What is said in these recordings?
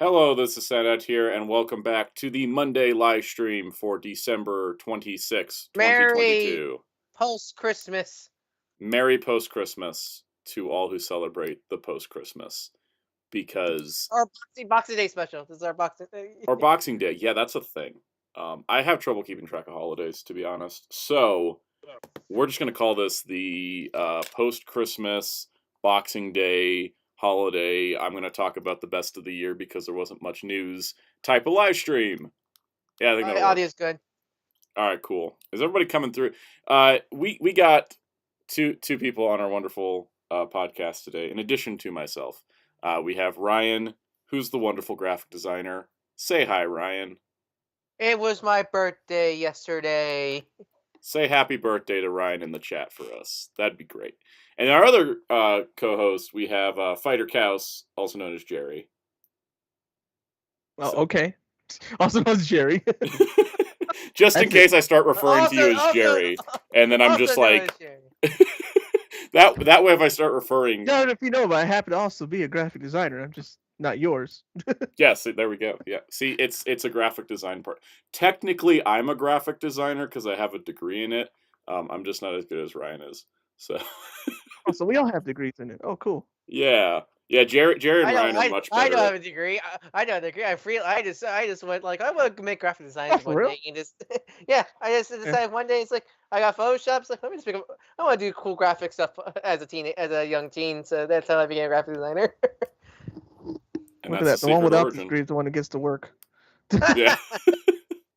Hello, this is Soundout here, and welcome back to the Monday live stream for December 26, Merry 2022. post-Christmas. Merry post-Christmas to all who celebrate the post-Christmas. Because... Our Boxing Day special. This is our Boxing Day. Or Boxing Day, yeah, that's a thing. I have trouble keeping track of holidays, to be honest. So, we're just going to call this the post-Christmas Boxing Day holiday. I'm going to talk about the best of the year because there wasn't much news type of live stream. Yeah, I think that'll work. Audio's good. All right, cool. Is everybody coming through? We got two people on our wonderful podcast today. In addition to myself, we have Ryan, who's the wonderful graphic designer. Say hi, Ryan. It was my birthday yesterday. Say happy birthday to Ryan in the chat for us. That'd be great. And our other co-host, we have Fighter Cows, also known as Jerry. Oh, okay. Also known as Jerry. Just in case I start referring to you as Jerry, and then I'm just like... that way, if I start referring... No, if you know, but I happen to also be a graphic designer. I'm just not yours. Yes, there we go. Yeah, see, it's a graphic design part. Technically, I'm a graphic designer because I have a degree in it. I'm just not as good as Ryan is. So, so we all have degrees in it. Oh, cool. Yeah, Jerry and Ryan are much better. I don't have a degree. I don't have a degrrie. I just went like, I want to make graphic design one day. And just I just decided one day, it's like I got Photoshop. It's like, let me just I want to do cool graphic stuff as a young teen. So that's how I became a graphic designer. And look at that. The one without the degree is the one that gets to work. Yeah.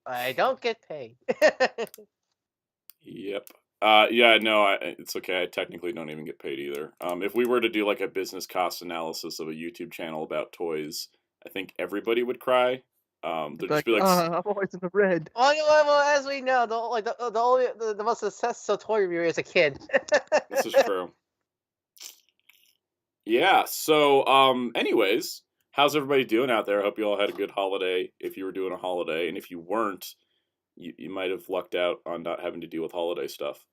I don't get paid. Yep. No, it's okay. I technically don't even get paid either. If we were to do like a business cost analysis of a YouTube channel about toys, I think everybody would cry. They'd just be like, I'm always in the red. Well, as we know, the most successful toy reviewer is a kid. This is true. Yeah. So, anyways, how's everybody doing out there? I hope you all had a good holiday. If you were doing a holiday, and if you weren't, you might have lucked out on not having to deal with holiday stuff.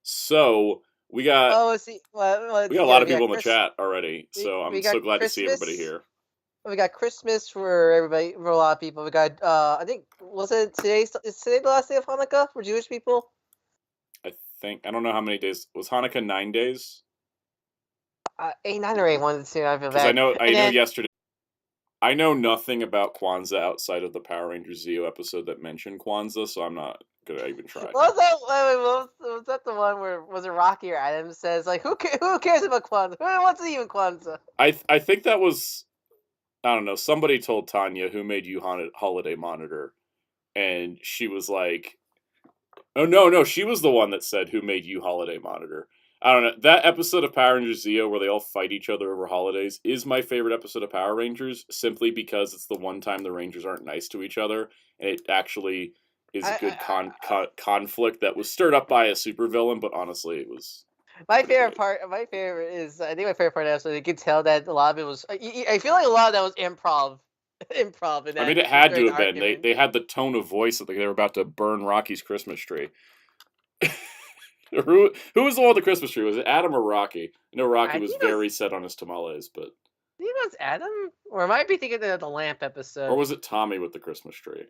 So we got we got a lot of people in the chat already. So I'm so glad to see everybody here. We got Christmas for everybody, for a lot of people. We got I think is today the last day of Hanukkah for Jewish people? I don't know how many days. Was Hanukkah 9 days? 8, 9 or 8, 1 to 2. I feel bad. I know yesterday. I know nothing about Kwanzaa outside of the Power Rangers Zeo episode that mentioned Kwanzaa, so I'm not gonna even try. Was that the one where was it Rocky or Adam says like who cares about Kwanzaa? What's even Kwanzaa? I think that was, I don't know, somebody told Tanya, who made you holiday monitor, and she was like, oh no, she was the one that said who made you holiday monitor. I don't know. That episode of Power Rangers Zeo where they all fight each other over holidays is my favorite episode of Power Rangers, simply because it's the one time the Rangers aren't nice to each other, and it actually is a good conflict that was stirred up by a supervillain, but honestly, it was... My favorite part is, I think my favorite part is, you can tell that a lot of it was, I feel like a lot of that was improv. In that, I mean, it had to have been. They had the tone of voice that they were about to burn Rocky's Christmas tree. Who was the one with the Christmas tree? Was it Adam or Rocky? I know Rocky was very set on his tamales, but... I think it was Adam? Or I might be thinking of the lamp episode. Or was it Tommy with the Christmas tree?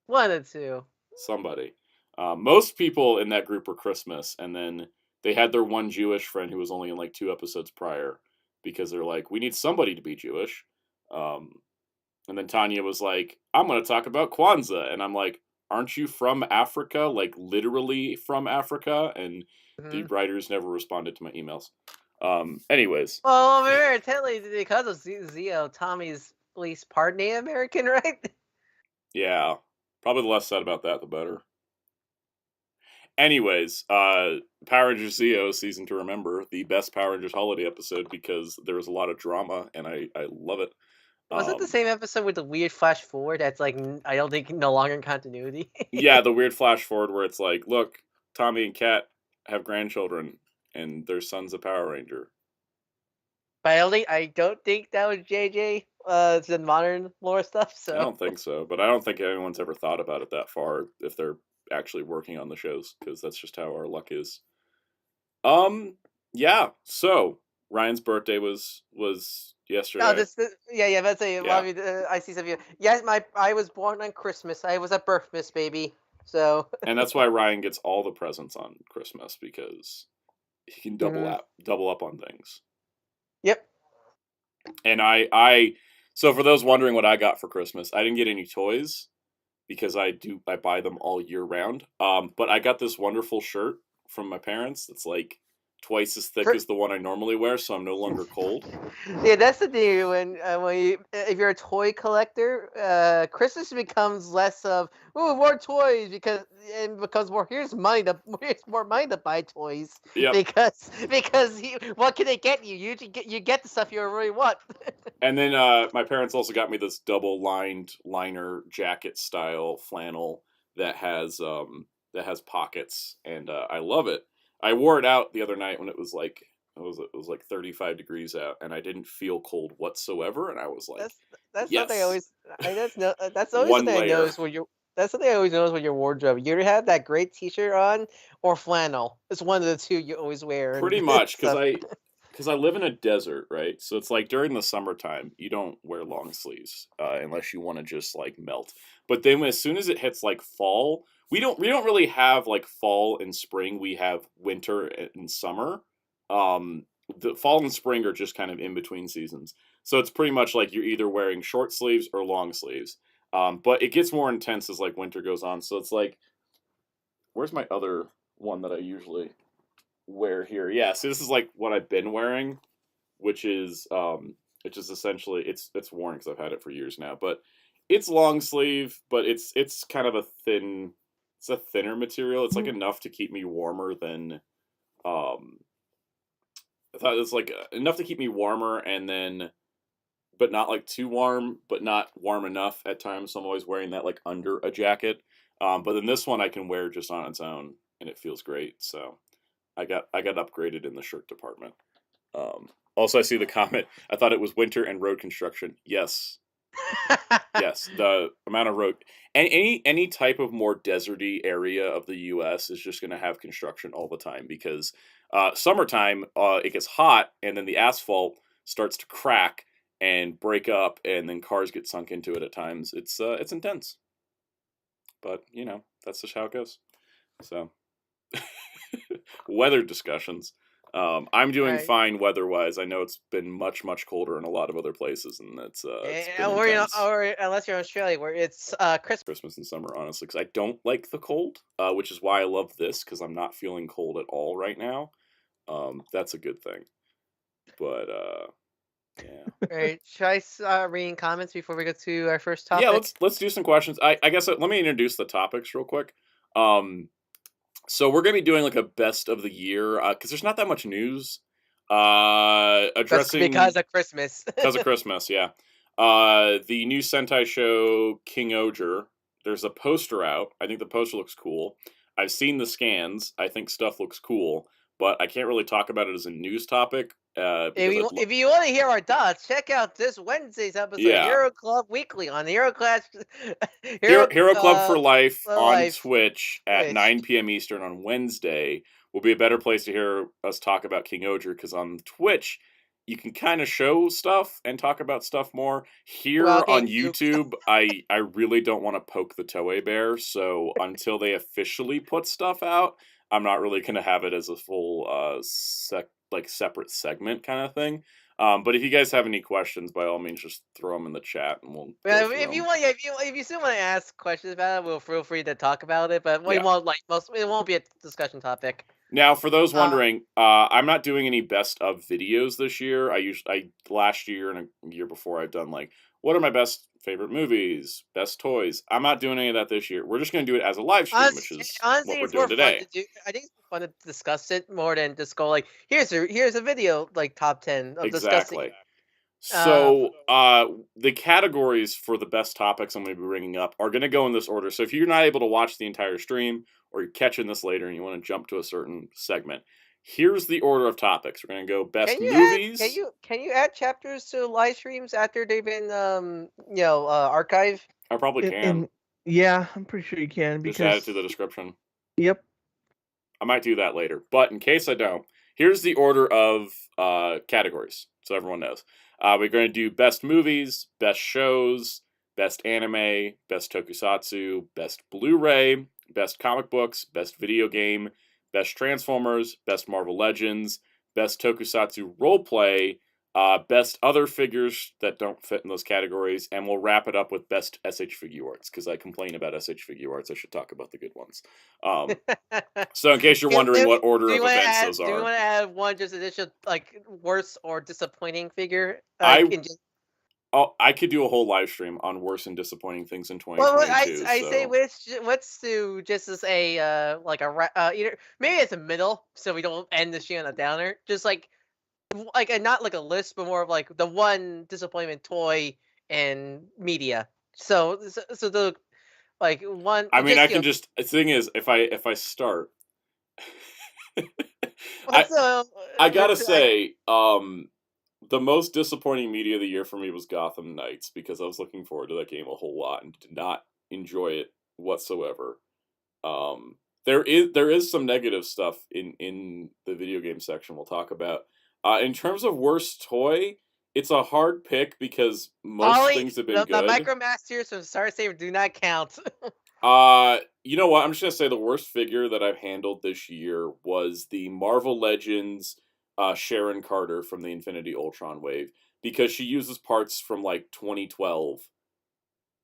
One of the two. Somebody. Most people in that group were Christmas, and then they had their one Jewish friend who was only in like 2 episodes prior, because they're like, we need somebody to be Jewish. And then Tanya was like, I'm going to talk about Kwanzaa. And I'm like, aren't you from Africa? Like, literally from Africa? And the writers never responded to my emails. Anyways. Well, technically, because of Zeo, Tommy's at least part Native American, right? Yeah. Probably the less said about that, the better. Anyways, Power Rangers Zeo, Season to Remember, the best Power Rangers holiday episode because there was a lot of drama, and I love it. Was it the same episode with the weird flash forward that's like, I don't think, no longer in continuity? Yeah, the weird flash forward where it's like, look, Tommy and Kat have grandchildren, and their son's a Power Ranger. But I don't think that was JJ, it's the modern lore stuff, so... I don't think so, but I don't think anyone's ever thought about it that far if they're actually working on the shows, because that's just how our luck is. Yeah, so Ryan's birthday was yesterday. No, yeah. Let's say, Yeah. Bobby, I see some of you. Yes, I was born on Christmas. I was a birthmas baby. So. And that's why Ryan gets all the presents on Christmas, because he can double up on things. Yep. And so for those wondering what I got for Christmas, I didn't get any toys because I buy them all year round. But I got this wonderful shirt from my parents that's like twice as thick as the one I normally wear, so I'm no longer cold. Yeah, that's the thing when if you're a toy collector, Christmas becomes less of more toys because more here's more money to buy toys. Yep. Because what can they get you? You get the stuff you really want. And then my parents also got me this double liner jacket style flannel that has pockets, and I love it. I wore it out the other night when it was like 35 degrees out, and I didn't feel cold whatsoever, and I was like, that's yes. something I always that's always something I notice when you're. That's something I always notice with your wardrobe. You either have that great T-shirt on or flannel. It's one of the two you always wear. Pretty much, because I live in a desert, right? So it's like during the summertime, you don't wear long sleeves unless you want to just like melt. But then as soon as it hits like fall, we don't really have like fall and spring. We have winter and summer. The fall and spring are just kind of in between seasons. So it's pretty much like you're either wearing short sleeves or long sleeves. But it gets more intense as like winter goes on. So it's like, where's my other one that I usually wear here? Yeah, so this is like what I've been wearing, which is essentially it's worn because I've had it for years now. But it's long sleeve, but it's kind of a thinner material. It's like enough to keep me warmer than I thought it was like enough to keep me warmer, and then but not like too warm, but not warm enough at times. So I'm always wearing that like under a jacket. But then this one I can wear just on its own, and it feels great. So I got upgraded in the shirt department. Also, I see the comment. I thought it was winter and road construction. Yes, yes. The amount of road and any type of more deserty area of the U.S. is just going to have construction all the time because summertime it gets hot, and then the asphalt starts to crack and break up, and then cars get sunk into it at times. It's intense, but that's just how it goes. So weather discussions. I'm doing fine weather-wise. I know it's been much colder in a lot of other places, and it's been intense. Or unless you're in Australia, where it's Christmas and summer, honestly, because I don't like the cold, which is why I love this, because I'm not feeling cold at all right now. That's a good thing. But yeah. All right, should I start reading comments before we go to our first topic? Yeah, let's do some questions. I guess let me introduce the topics real quick. So we're going to be doing like a best of the year because there's not that much news. Addressing because of Christmas. Because of Christmas, yeah. The new Sentai show King Oger. There's a poster out. I think the poster looks cool. I've seen the scans. I think stuff looks cool, but I can't really talk about it as a news topic. If you want to hear our thoughts, check out this Wednesday's episode of Hero Club Weekly on the Hero Club for Life on Twitch at 9 p.m. Eastern on Wednesday will be a better place to hear us talk about King Oger, because on Twitch you can kind of show stuff and talk about stuff more. Here on YouTube, I really don't want to poke the Toei bear, so until they officially put stuff out, I'm not really going to have it as a full separate segment kind of thing. But if you guys have any questions, by all means, just throw them in the chat, and we'll. If you still want to ask questions about it, we'll feel free to talk about it. But it won't be a discussion topic. Now, for those wondering, I'm not doing any best of videos this year. Last year and a year before, I've done like, what are my best favorite movies, best toys. I'm not doing any of that this year. We're just going to do it as a live stream, which is what we're doing today. I think it's fun to discuss it more than just go like, here's a video like top 10 of discussing. So the categories for the best topics I'm going to be bringing up are going to go in this order. So if you're not able to watch the entire stream, or you're catching this later and you want to jump to a certain segment, here's the order of topics. We're going to go best movies. Can you add chapters to live streams after they've been archived? I probably can. Yeah, I'm pretty sure you can. Because... Just add it to the description. Yep. I might do that later. But in case I don't, here's the order of categories. so everyone knows. We're going to do best movies, best shows, best anime, best tokusatsu, best Blu-ray, best comic books, best video game, best Transformers, best Marvel Legends, best tokusatsu roleplay, best other figures that don't fit in those categories, and we'll wrap it up with best SH Figure Arts, because I complain about SH Figure Arts. I should talk about the good ones. So in case you're wondering what order of events those are. Do you want to add one just additional, like, worst or disappointing figure? I could do a whole live stream on worst and disappointing things in 2022. Well, I say let's do just as a like a either maybe it's a middle, so we don't end the show on a downer. Just like not like a list, but more of like the one disappointment toy and media. So the like one. I mean, the thing is, if I start, I gotta say, the most disappointing media of the year for me was Gotham Knights, because I was looking forward to that game a whole lot and did not enjoy it whatsoever. There is some negative stuff in the video game section we'll talk about. In terms of worst toy, it's a hard pick because most things have been good. The Micromasters from Star Saber do not count. You know what? I'm just gonna say the worst figure that I've handled this year was the Marvel Legends Sharon Carter from the Infinity Ultron wave, because she uses parts from like 2012.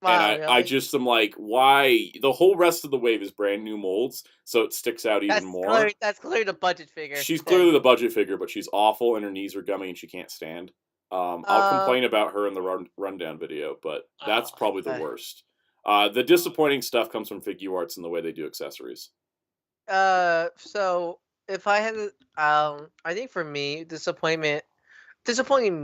Wow, and really? I just am like, why? The whole rest of the wave is brand new molds, so it sticks out even more. That's clearly the budget figure. She's clearly the budget figure, but she's awful, and her knees are gummy, and she can't stand. I'll complain about her in the rundown video, but that's probably the worst. The disappointing stuff comes from Figure Arts and the way they do accessories. So if I had, I think for me, disappointing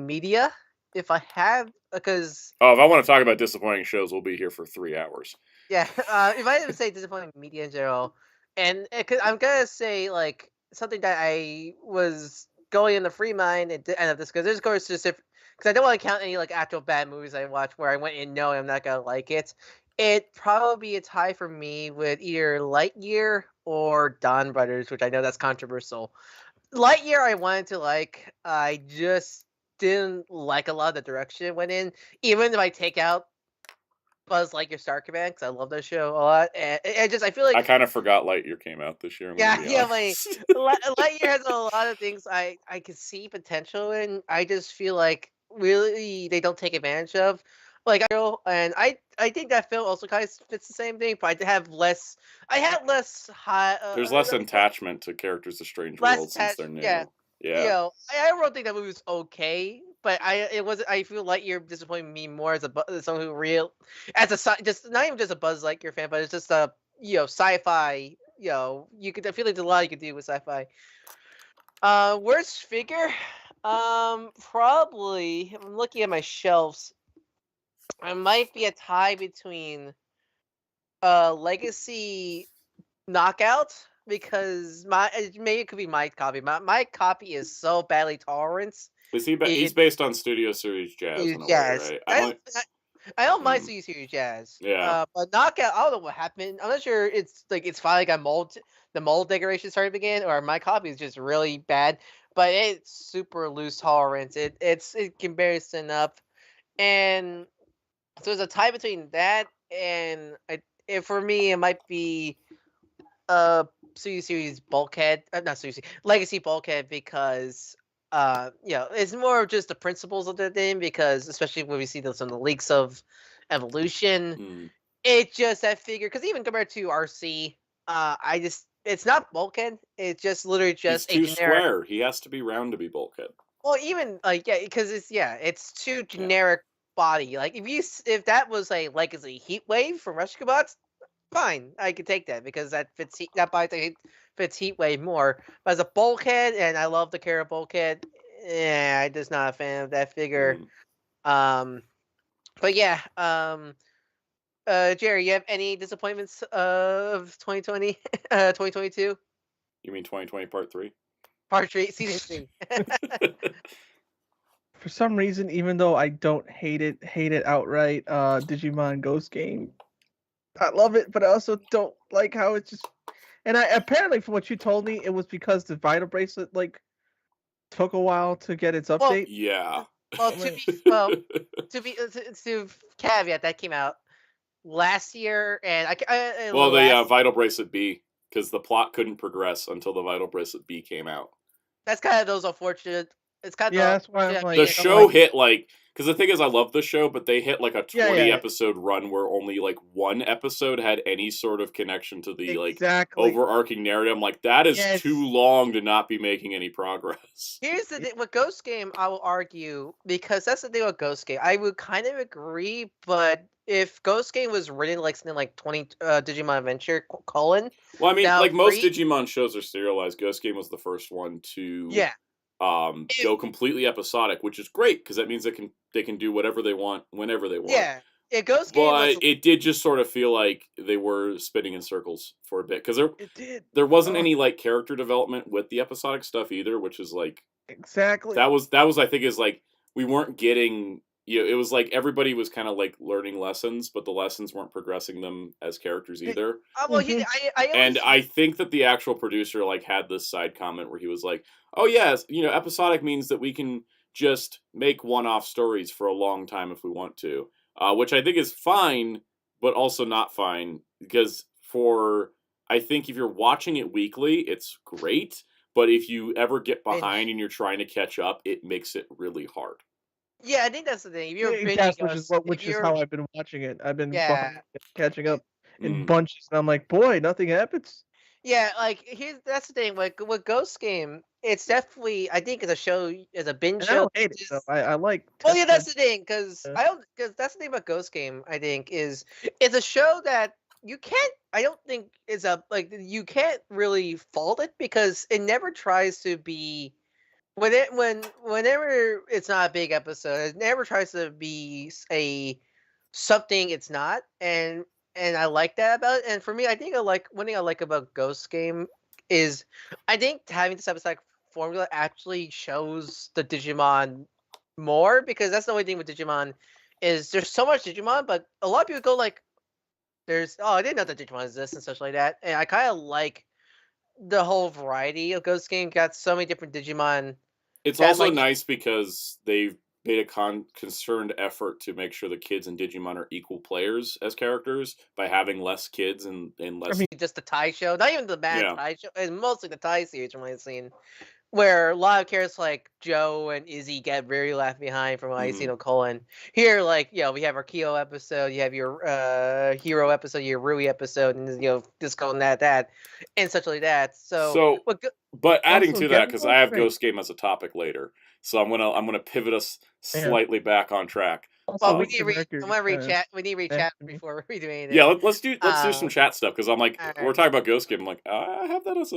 media. If I have, because if I want to talk about disappointing shows, we'll be here for 3 hours. Yeah, if I had to say disappointing media in general, and I'm gonna say like something that I was going in the free mind and end up this, because there's going to because I don't want to count any like actual bad movies I watched where I went in knowing I'm not gonna like it. It'd probably be a tie for me with either Lightyear or Dawn Brothers, which I know that's controversial. Lightyear I wanted to like, I just didn't like a lot of the direction it went in. Even if I take out Buzz Lightyear Star Command, because I love that show a lot, and I feel like I kind of forgot Lightyear came out this year. Yeah, like Lightyear has a lot of things I could see potential in. I just feel like really they don't take advantage of. Like I think that film also kind of fits the same thing, but I had less high. There's less attachment to characters of Strange World since they're new. Yeah. Yeah. You know, I don't think that movie was okay, but I feel Lightyear disappointed me more as someone who just not even just a Buzz Lightyear fan, but it's just a sci-fi. I feel like there's a lot you could do with sci-fi. Worst figure, probably. I'm looking at my shelves. I might be a tie between Legacy Knockout, because maybe it could be my copy. My copy is so badly tolerant. He's based on Studio Series Jazz. Right? I don't mind Studio Series Jazz. Yeah. But Knockout, I don't know what happened. I'm not sure. It's finally got the mold decoration started again, or my copy is just really bad. But it's super loose tolerance. It can barely stand up, and so there's a tie between that and for me it might be Series Bulkhead, not Series Legacy Bulkhead, because it's more of just the principles of the thing, because especially when we see some of the leaks of Evolution, it's just that figure, because even compared to RC, it's not Bulkhead, it's just literally just He's too square. He has to be round to be Bulkhead. Well, even because it's too generic body. Like if that was a Legacy Heatwave from Rescue Bots, fine, I could take that, because that fits Heatwave more. But as a Bulkhead, and I love the character Bulkhead, I'm just not a fan of that figure. But yeah, Jerry, you have any disappointments of 2020, 2022? You mean 2020 Part 3? Part 3, Season 3. For some reason, even though I don't hate it outright, Digimon Ghost game, I love it, but I also don't like how it's just. And apparently, from what you told me, it was because the Vital Bracelet took a while to get its Well, update. Yeah. well, I mean, to caveat, that came out last year, and Well, the last. Vital Bracelet B, because the plot couldn't progress until the Vital Bracelet B came out. That's kind of those unfortunate. It's kind of yeah, that's why I'm unfortunate like, The being- show hit like, because the thing is, I love the show, but they hit like a 20 Yeah. episode run where only like one episode had any sort of connection to the like exactly. overarching narrative. I'm like, that is Yes. too long to not be making any progress. Here's the thing with Ghost Game, I will argue, because that's the thing with Ghost Game. I would kind of agree, but if Ghost Game was written like something like 20 Digimon Adventure : Well, I mean, now like most three- Digimon shows are serialized. Ghost Game was the first one to yeah, go completely episodic, which is great because that means they can do whatever they want whenever they want. yeah, Ghost Game was But it did just sort of feel like they were spinning in circles for a bit because It did. there wasn't any like character development with the episodic stuff either, which is like Exactly. that was I think is like we weren't getting, you know, it was like everybody was kind of like learning lessons, but the lessons weren't progressing them as characters either. well, And I think that the actual producer like had this side comment where he was like, "Oh yes, you know, episodic means that we can just make one-off stories for a long time if we want to," which I think is fine, but also not fine because I think if you're watching it weekly, it's great, but if you ever get behind and you're trying to catch up, it makes it really hard. yeah, I think that's the thing. If you're Yeah, binging that's Ghost- which if is you're- how I've been watching it. I've been Yeah. behind, catching up in Mm. bunches, and I'm like, boy, nothing happens. Yeah, like that's the thing. Like with Ghost Game, it's definitely, I think, as a show, as a binge And I show. don't hate it though. I like. Well, yeah, that's testing- the thing, because Yeah. that's the thing about Ghost Game. I think is it's a show that you can't. I don't think is a like you can't really fault it because it never tries to be whenever it's not a big episode. It never tries to be a something it's not, and I like that about it. And for me, I think one thing I like about Ghost Game is I think having this episodic formula actually shows the Digimon more, because that's the only thing with Digimon is there's so much Digimon, but a lot of people go like, I didn't know that Digimon exists and such like that, and I kind of like the whole variety of Ghost Game. Got so many different Digimon. It's That, also like- nice because they've made a concerned effort to make sure the kids in Digimon are equal players as characters by having less kids and less. Just the Tai show, not even the Mad Yeah. Tai show, and mostly the Tai series from what I've seen, where a lot of characters like Joe and Izzy get very left behind from what I've seen of Colin. Here, like, we have our Kyo episode, you have your Hero episode, your Rui episode, and this Colin that, and such like that. So but adding Also, to get that, because I have more Ghost Game as a topic later, so I'm gonna pivot us slightly back on track. Also, well, we with need the to read. record, I'm gonna read chat. We need to read chat me. before we do anything. Yeah, let's do some chat stuff because I'm like alright. we're talking about Ghost Game. I'm like I have that as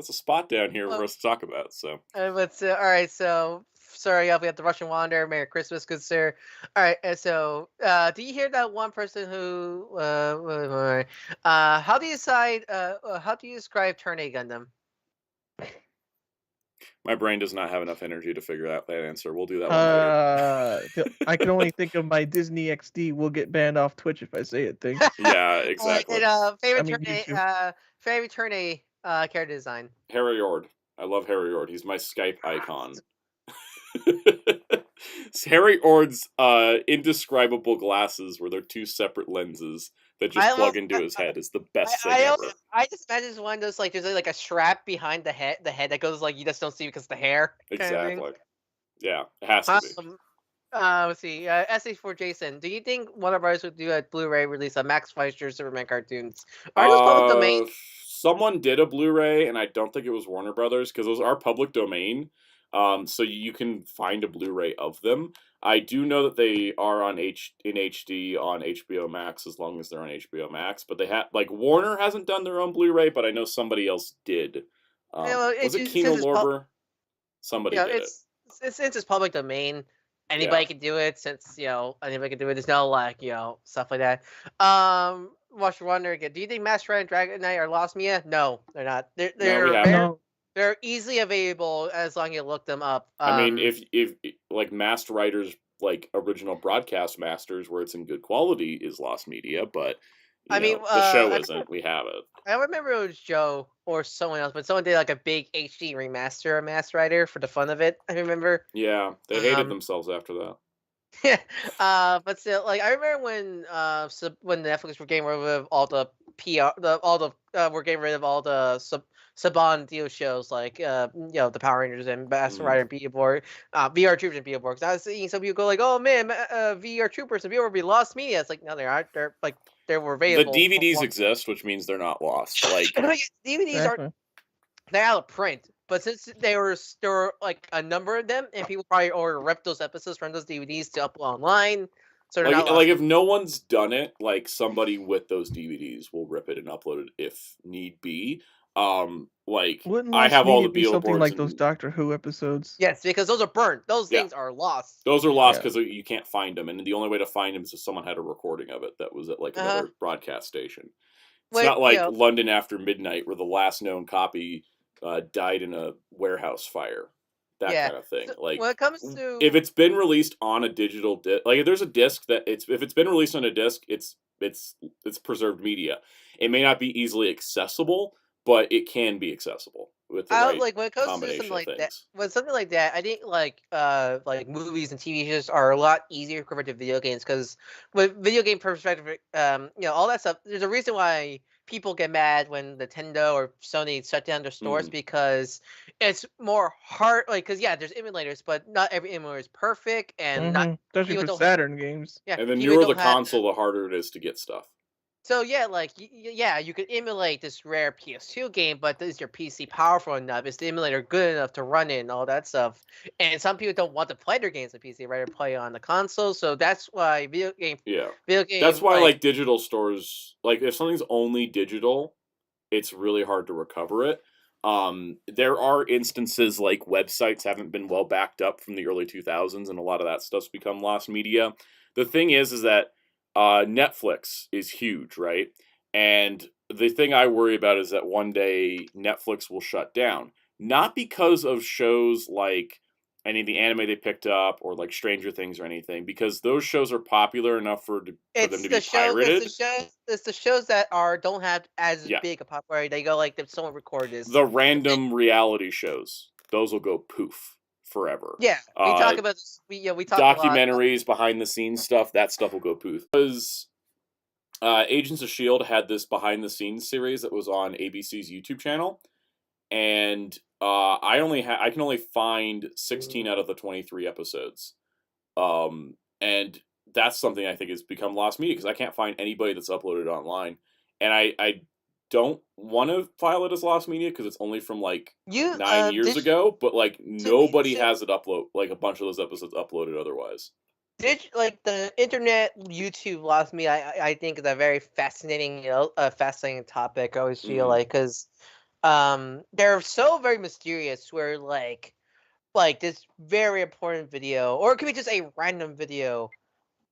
a spot down here Well, for us to talk about. So But all right, so sorry, we have the Russian Wander. Merry Christmas, good sir. All right, and so do you hear that one person who? How do you decide? How do you describe Turn A Gundam? my brain does not have enough energy to figure out that answer. We'll do that one later. I can only think of my Disney XD will get banned off Twitch if I say it thing. Yeah, exactly. And favorite I mean, Turn A character design. Harry Ord. I love Harry Ord. He's my Skype icon. Harry Ord's indescribable glasses, where they're two separate lenses that just plug into his head, is the best thing ever. I just imagine it's one of those, like, there's like a strap behind the head that goes like you just don't see because of the hair. kind of thing. Exactly. Yeah, it has to be. Let's see. SH4 Jason, do you think Warner Brothers would do a Blu-ray release of Max Fleischer Superman cartoons? Are those public domain? Someone did a Blu-ray, and I don't think it was Warner Brothers because those are public domain. So you can find a Blu-ray of them. I do know that they are in HD on HBO Max as long as they're on HBO Max. But they have Warner hasn't done their own Blu-ray, but I know somebody else did. Was it Kino Lorber? Somebody did it. Since it's public domain, anybody can do it. Since anybody can do it. There's no stuff like that. Watch Wonder again. Do you think Master Rider and Dragon Knight are lost Mia? No, they're not. They're easily available as long as you look them up. I mean, if like Master Rider's like original broadcast masters, where it's in good quality, is lost media, but I mean, the show isn't. We have it. I remember it was Joe or someone else, but someone did like a big HD remaster of Mask Rider for the fun of it. I remember. Yeah, they hated Um, themselves after that. but still, like I remember when Netflix were getting rid of all the we're getting rid of all the Saban deal shows like the Power Rangers and Mask Rider and Beetleborg, VR Troopers and Beetleborg. 'Cause I was seeing some people go like, "Oh man, VR Troopers and Beetleborg be lost media." It's like no, they aren't. They're like they were The available. DVDs exist, which means they're not lost. Like DVDs are they're out of print, but since there were like a number of them, and people probably already ripped those episodes from those DVDs to upload online, so they're not lost. like if no one's done it, like somebody with those DVDs will rip it and upload it if need be. Like Wouldn't I have all the be something Beetleborgs like those Doctor Who episodes. Yes, because those are burnt. Those Yeah. things are lost. Those are lost Yeah. because you can't find them, and the only way to find them is if someone had a recording of it that was at like another broadcast station. It's not like London After Midnight, where the last known copy died in a warehouse fire. That kind of thing. So like when it comes to if it's been released on a digital disc, like if there's a disc that if it's been released on a disc, it's preserved media. It may not be easily accessible, but it can be accessible with the right like when it comes to combination something like of that, things. with something like that, I think like movies and TV shows are a lot easier compared to video games because with video game perspective, all that stuff. There's a reason why people get mad when Nintendo or Sony shut down their stores because it's more hard. Like, because there's emulators, but not every emulator is perfect, and not especially people for don't. Saturn games. Yeah, And the people newer the don't have. console, the harder it is to get stuff. So you could emulate this rare PS2 game, but is your PC powerful enough? Is the emulator good enough to run it and all that stuff? And some people don't want to play their games on PC, rather play on the console. So that's why video game. That's why like digital stores, like if something's only digital, it's really hard to recover it. There are instances like websites haven't been well backed up from the early 2000s, and a lot of that stuff's become lost media. The thing is that Netflix is huge, right? And the thing I worry about is that one day Netflix will shut down. Not because of shows like any of the anime they picked up or like Stranger Things or anything, because those shows are popular enough for them to be pirated. It's the shows that don't have as big a popularity. They go like if someone recorded this. The random reality shows, those will go poof forever. Yeah, we talk about this. We talk documentaries, behind the scenes stuff. That stuff will go poof. Because Agents of S.H.I.E.L.D. had this behind the scenes series that was on ABC's YouTube channel, and I can only find 16 out of the 23 episodes, and that's something I think has become lost media because I can't find anybody that's uploaded online, and I don't want to file it as lost media because it's only from like 9 years ago, but like nobody has it upload like a bunch of those episodes uploaded otherwise. Like the internet YouTube lost me. I think is a very fascinating fascinating topic. I always feel like because they're so very mysterious. Where like this very important video, or it could be just a random video,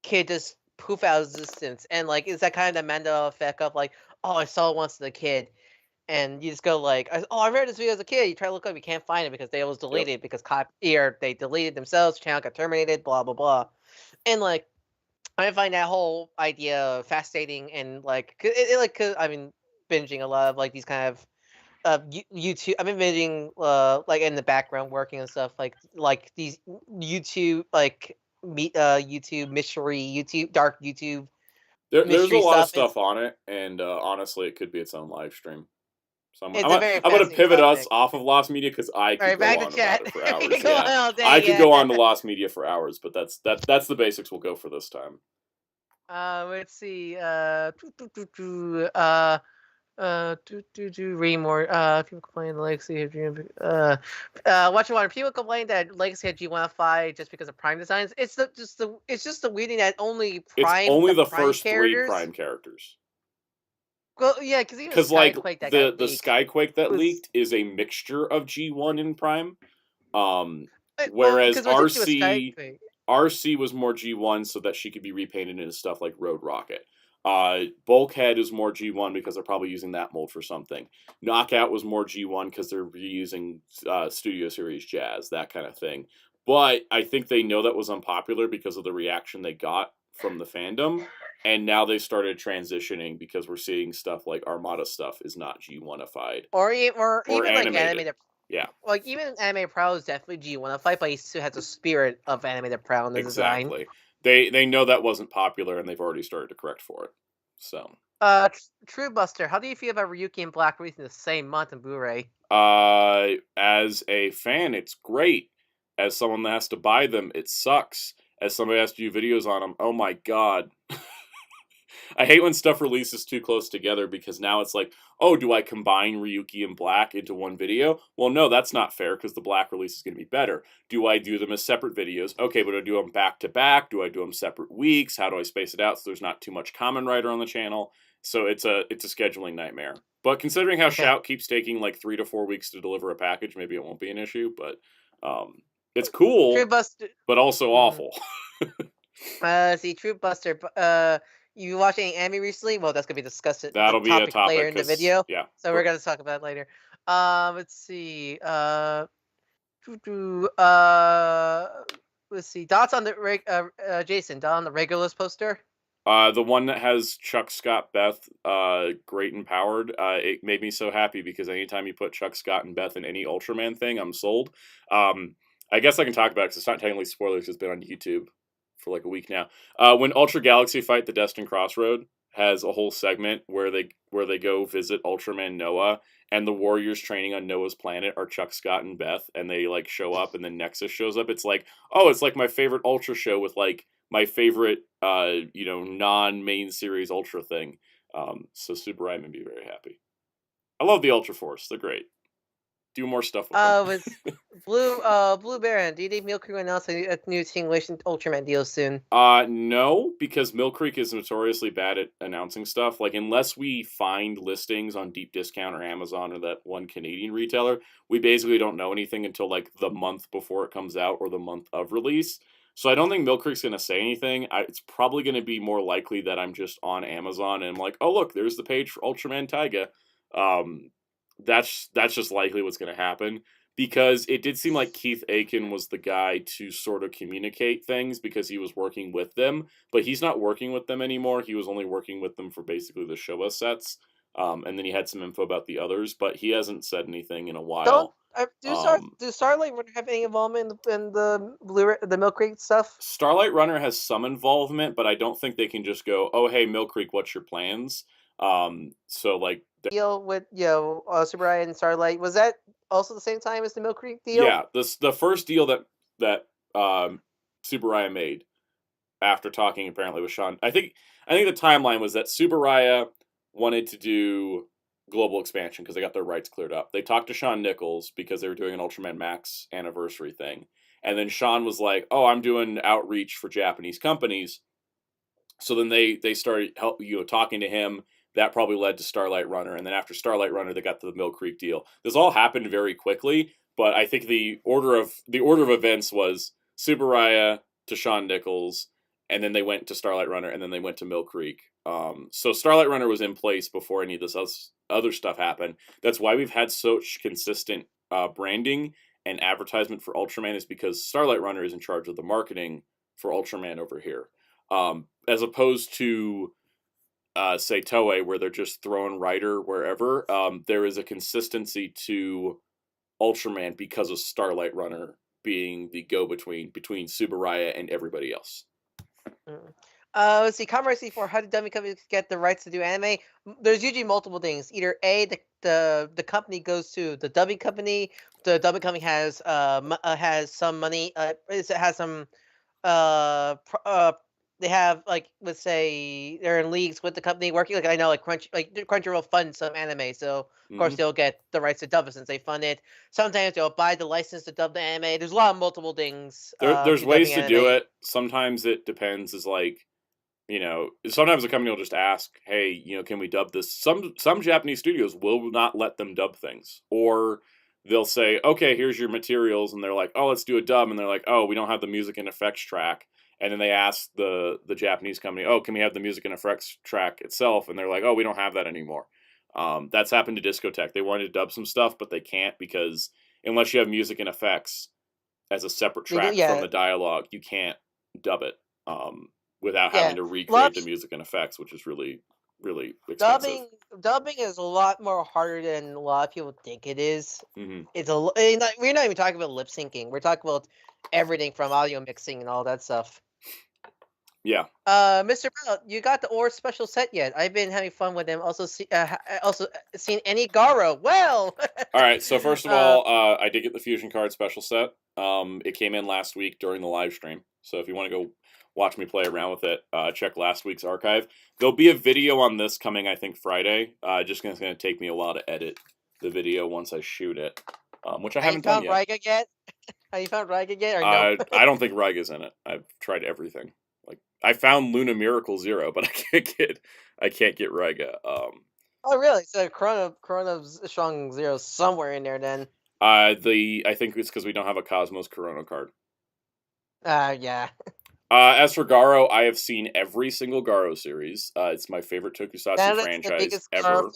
could just poof out of existence, and like it's that kind of the Mandela effect of like, oh, I saw it once as a kid, and you just go like, oh, I read this video as a kid. You try to look up, you can't find it because they was deleted because they deleted themselves. Channel got terminated. Blah blah blah, and like I find that whole idea fascinating and like cause I've been binging a lot of like these kind of YouTube. I've been binging like in the background working and stuff like these YouTube YouTube mystery YouTube dark YouTube. There's a lot of stuff on it, and honestly, it could be its own live stream. So I'm going to pivot us off of Lost Media because I could go on about it for hours. I could go on to Lost Media for hours, but that's the basics we'll go for this time. Let's see. Read more. People complain the Legacy had watch water. People complain that Legacy had G105 just because of Prime designs. It's just the weird thing that only Prime. It's only the Prime first three Prime characters. Well, yeah, because like the Skyquake that leaked is a mixture of G1 and Prime, whereas RC was more G1 so that she could be repainted into stuff like Road Rocket. Bulkhead is more G1 because they're probably using that mold for something. Knockout was more G1 because they're reusing Studio Series Jazz, that kind of thing. But I think they know that was unpopular because of the reaction they got from the fandom, and now they started transitioning because we're seeing stuff like Armada stuff is not G1ified or even like animated. animated. Yeah, like even animated Prowl is definitely G1ified, but he still has a spirit of animated Prowl in the design. exactly. They know that wasn't popular, and they've already started to correct for it. So, True Buster, how do you feel about Ryuki and Black releasing the same month in Blu-ray? as a fan, it's great. As someone that has to buy them, it sucks. As somebody has to do videos on them, oh my god. I hate when stuff releases too close together because now it's like, oh, do I combine Ryuki and Black into one video? Well, no, that's not fair because the Black release is going to be better. Do I do them as separate videos? Okay, but do I do them back to back? Do I do them separate weeks? How do I space it out so there's not too much Kamen Rider on the channel? So it's a scheduling nightmare. But considering how Shout keeps taking like 3 to 4 weeks to deliver a package, maybe it won't be an issue. But it's cool, True Buster, but also awful. True Buster. You watched any anime recently? Well, that's gonna be discussed. That'll be a topic later in the video. Yeah. So we're gonna talk about it later. Let's see. Let's see. Dots on the Jason. Dot on the Regulus poster. The one that has Chuck Scott Beth, great and powered. It made me so happy because anytime you put Chuck Scott and Beth in any Ultraman thing, I'm sold. I guess I can talk about it because it's not technically spoilers. It's been on YouTube for like a week now. When Ultra Galaxy Fight the Destined Crossroad has a whole segment where they go visit Ultraman Noah, and the warriors training on Noah's planet are Chuck Scott and Beth, and they like show up, and then Nexus shows up. It's like, oh, it's like my favorite Ultra show with like my favorite non-main series Ultra thing. So Super I made me very happy. I love the Ultra Force. They're great. Do more stuff with them. With Blue Baron, do you think Mill Creek will announce a new English Ultraman deal soon? No, because Mill Creek is notoriously bad at announcing stuff. Like, unless we find listings on Deep Discount or Amazon or that one Canadian retailer, we basically don't know anything until like the month before it comes out or the month of release. So I don't think Mill Creek's going to say anything. It's probably going to be more likely that I'm just on Amazon and I'm like, oh, look, there's the page for Ultraman Taiga. That's just likely what's going to happen, because it did seem like Keith Aiken was the guy to sort of communicate things because he was working with them, but he's not working with them anymore. He was only working with them for basically the Showa sets, and then he had some info about the others, but he hasn't said anything in a while. Do Starlight Runner have any involvement in the Mill Creek stuff? Starlight Runner has some involvement, but I don't think they can just go, oh, hey, Mill Creek, what's your plans? So like deal with Super Eye and Starlight, was that also the same time as the Mill Creek deal? Yeah, the first deal that Subaraya made after talking apparently with Sean. I think the timeline was that Subaraya wanted to do global expansion because they got their rights cleared up. They talked to Sean Nichols because they were doing an Ultraman Max anniversary thing, and then Sean was like, "Oh, I'm doing outreach for Japanese companies." So then they started talking to him. That probably led to Starlight Runner, and then after Starlight Runner, they got to the Mill Creek deal. This all happened very quickly, but I think the order of events was Subaraya to Sean Nichols, and then they went to Starlight Runner, and then they went to Mill Creek. So Starlight Runner was in place before any of this other stuff happened. That's why we've had such consistent branding and advertisement for Ultraman, is because Starlight Runner is in charge of the marketing for Ultraman over here, as opposed to say Toei, where they're just throwing Rider wherever. There is a consistency to Ultraman because of Starlight Runner being the go-between between Subaraya and everybody else. Let's see, Commerce C4, how did dubbing companies get the rights to do anime? There's usually multiple things. Either A, the company goes to the dubbing company has some money, it has some they have, like, let's say they're in leagues with the company working. Like, I know, like Crunchyroll funds some anime, so of course they'll get the rights to dub it since they fund it. Sometimes they'll buy the license to dub the anime. There's a lot of multiple things. There's ways to do it. Sometimes it depends. Is like, sometimes a company will just ask, hey, can we dub this? Some Japanese studios will not let them dub things, or they'll say, okay, here's your materials, and they're like, oh, let's do a dub, and they're like, oh, we don't have the music and effects track. And then they ask the Japanese company, oh, can we have the music and effects track itself? And they're like, oh, we don't have that anymore. That's happened to Discotek. They wanted to dub some stuff, but they can't, because unless you have music and effects as a separate track from the dialogue, you can't dub it. without Yeah, having to recreate the dubbing, music and effects, which is really, really expensive. dubbing is a lot more harder than a lot of people think it is. Hmm. We're not even talking about lip syncing. We're talking about everything from audio mixing and all that stuff. Yeah. Mr. Bell, you got the Ore special set yet? I've been having fun with them. Also, seen any Garo? Well, All right. So first of all, I did get the Fusion Card special set. It came in last week during the live stream. So if you want to go watch me play around with it, check last week's archive. There'll be a video on this coming, I think, Friday. Just it's going to take me a while to edit the video once I shoot it, which I haven't done yet. Raiga yet? Have you found Raiga yet? Or no? I don't think Raiga's in it. I've tried everything. Like I found Luna Miracle Zero, but I can't get Raiga. Oh, really? So Corona Strong Zero somewhere in there then. I think it's because we don't have a Cosmos Corona card. Yeah. As for Garo, I have seen every single Garo series. It's my favorite Tokusatsu franchise ever.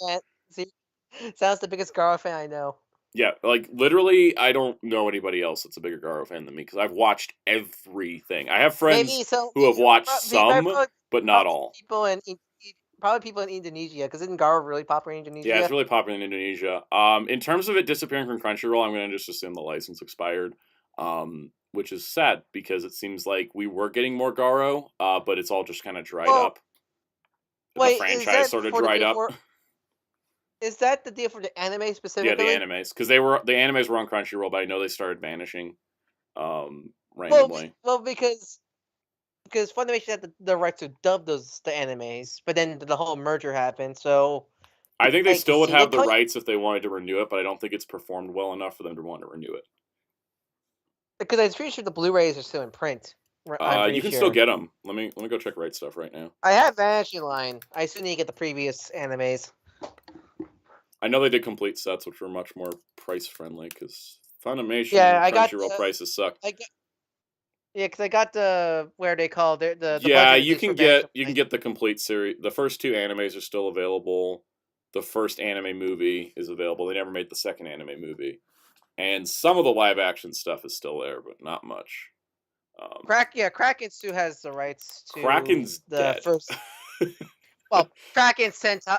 Sounds the biggest Garo fan I know. Yeah, like literally, I don't know anybody else that's a bigger Garo fan than me because I've watched everything. I have friends who have watched some, but not all. Probably people in Indonesia, because isn't Garo really popular in Indonesia? Yeah, it's really popular in Indonesia. In terms of it disappearing from Crunchyroll, I'm going to just assume the license expired, which is sad because it seems like we were getting more Garo, but it's all just kind of dried up. Wait, the franchise sort of dried up. Is that the deal for the anime specifically? Yeah, the animes, because the animes were on Crunchyroll, but I know they started vanishing randomly. Well, because Funimation had the right to dub the animes, but then the whole merger happened, so I think they still would have the rights if they wanted to renew it, but I don't think it's performed well enough for them to want to renew it. Because I'm pretty sure the Blu-rays are still in print. You can still get them. Let me go check Right Stuff right now. I have Vanishing Line. I still need to get the previous animes. I know they did complete sets, which were much more price friendly because Funimation Crunchyroll prices suck. Yeah, because I got the where they call the yeah, you can get the complete series. The first two animes are still available. The first anime movie is available. They never made the second anime movie, and some of the live action stuff is still there, but not much. Kraken still has the rights to Kraken's dead. First. Well, Kraken Sentai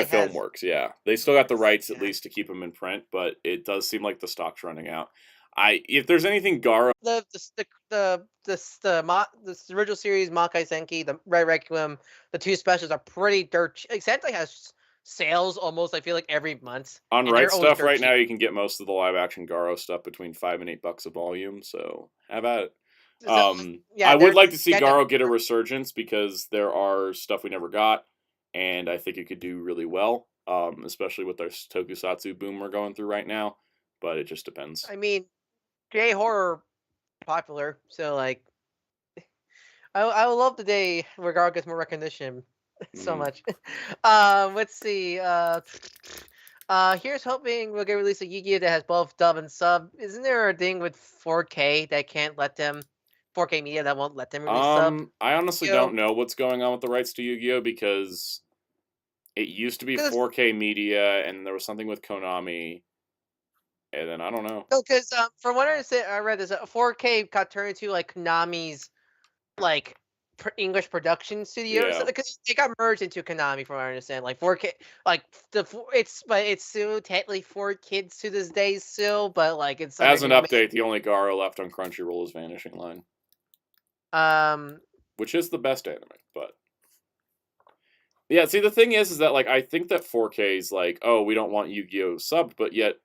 Filmworks, yeah, they still got the rights at least to keep them in print, but it does seem like the stock's running out. If there's anything Garo, the original series Makai Senki, the Red Requiem, the two specials are pretty dirt cheap. Like, Sentai has sales almost, I feel like, every month. On Right Stuff right now, you can get most of the live action Garo stuff between $5 and $8 a volume. So have at it. I would like to see Garo get a resurgence because there are stuff we never got, and I think it could do really well, especially with our Tokusatsu boom we're going through right now. But it just depends. I mean, J horror popular, so like, I would love the day where Garo gets more recognition so much. Let's see. Here's hoping we'll get released a Yu-Gi-Oh that has both dub and sub. Isn't there a thing with 4K that can't let them? 4K media that won't let them release sub? I honestly don't know what's going on with the rights to Yu-Gi-Oh because it used to be 4K media, and there was something with Konami, and then I don't know. No, because from what I read, is 4K got turned into like Konami's like English production studio. Yeah. Because it got merged into Konami, from what I understand. Like 4K, like it's still technically 4Kids to this day still, but like it's as an update. The only Garo left on Crunchyroll is Vanishing Line. Which is the best anime, but yeah. See, the thing is that like I think that 4K is like, oh, we don't want Yu-Gi-Oh subbed, but yet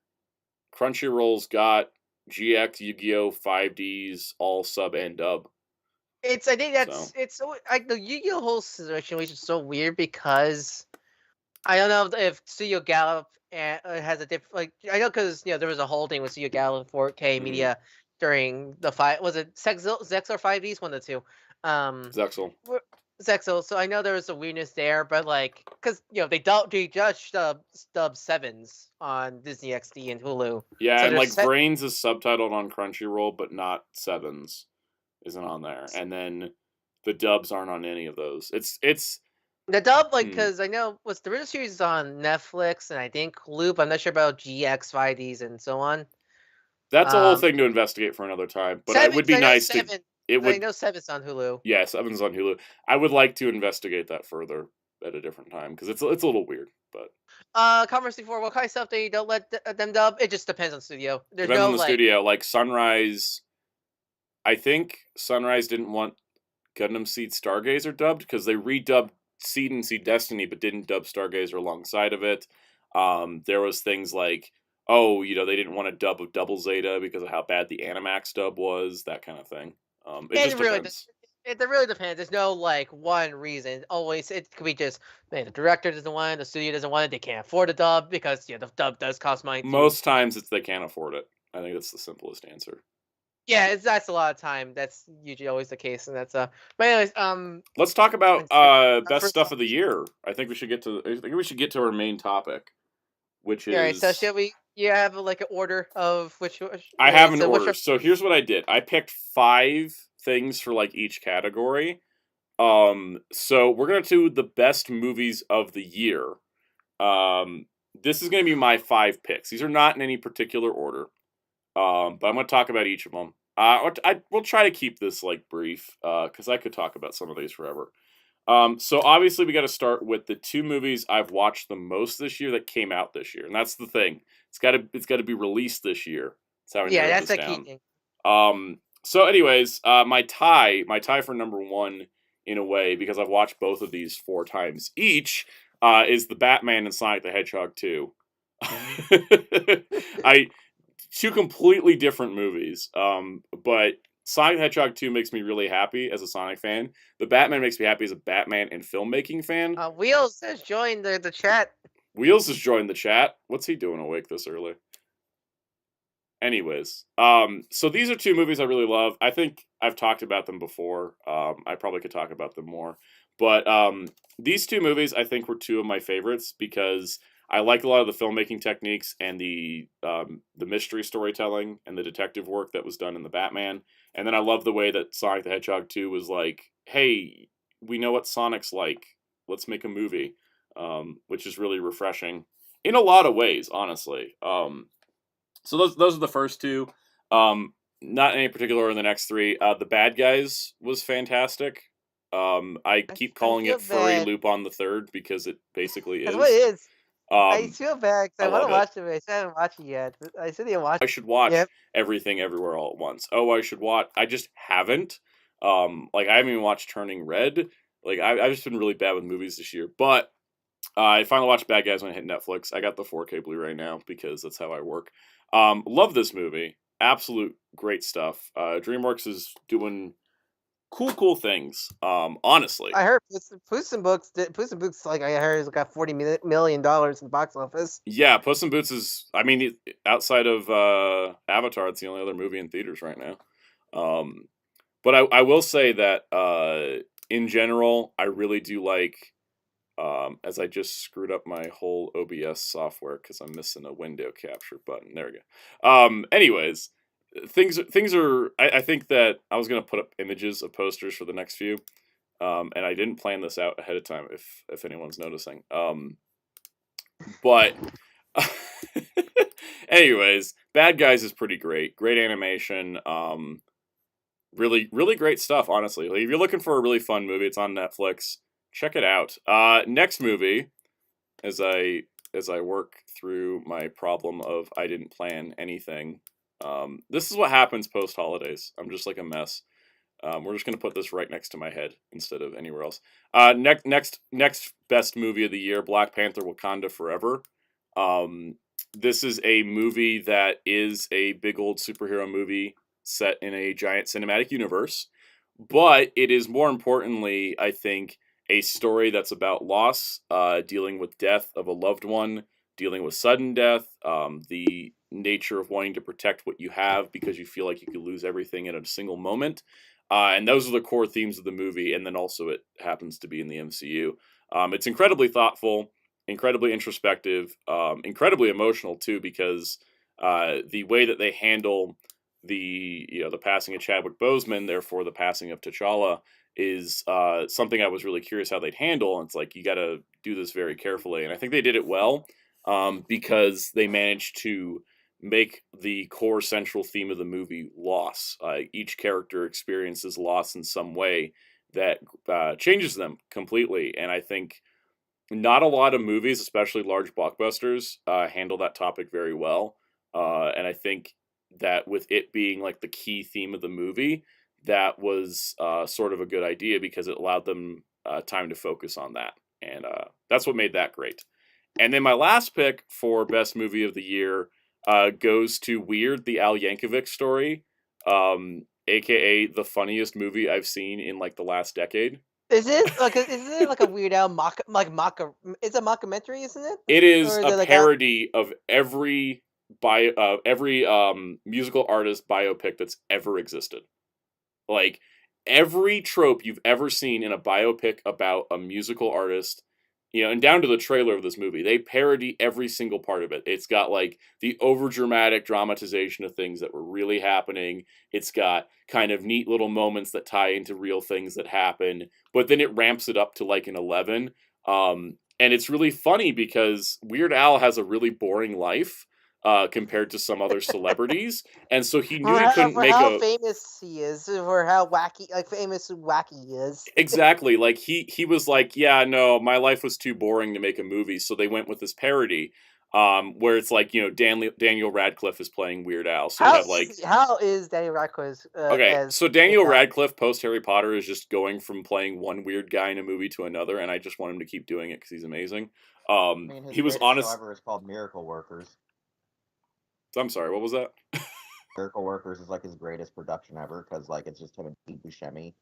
Crunchyroll's got GX, Yu-Gi-Oh, 5Ds, all sub and dub. I think that's it's like the Yu-Gi-Oh whole situation, which is so weird because I don't know if Studio Gallop has a different like I know because there was a whole thing with Studio Gallop 4K media during the was it Zexal or 5Ds, one of the two. Zexal. So I know there was a weirdness there, but like because they just dub 7s on Disney XD and Hulu. Yeah, so and like Brains is subtitled on Crunchyroll, but not 7s isn't on there, and then the dubs aren't on any of those. It's the dub because I know what's the original series is on Netflix and I think Hulu. I'm not sure about GX, 5Ds, and so on. That's a whole thing to investigate for another time. But it would be nice to it I would. know Seven's on Hulu. Yeah, Seven's on Hulu. I would like to investigate that further at a different time because it's a little weird, but Conversely, for what kind of stuff they don't let them dub? It just depends on studio. There's depends no on the like. studio. Like Sunrise, I think Sunrise didn't want Gundam Seed Stargazer dubbed because they redubbed Seed and Seed Destiny, but didn't dub Stargazer alongside of it. There was things like, oh, they didn't want to dub of Double Zeta because of how bad the Animax dub was, that kind of thing. It just Really depends. it really depends. There's no like one reason. Always, it could be just man, the director doesn't want it, the studio doesn't want it, they can't afford a dub because the dub does cost money. Most times it's they can't afford it. I think that's the simplest answer. Yeah, that's a lot of time. That's usually always the case, and that's But anyways, let's talk about best stuff off. of the year. I think we should get to our main topic, which Yeah, right. So is. should we? You have like an order of which? I have an so order. So here's what I did. I picked 5 things for like each category. So we're gonna do the best movies of the year. This is gonna be my 5 picks. These are not in any particular order. But I'm gonna talk about each of them. We'll try to keep this like brief, because I could talk about some of these forever. So obviously we got to start with the 2 movies I've watched the most this year that came out this year, and that's the thing. It's got to be released this year. That's how I narrowed that's this the key down. thing. So anyways, my tie for number 1 in a way, because I've watched both of these 4 times each, is the Batman and Sonic the Hedgehog 2. 2 completely different movies. But Sonic the Hedgehog 2 makes me really happy as a Sonic fan. The Batman makes me happy as a Batman and filmmaking fan. Wheels has joined the chat. Wheels has joined the chat. What's he doing awake this early? Anyways, so these are 2 movies I really love. I think I've talked about them before. I probably could talk about them more. But these 2 movies I think were 2 of my favorites because I like a lot of the filmmaking techniques and the mystery storytelling and the detective work that was done in the Batman. And then I love the way that Sonic the Hedgehog 2 was like, hey, we know what Sonic's like. Let's make a movie, which is really refreshing in a lot of ways, honestly. So those are the first 2. Not in any particular order in the next 3. The Bad Guys was fantastic. I keep calling it Furry bad. Loop on the Third because it basically is. That's what it is. I feel bad because I want to love watch it, but I still haven't watched it yet. I still need to watch it. I should watch Everything Everywhere All at Once. Oh, I should watch. I just haven't. Like I haven't even watched Turning Red. Like I've just been really bad with movies this year. But I finally watched Bad Guys when it hit Netflix. I got the 4K Blu-ray now because that's how I work. Love this movie. Absolute great stuff. DreamWorks is doing cool things. Honestly, I heard Puss in Boots. Like I heard, has got $40 million in box office. Yeah, Puss in Boots is. I mean, outside of Avatar, it's the only other movie in theaters right now. But I will say that in general, I really do like. As I just screwed up my whole OBS software because I'm missing a window capture button. There we go. Anyways, things are. I think that I was gonna put up images of posters for the next few, and I didn't plan this out ahead of time. If anyone's noticing, but anyways, Bad Guys is pretty great. Great animation. Really great stuff. Honestly, like, if you're looking for a really fun movie, it's on Netflix. Check it out. Next movie, as I work through my problem of I didn't plan anything. This is what happens post holidays. I'm just like a mess. We're just gonna put this right next to my head instead of anywhere else. Next best movie of the year: Black Panther: Wakanda Forever. This is a movie that is a big old superhero movie set in a giant cinematic universe, but it is more importantly, I think, a story that's about loss, dealing with death of a loved one, dealing with sudden death, the nature of wanting to protect what you have because you feel like you could lose everything in a single moment. And those are the core themes of the movie, and then also it happens to be in the MCU. It's incredibly thoughtful, incredibly introspective, incredibly emotional too, because the way that they handle the passing of Chadwick Boseman, therefore the passing of T'Challa, is something I was really curious how they'd handle. And it's like, you got to do this very carefully. And I think they did it well, because they managed to make the core central theme of the movie loss. Each character experiences loss in some way that changes them completely, and I think not a lot of movies, especially large blockbusters, handle that topic very well. And I think that with it being like the key theme of the movie, that was sort of a good idea because it allowed them time to focus on that. And that's what made that great. And then my last pick for best movie of the year goes to Weird, the Al Yankovic story, aka the funniest movie I've seen in like the last decade. Is it like a Weird Al it's a mockumentary, isn't it? It is Or is a it like parody of every musical artist biopic that's ever existed. Like every trope you've ever seen in a biopic about a musical artist, and down to the trailer of this movie, they parody every single part of it. It's got like the overdramatic dramatization of things that were really happening. It's got kind of neat little moments that tie into real things that happen, but then it ramps it up to like an 11. And it's really funny because Weird Al has a really boring life compared to some other celebrities, and so he knew he couldn't for make how a famous he is, or how wacky, like famous and wacky he is. exactly like he was like, yeah, no, my life was too boring to make a movie, so they went with this parody, where it's like Daniel Radcliffe is playing Weird Al, so you have like How is Daniel Radcliffe okay, as so Daniel Weird Al? Radcliffe post Harry Potter is just going from playing one weird guy in a movie to another, and I just want him to keep doing it because he's amazing. I mean, his He was greatest show honest. ever is called Miracle Workers. I'm sorry, what was that? Miracle Workers is like his greatest production ever because like it's just him and Steve Buscemi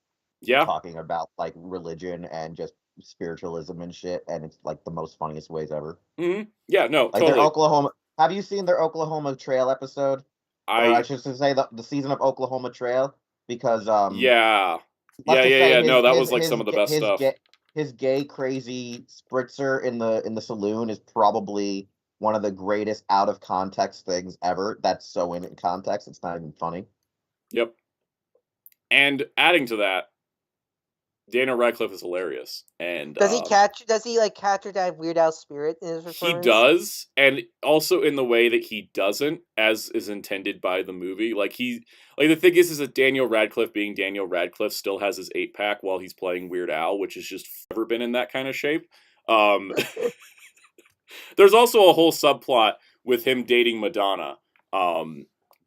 Yeah, talking about like religion and just spiritualism and shit, and it's like the most funniest ways ever. yeah, no, Like their totally. Oklahoma. Have you seen their Oklahoma Trail episode? Or I I should say the season of Oklahoma Trail because yeah, let's yeah, just yeah, say yeah. No, that was like some of the best stuff. his gay crazy spritzer in the saloon is probably one of the greatest out of context things ever. That's so in context, it's not even funny. Yep. And adding to that, Daniel Radcliffe is hilarious, and Does he catch? Does he like capture that Weird Al spirit in his he performance? does, and also in the way that he doesn't, as is intended by the movie. Like the thing is that Daniel Radcliffe, being Daniel Radcliffe, still has his 8-pack while he's playing Weird Al, which has just never been in that kind of shape. Um, there's also a whole subplot with him dating Madonna,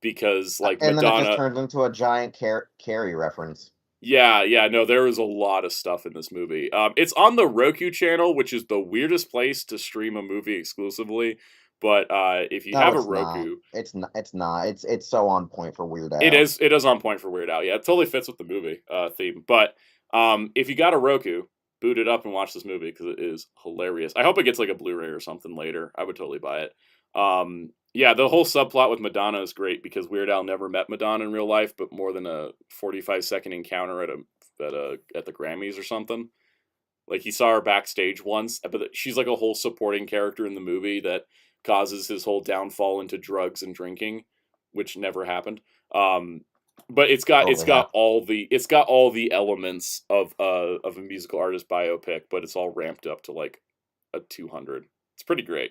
because like And then it just Madonna. turns into a giant Carrie reference. Yeah, no, there is a lot of stuff in this movie. It's on the Roku channel, which is the weirdest place to stream a movie exclusively. But if you No, have a it's not. Roku, It's not. It's not. It's so on point for Weird Al. it is on point for Weird Al. Yeah, it totally fits with the movie theme. But if you got a Roku, boot it up and watch this movie because it is hilarious. I hope it gets like a Blu-ray or something later. I would totally buy it. Yeah, the whole subplot with Madonna is great because Weird Al never met Madonna in real life, but more than a 45-second encounter at the Grammys or something. Like he saw her backstage once, but she's like a whole supporting character in the movie that causes his whole downfall into drugs and drinking, which never happened. But it's got all the elements of a musical artist biopic, but it's all ramped up to like a 200. It's pretty great.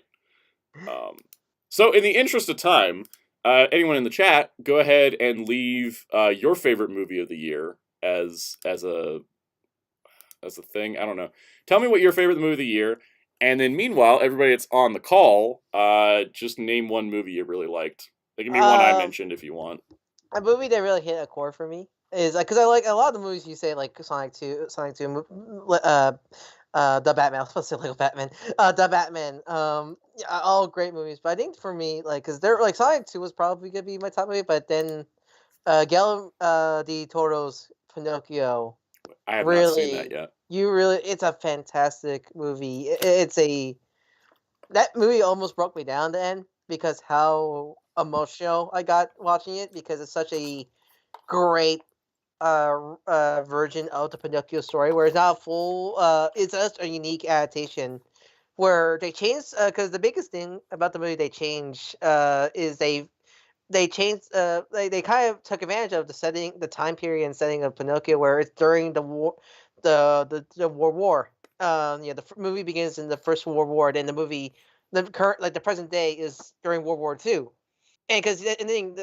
So in the interest of time, anyone in the chat, go ahead and leave your favorite movie of the year as a thing. I don't know. Tell me what your favorite movie of the year, and then meanwhile, everybody that's on the call, just name one movie you really liked. It can be one I mentioned if you want. A movie that really hit a core for me is because I like a lot of the movies you say, like Sonic 2, the Batman. I was supposed to say Lego Batman. The Batman. Yeah, all great movies. But I think for me, like, because they're like Sonic 2 was probably gonna be my top movie, but then Guillermo del Toro's Pinocchio. I have not seen that yet. It's a fantastic movie. That movie almost broke me down to end because how emotional I got watching it because it's such a great version of the Pinocchio story where it's not full. It's just a unique adaptation where they changed because the biggest thing about the movie they changed is they changed they kind of took advantage of the time period and setting of Pinocchio where it's during the war the World War. The movie begins in the First World War. Then the present day is during World War II. And because and then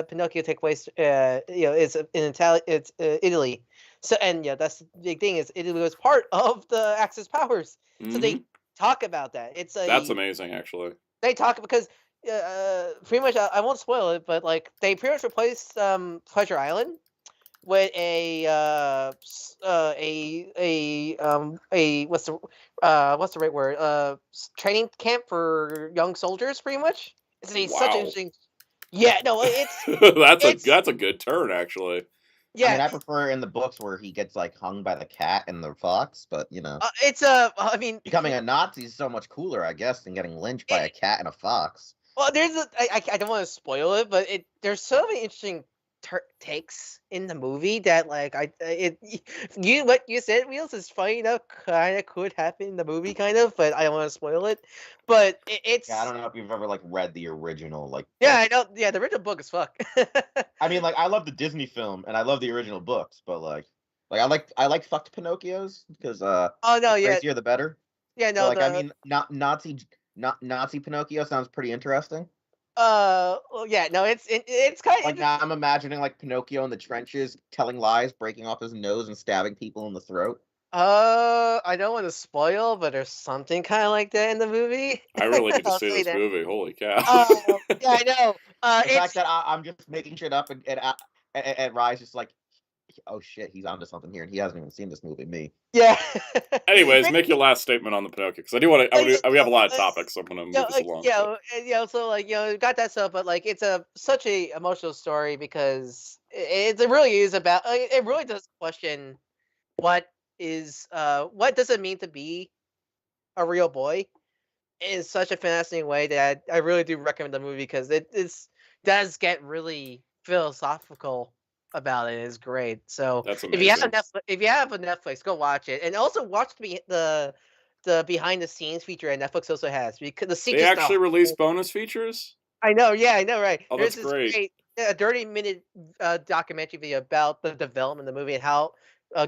Pinocchio take place, it's in it's Italy. So and that's the big thing is Italy was part of the Axis powers. So they talk about that. It's That's amazing, actually. They talk because pretty much I won't spoil it, but like they pretty much replaced Pleasure Island with a what's the right word, training camp for young soldiers, pretty much. It's such an interesting. Yeah, no, that's a good turn, actually. Yeah, I mean, I prefer in the books where he gets like hung by the cat and the fox, but I mean, becoming a Nazi is so much cooler, I guess, than getting lynched by a cat and a fox. Well, I don't want to spoil it, but there's so many interesting takes in the movie that like what you said, Wheels, is funny enough, kind of could happen in the movie, kind of, but I don't want to spoil it. But it's I don't know if you've ever like read the original book. I know. Yeah, the original book is fuck. I mean, I love the Disney film and I love the original books, but I like fucked Pinocchios because oh no, the crazier the better. Yeah, no. I mean, Nazi Pinocchio sounds pretty interesting. Well, yeah, no, it's kind of now I'm imagining Pinocchio in the trenches telling lies, breaking off his nose and stabbing people in the throat. I don't want to spoil, but there's something kind of like that in the movie. I really need to see this movie. Holy cow! Yeah, I know. The fact that I'm just making shit up and Rye's just like, oh shit, he's onto something here, and he hasn't even seen this movie. Me. Yeah. Anyways, make your last statement on the Pinocchio, because I do want to. We have a lot of topics, so I'm gonna move this along. So got that stuff, but like it's such a emotional story because it really is about. It really does question what does it mean to be a real boy in such a fascinating way that I really do recommend the movie because it does get really philosophical about it. It's great. So if you have a Netflix, go watch it, and also watch the behind the scenes feature that Netflix also has because they actually release bonus features. I know, yeah, I know, right? Oh, that's great. A 30-minute documentary video about the development of the movie and how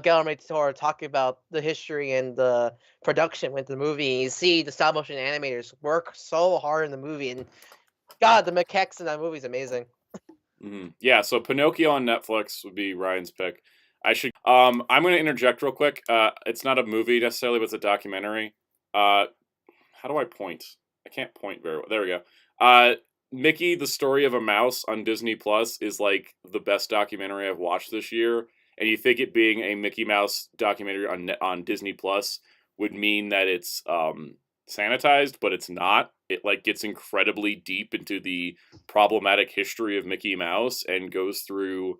Guillermo del Toro talking about the history and the production with the movie. You see the stop motion animators work so hard in the movie, and God, the mechanics in that movie is amazing. Yeah, so Pinocchio on Netflix would be Ryan's pick. I'm going to interject real quick. It's not a movie necessarily, but it's a documentary. How do I point? I can't point very well. There we go. Mickey, the Story of a Mouse on Disney Plus is like the best documentary I've watched this year. And you think it being a Mickey Mouse documentary on Disney Plus would mean that it's sanitized, but it's not. It gets incredibly deep into the problematic history of Mickey Mouse and goes through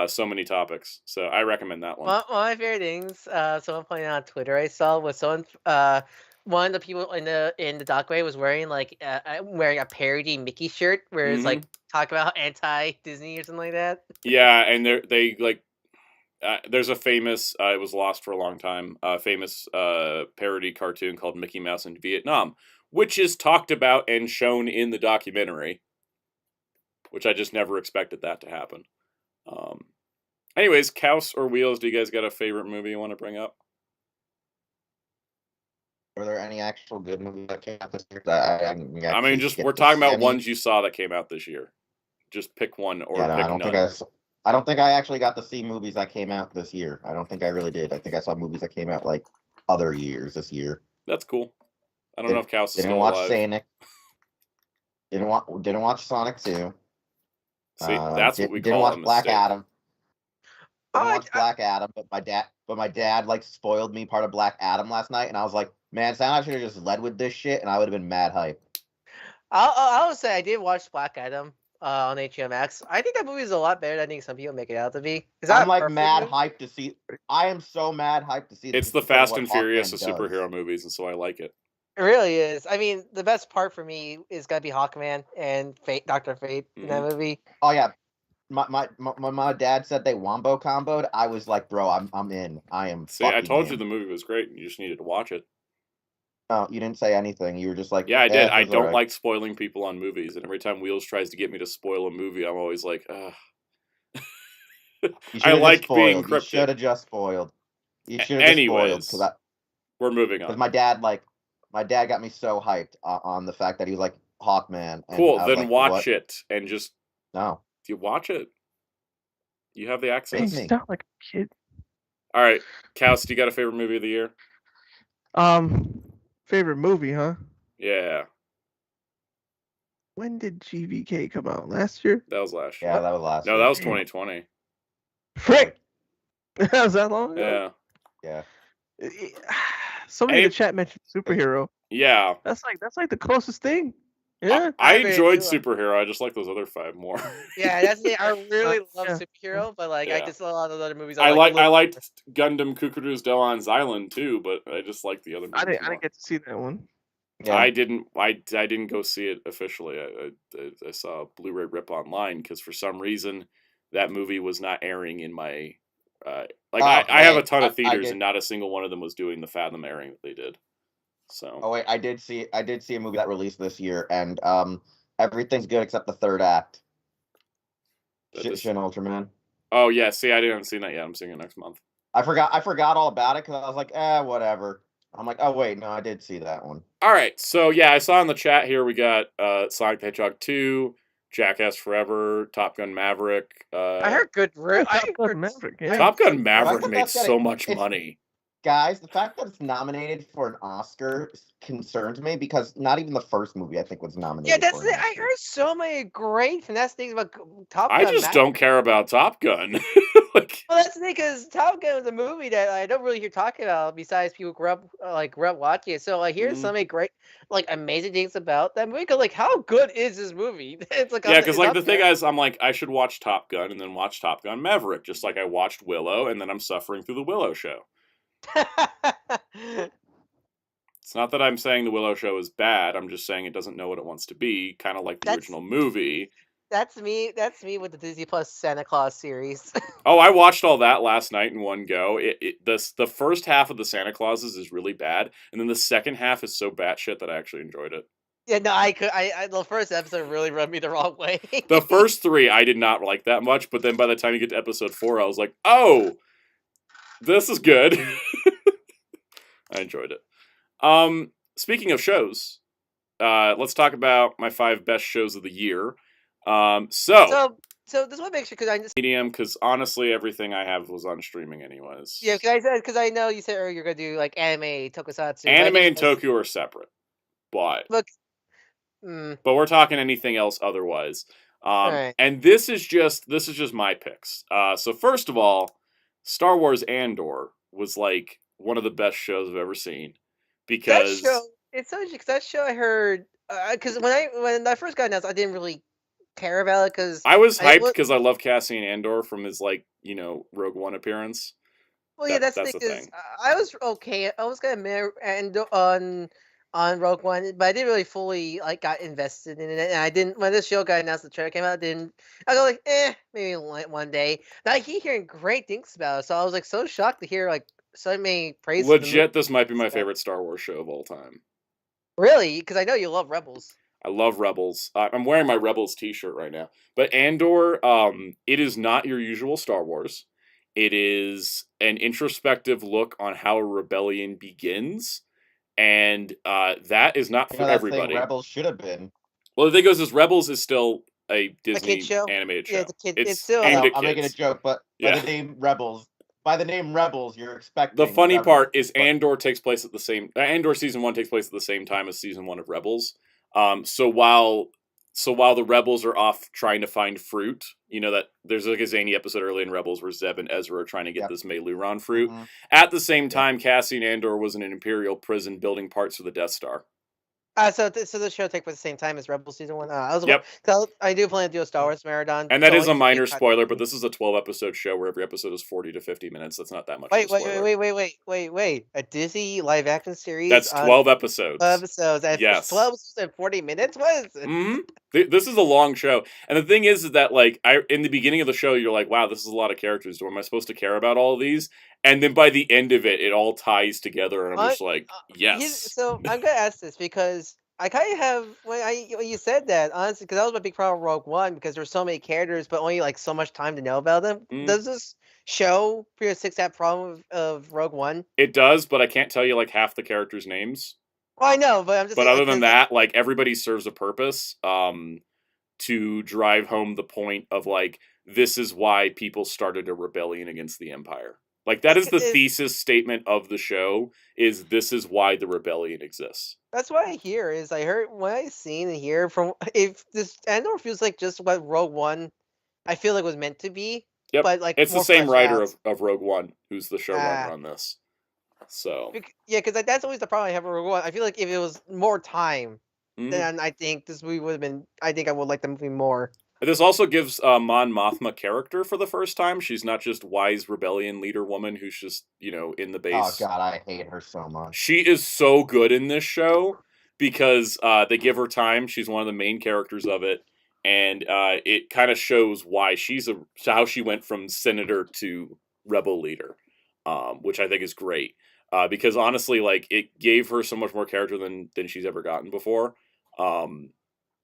so many topics. So I recommend that one. One of my favorite things, someone pointed out on Twitter I saw was one of the people in the documentary was wearing a parody Mickey shirt where it's talk about anti-Disney or something like that. Yeah, and they there's a famous, it was lost for a long time, famous parody cartoon called Mickey Mouse in Vietnam, which is talked about and shown in the documentary, which I just never expected that to happen. Anyways, Kaus or Wheels, do you guys got a favorite movie you want to bring up? Are there any actual good movies that came out this year? I mean, we're talking about ones you saw that came out this year. Just pick one or pick none. I don't think I actually got to see movies that came out this year. I don't think I really did. I think I saw movies that came out other years this year. That's cool. I don't know if Kaus is didn't still watch alive. Sonic. Didn't watch Sonic 2. See, that's what we didn't call watch Black Adam. Didn't watch I- Black Adam, but my dad spoiled me part of Black Adam last night, and I was like, man, I should have just led with this shit, and I would have been mad hype. I would say I did watch Black Adam on HBO Max. I think that movie is a lot better than I think some people make it out to be. I'm mad hyped to see. I am so mad hyped to see. It's the Fast and Furious of superhero movies, and so I like it. It really is. I mean, the best part for me is gotta be Hawkman and Dr. Fate in that movie. Oh yeah, my dad said they wombo comboed. I was like, bro, I'm in. I am. See, I told you the movie was great. You just needed to watch it. No, you didn't say anything. You were just like, yeah, I did. I don't like spoiling people on movies, and every time Wheels tries to get me to spoil a movie, I'm always like, ugh. I like being cryptic. You should have just spoiled. You should have just spoiled. We're moving on. Because my dad got me so hyped on the fact that he was like, Hawkman. And Cool. I was Then like, watch what? it and just No. you watch it. You have the You access. me. sound like a kid. All right, Cass, do you got a favorite movie of the year? Favorite movie, huh? Yeah, When did GVK come out? Last year? that was last year. Yeah, that was last No, year. that was Damn. 2020. Frick! Was that long ago? Yeah. Yeah. Somebody in Hey- the chat mentioned superhero. Yeah. That's like the closest thing. Yeah. I agree enjoyed with you. Superhero. I just like those other 5 more. Yeah, that's the. I really love yeah. superhero, but like I Yeah. just a lot of the other movies. I like liked Gundam Kukuru's Delon's Island too, but I just like the other movies I more. didn't get to see that one. Yeah. I didn't go see it officially. I saw a Blu-ray rip online because for some reason that movie was not airing in my I have a ton of I theaters did- and not a single one of them was doing the Fathom airing that they did. So Oh wait, I did see a movie that released this year, and everything's good except the third act. That is- Shin Ultraman. oh yeah, see, I didn't see that yet. I'm seeing it next month. I forgot all about it because I was like, whatever. I'm like, oh wait, no, I did see that one. All right, so yeah, I saw in the chat here we got Sonic the Hedgehog 2, Jackass Forever, Top Gun Maverick. I heard good. Top Gun Maverick, yeah. Top Gun Right, Maverick but made that's gotta- so much it's- money. Guys, the fact that it's nominated for an Oscar concerns me because not even the first movie I think was nominated. Yeah, that's for an it. I Oscar. heard so many great finesse things about Top Gun. I just don't care about Top Gun. Like, Well, that's the thing, because Top Gun was a movie that I don't really hear talking about besides people grew up watching it. So I hear so many great, amazing things about that movie. 'Cause, how good is this movie? It's like yeah, because it's the up thing there. is, I'm like, I should watch Top Gun and then watch Top Gun Maverick, just like I watched Willow, and then I'm suffering through the Willow show. It's not that I'm saying the Willow show is bad. I'm just saying it doesn't know what it wants to be, kind of like the original movie. That's me. That's me with the Disney Plus Santa Claus series. Oh, I watched all that last night in one go. The first half of the Santa Clauses is really bad, and then the second half is so batshit that I actually enjoyed it. Yeah, no, the first episode really rubbed me the wrong way. The first 3 I did not like that much, but then by the time you get to episode 4, I was like, oh, this is good. I enjoyed it. Speaking of shows, let's talk about my 5 best shows of the year. So this one makes sure, because I just Medium, because honestly, everything I have was on streaming anyways. yeah, because I know you said earlier you're gonna do anime, tokusatsu. Anime and Tokyo are separate, but we're talking anything else otherwise. Right. And this is just my picks. So first of all, Star Wars Andor was one of the best shows I've ever seen because that show, it's so interesting, because that show I heard, because when I first got announced, I didn't really care about it because I was hyped because I love Cassian Andor from his Rogue One appearance. well, yeah, that's the the thing. 'Cause thing. I was okay. I was gonna on Rogue One, but I didn't really fully got invested in it, and I didn't when this show got announced. The trailer came out. I go maybe one day. Now I keep hearing great things about it, so I was so shocked to hear so many praise. Legit, this might be my favorite Star Wars show of all time. Really, because I know you love Rebels. I love Rebels. I'm wearing my Rebels t-shirt right now. But Andor, it is not your usual Star Wars. It is an introspective look on how a rebellion begins. And that is not for everybody. Rebels should have been. Well, the thing is Rebels is still a Disney show? animated show. Yeah, it's still aimed at I'm making a kids. joke, but by the name Rebels, you're expecting. The funny Rebels, part is but- Andor takes place at the same. Andor season 1 takes place at the same time as season 1 of Rebels. So while the Rebels are off trying to find fruit, that there's a zany episode early in Rebels where Zeb and Ezra are trying to get this Meiluron fruit. Mhm. At the same time, Cassian Andor was in an Imperial prison building parts for the Death Star. So the show takes place at the same time as Rebels season 1. Yep. I do plan to do a Star Wars marathon. And that is a going minor into- spoiler, but this is a 12-episode show where every episode is 40 to 50 minutes. That's not that much of a spoiler. Wait. A Disney live action series? That's 12 episodes. 12 episodes. And Yes. 12 episodes and 40 minutes? What is it? This is a long show. And the thing is that, in the beginning of the show, you're like, wow, this is a lot of characters. Am I supposed to care about all of these? And then by the end of it, it all ties together, and I'm just like, yes. So I'm going to ask this because I kind of have when you said that, honestly, because that was my big problem with Rogue One, because there's so many characters but only so much time to know about them. Does this show pretty much fix that problem of Rogue One? It does, but I can't tell you half the characters' names. Well, I know, but I'm just But saying, other like, than that, like, everybody serves a purpose to drive home the point of, like, this is why people started a rebellion against the Empire. Like, that is the thesis statement of the show, is this is why the rebellion exists. that's what I hear. Is I heard what I seen and hear from if this Andor feels like just what Rogue One, I feel like was meant to be. Yep, But like it's the more same fleshed writer out. of Rogue One who's the showrunner Ah. on this. So Yeah, because that's always the problem I have with Rogue One. I feel like if it was more time, mhm. then I think this movie would have been. I think I would like the movie more. This also gives Mon Mothma character for the first time. She's not just wise rebellion leader woman who's just, you know, in the Oh base. god, I hate her so much. She is so good in this show because they give her time. She's one of the main characters of it, and it kind of shows why how she went from senator to rebel leader, which I think is great. Because honestly, like, it gave her so much more character than she's ever gotten before.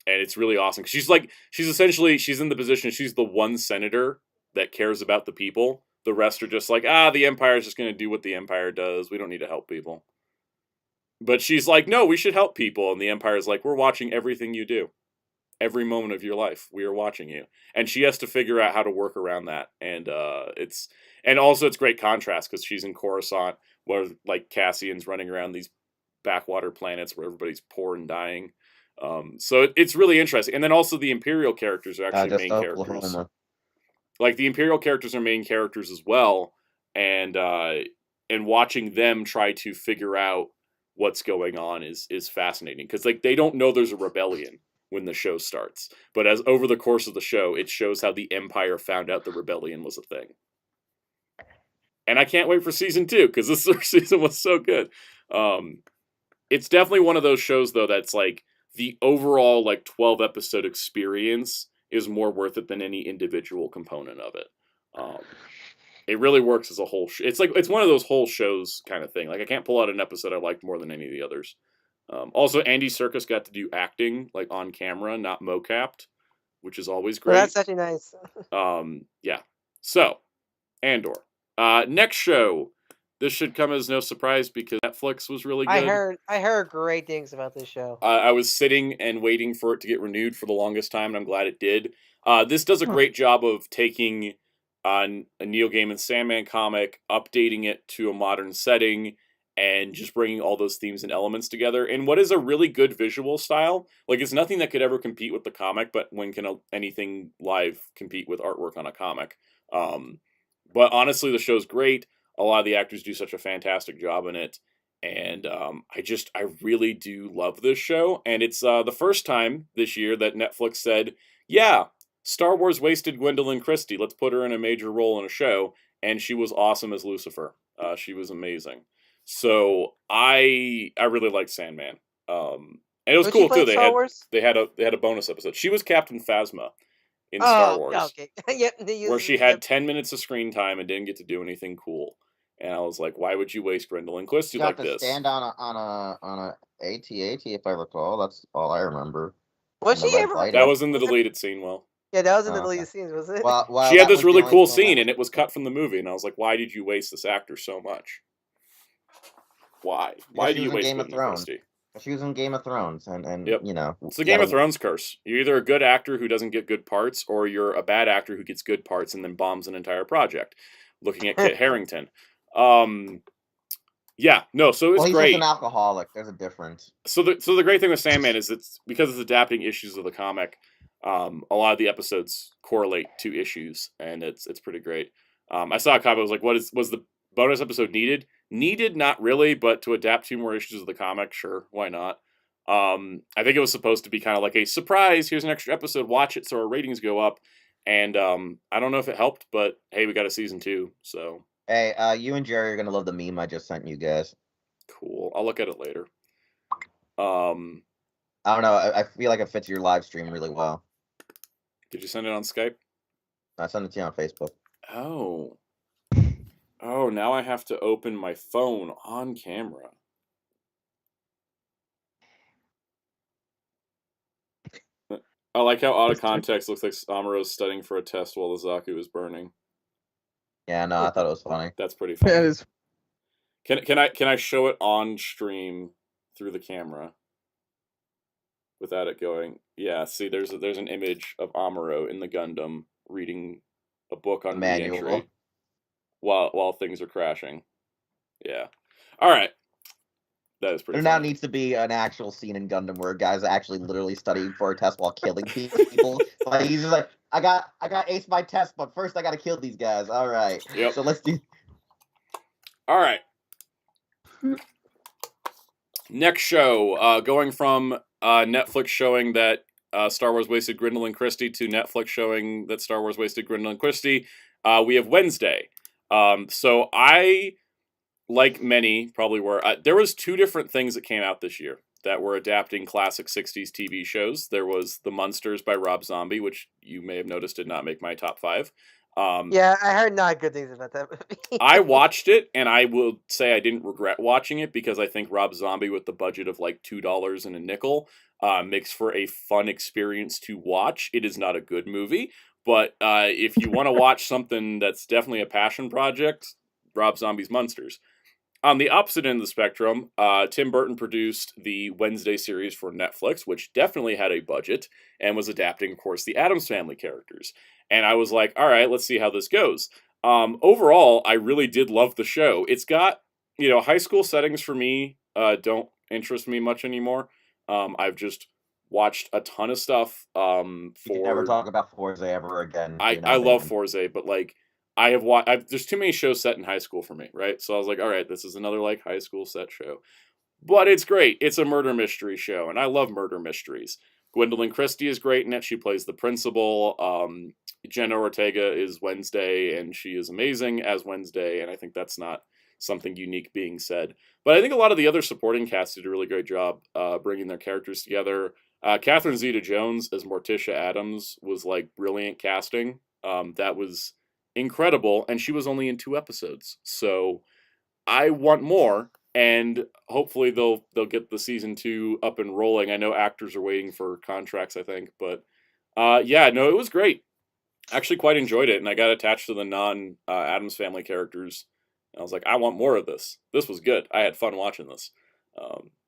And it's really awesome. She's essentially, she's in the position, she's the one senator that cares about the people. The rest are just like, the Empire's just going to do what the Empire does. We don't need to help people. But she's like, no, we should help people. And the Empire's like, we're watching everything you do. Every moment of your life, we are watching you. And she has to figure out how to work around that. And it's great contrast because she's in Coruscant where, like, Cassian's running around these backwater planets where everybody's poor and dying. So it's really interesting. And then also the Imperial characters are actually main characters. Like, the Imperial characters are main characters as well, and watching them try to figure out what's going on is fascinating because, like, they don't know there's a rebellion when the show starts, but as over the course of the show, it shows how the Empire found out the rebellion was a thing. And I can't wait for season 2 because this season was so good. It's definitely one of those shows though that's like, the overall, like, 12 episode experience is more worth it than any individual component of it. It really works as a whole. It's one of those whole shows kind of thing. Like, I can't pull out an episode I liked more than any of the others. Also, Andy Serkis got to do acting, like, on camera, not mocapped, which is always great. Well, that's actually nice. Yeah. So, Andor. Next show. This should come as no surprise because Netflix was really good. I heard great things about this show. I was sitting and waiting for it to get renewed for the longest time, and I'm glad it did. This does a great job of taking a Neil Gaiman Sandman comic, updating it to a modern setting, and just bringing all those themes and elements together in what is a really good visual style. Like, it's nothing that could ever compete with the comic, but when can anything live compete with artwork on a comic? But honestly, the show's great. A lot of the actors do such a fantastic job in it. And I really do love this show. And it's the first time this year that Netflix said, yeah, Star Wars wasted Gwendolyn Christie. Let's put her in a major role in a show. And she was awesome as Lucifer. She was amazing. So I really liked Sandman. And it was cool too. They had a bonus episode. She was Captain Phasma in Star Wars. Okay. Yep, where she had 10 minutes of screen time and didn't get to do anything cool. And I was like, why would you waste Gwendolyn Christie like this? Stand on a AT-AT, if I recall. That's all I remember. Was she ever? That was in the deleted scene, Will. Yeah, that was in the deleted scenes, was it? Well, she had this really cool scene, and it was cut from the movie. And I was like, why did you waste this actor so much? Why? Why do you waste Gwendolyn Christie? She was in Game of Thrones, and yep. You know. It's the Game of Thrones curse. You're either a good actor who doesn't get good parts, or you're a bad actor who gets good parts and then bombs an entire project. Looking at Kit Harington. Yeah, no, so it's he's great. He's an alcoholic. There's a difference. So the great thing with Sandman is because it's adapting issues of the comic. A lot of the episodes correlate to issues, and it's pretty great. I saw a comment. I was like, was the bonus episode needed? Needed, not really, but to adapt 2 more issues of the comic, sure, why not? I think it was supposed to be kind of like a surprise. Here's an extra episode. Watch it so our ratings go up. And I don't know if it helped, but hey, we got a season 2, so. Hey, you and Jerry are gonna love the meme I just sent you guys. Cool. I'll look at it later. I don't know. I feel like it fits your live stream really well. Did you send it on Skype? I sent it to you on Facebook. Oh, now I have to open my phone on camera. I like how out of context looks like Amuro's studying for a test while the Zaku is burning. Yeah, no, I thought it was funny. That's pretty funny. That is. Can I show it on stream through the camera without it going. Yeah, see, there's an image of Amuro in the Gundam reading a book on Manual. re-entry while things are crashing. Yeah. All right. That is pretty There now funny. needs to be an actual scene in Gundam where guys are actually literally studying for a test while killing people. Like he's just like, I got ace my test, but first I got to kill these guys. All right. Yep. So let's do. All right. Next show, going from Netflix showing that Star Wars wasted Grindel and Christie to Netflix showing that Star Wars wasted Grindel and Christie, we have Wednesday. So I, like many probably were, there was two different things that came out this year that were adapting classic 60s TV shows. There was The Munsters by Rob Zombie, which you may have noticed did not make my top 5. Yeah, I heard not good things about that movie. I watched it, and I will say I didn't regret watching it because I think Rob Zombie, with the budget of like $2 and a nickel, makes for a fun experience to watch. It is not a good movie, but if you want to watch something that's definitely a passion project, Rob Zombie's Munsters. On the opposite end of the spectrum, Tim Burton produced the Wednesday series for Netflix, which definitely had a budget and was adapting, of course, the Addams Family characters. And I was like, all right, let's see how this goes. Overall, I really did love the show. It's got, high school settings for me don't interest me much anymore. I've just watched a ton of stuff. You can never talk about Forza ever again. I love Forza, but like, I have watched. There's too many shows set in high school for me, right? So I was like, all right, this is another like high school set show, but it's great. It's a murder mystery show, and I love murder mysteries. Gwendolyn Christie is great in it. She plays the principal. Jenna Ortega is Wednesday, and she is amazing as Wednesday. And I think that's not something unique being said. But I think a lot of the other supporting cast did a really great job bringing their characters together. Catherine Zeta-Jones as Morticia Addams was like brilliant casting. That was incredible, and she was only in 2 episodes. So I want more, and hopefully they'll get the season 2 up and rolling. I know actors are waiting for contracts, I think, but it was great. Actually quite enjoyed it, and I got attached to the non-Addams Family characters. And I was like, I want more of this. This was good. I had fun watching this.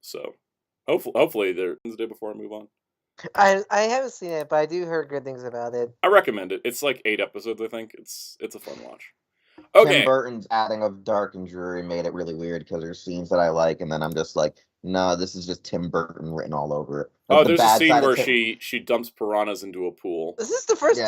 So hopefully they're Wednesday before I move on. I haven't seen it, but I do hear good things about it. I recommend it. It's like 8 episodes, I think. It's a fun watch. Okay. Tim Burton's adding of dark and dreary made it really weird because there's scenes that I like, and then I'm just like, no, this is just Tim Burton written all over it. Like, there's a scene where she dumps piranhas into a pool. This is the first.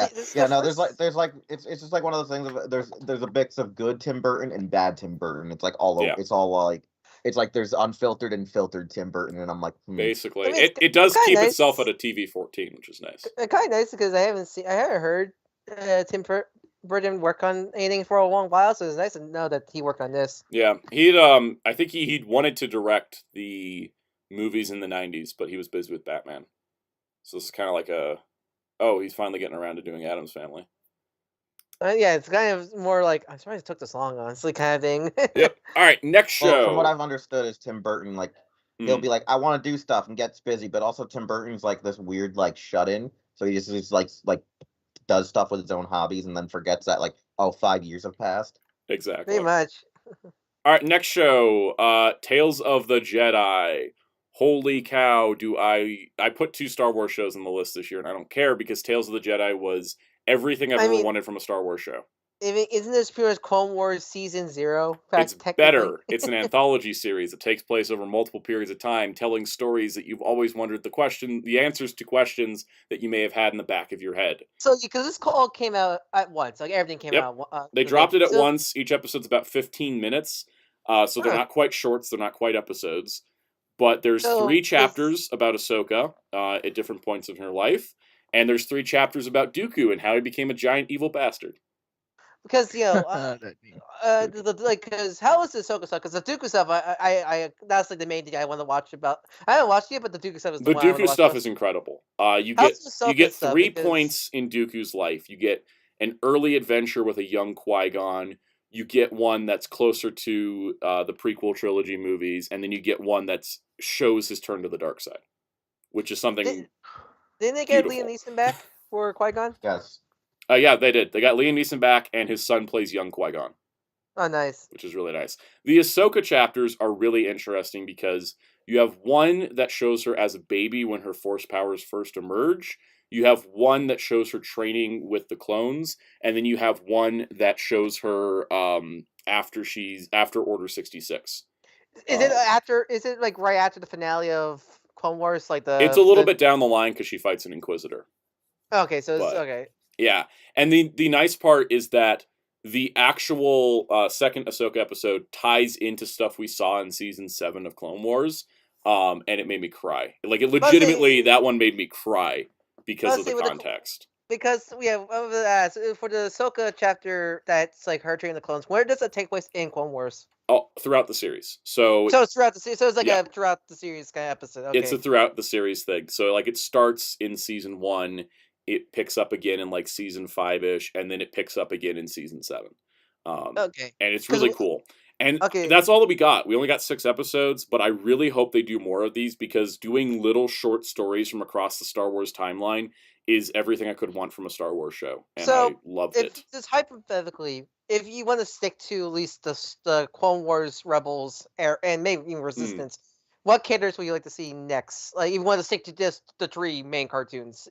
There's like it's just like one of those things. There's a mix of good Tim Burton and bad Tim Burton. It's like all over. Yeah. It's all like. It's like there's unfiltered and filtered Tim Burton, and I'm like, basically, I mean, it does keep itself at a TV-14, which is nice. It's kind of nice because I haven't heard Tim Burton work on anything for a long while, so it's nice to know that he worked on this. Yeah, I think he'd wanted to direct the movies in the 90s, but he was busy with Batman. So this is kind of like he's finally getting around to doing Addams Family. Yeah, it's kind of more like, I'm surprised it took this long, honestly, kind of thing. Yep. All right, next show. Well, from what I've understood is Tim Burton, like, he'll be like, I want to do stuff and gets busy, but also Tim Burton's like this weird, like, shut-in. So he just like does stuff with his own hobbies and then forgets that, like, 5 years have passed. Exactly. Pretty much. All right, next show, Tales of the Jedi. Holy cow, I put 2 Star Wars shows on the list this year, and I don't care because Tales of the Jedi was everything I've ever wanted from a Star Wars show. Isn't this pretty much Clone Wars Season 0? It's better. It's an anthology series that takes place over multiple periods of time, telling stories that you've always wondered the answers to questions that you may have had in the back of your head. So, because this all came out at once, like everything came out. They dropped it at once. Each episode's about 15 minutes, so they're not quite shorts. They're not quite episodes. But there's 3 chapters about Ahsoka at different points of her life. And there's 3 chapters about Dooku and how he became a giant evil bastard. Because because how is the Ahsoka stuff? Because the Dooku stuff, I that's like the main thing I want to watch about. I haven't watched it, but the Dooku stuff is the one I Dooku stuff is incredible. You get 3 points in Dooku's life. You get an early adventure with a young Qui-Gon. You get one that's closer to the prequel trilogy movies, and then you get one that shows his turn to the dark side, which is something. Didn't they get Liam Neeson back for Qui-Gon? Yes. Yeah, they did. They got Liam Neeson back, and his son plays young Qui-Gon. Oh, nice. Which is really nice. The Ahsoka chapters are really interesting because You have one that shows her as a baby when her force powers first emerge. You have one that shows her training with the clones, and then you have one that shows her after Order 66. Is it after? Is it like right after the finale of Clone Wars? Like It's a little bit down the line because she fights an Inquisitor. Okay, so it's But- okay. Yeah, and the nice part is that the actual second Ahsoka episode ties into stuff we saw in season 7 of Clone Wars, and it made me cry. Like, it legitimately, that one made me cry because of the context. Because for the Ahsoka chapter that's like her training the clones, where does it take place in Clone Wars? Oh, throughout the series. So it's throughout the series. So it's like Yeah. a throughout the series kind of episode. Okay. it's a throughout the series thing. So, like, it starts in season 1, it picks up again in, like, season 5-ish, and then it picks up again in season 7. Okay. And it's really cool. And Okay. that's all that we got. We only got 6 episodes, but I really hope they do more of these, because doing little short stories from across the Star Wars timeline is everything I could want from a Star Wars show. And I loved it. Just hypothetically, if you want to stick to at least the Clone Wars, Rebels, and maybe even Resistance, what characters would you like to see next? Like, you want to stick to just the 3 main cartoons?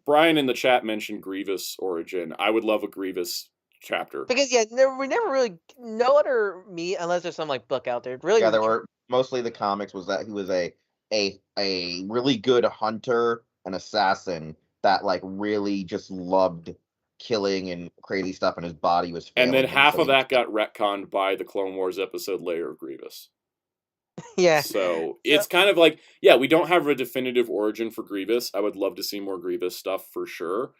Brian in the chat mentioned Grievous origin. I would love a Grievous chapter. Because we never really no other meat unless there's some like book out there. Really, Yeah, there were mostly the comics was that he was a really good hunter and assassin that like really just loved killing and crazy stuff, and his body was failing And then him, half so of he- that got retconned by the Clone Wars episode Layer of Grievous. yeah. So it's kind of like, yeah, we don't have a definitive origin for Grievous. I would love to see more Grievous stuff for sure.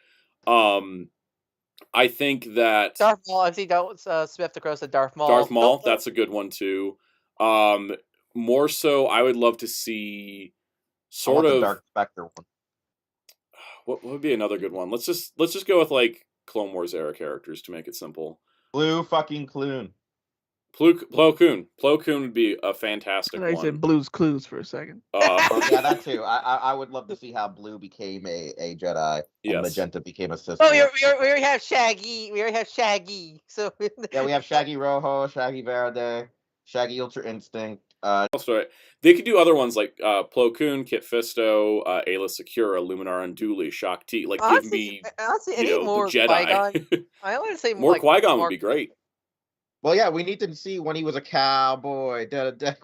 I think that Darth Maul. I see Smith the Crow said Darth Maul. Darth Maul, that's a good one too. More so, I would love to see I want sort the of Dark Spectre one. what would be another good one. Let's just go with like Clone Wars era characters to make it simple. Blue fucking Clune. Plo Koon. Plo Koon would be a fantastic I one. said Blue's Clues for a second. Oh, yeah, that too. I would love to see how Blue became a Jedi and Yes. Magenta became a Sith. Oh, Lord. we already have Shaggy. We already have Shaggy. So Yeah, we have Shaggy Rojo, Shaggy Verde, Shaggy Ultra Instinct. Also, they could do other ones like Plo Koon, Kit Fisto, Ayla Secura, Luminar Unduli, Shock T. Like, they can be, honestly, you any know, more the Qui-Gon. Jedi. I want to say More like, Qui-Gon would be great. Well, yeah, we need to see when he was a cowboy. Yep.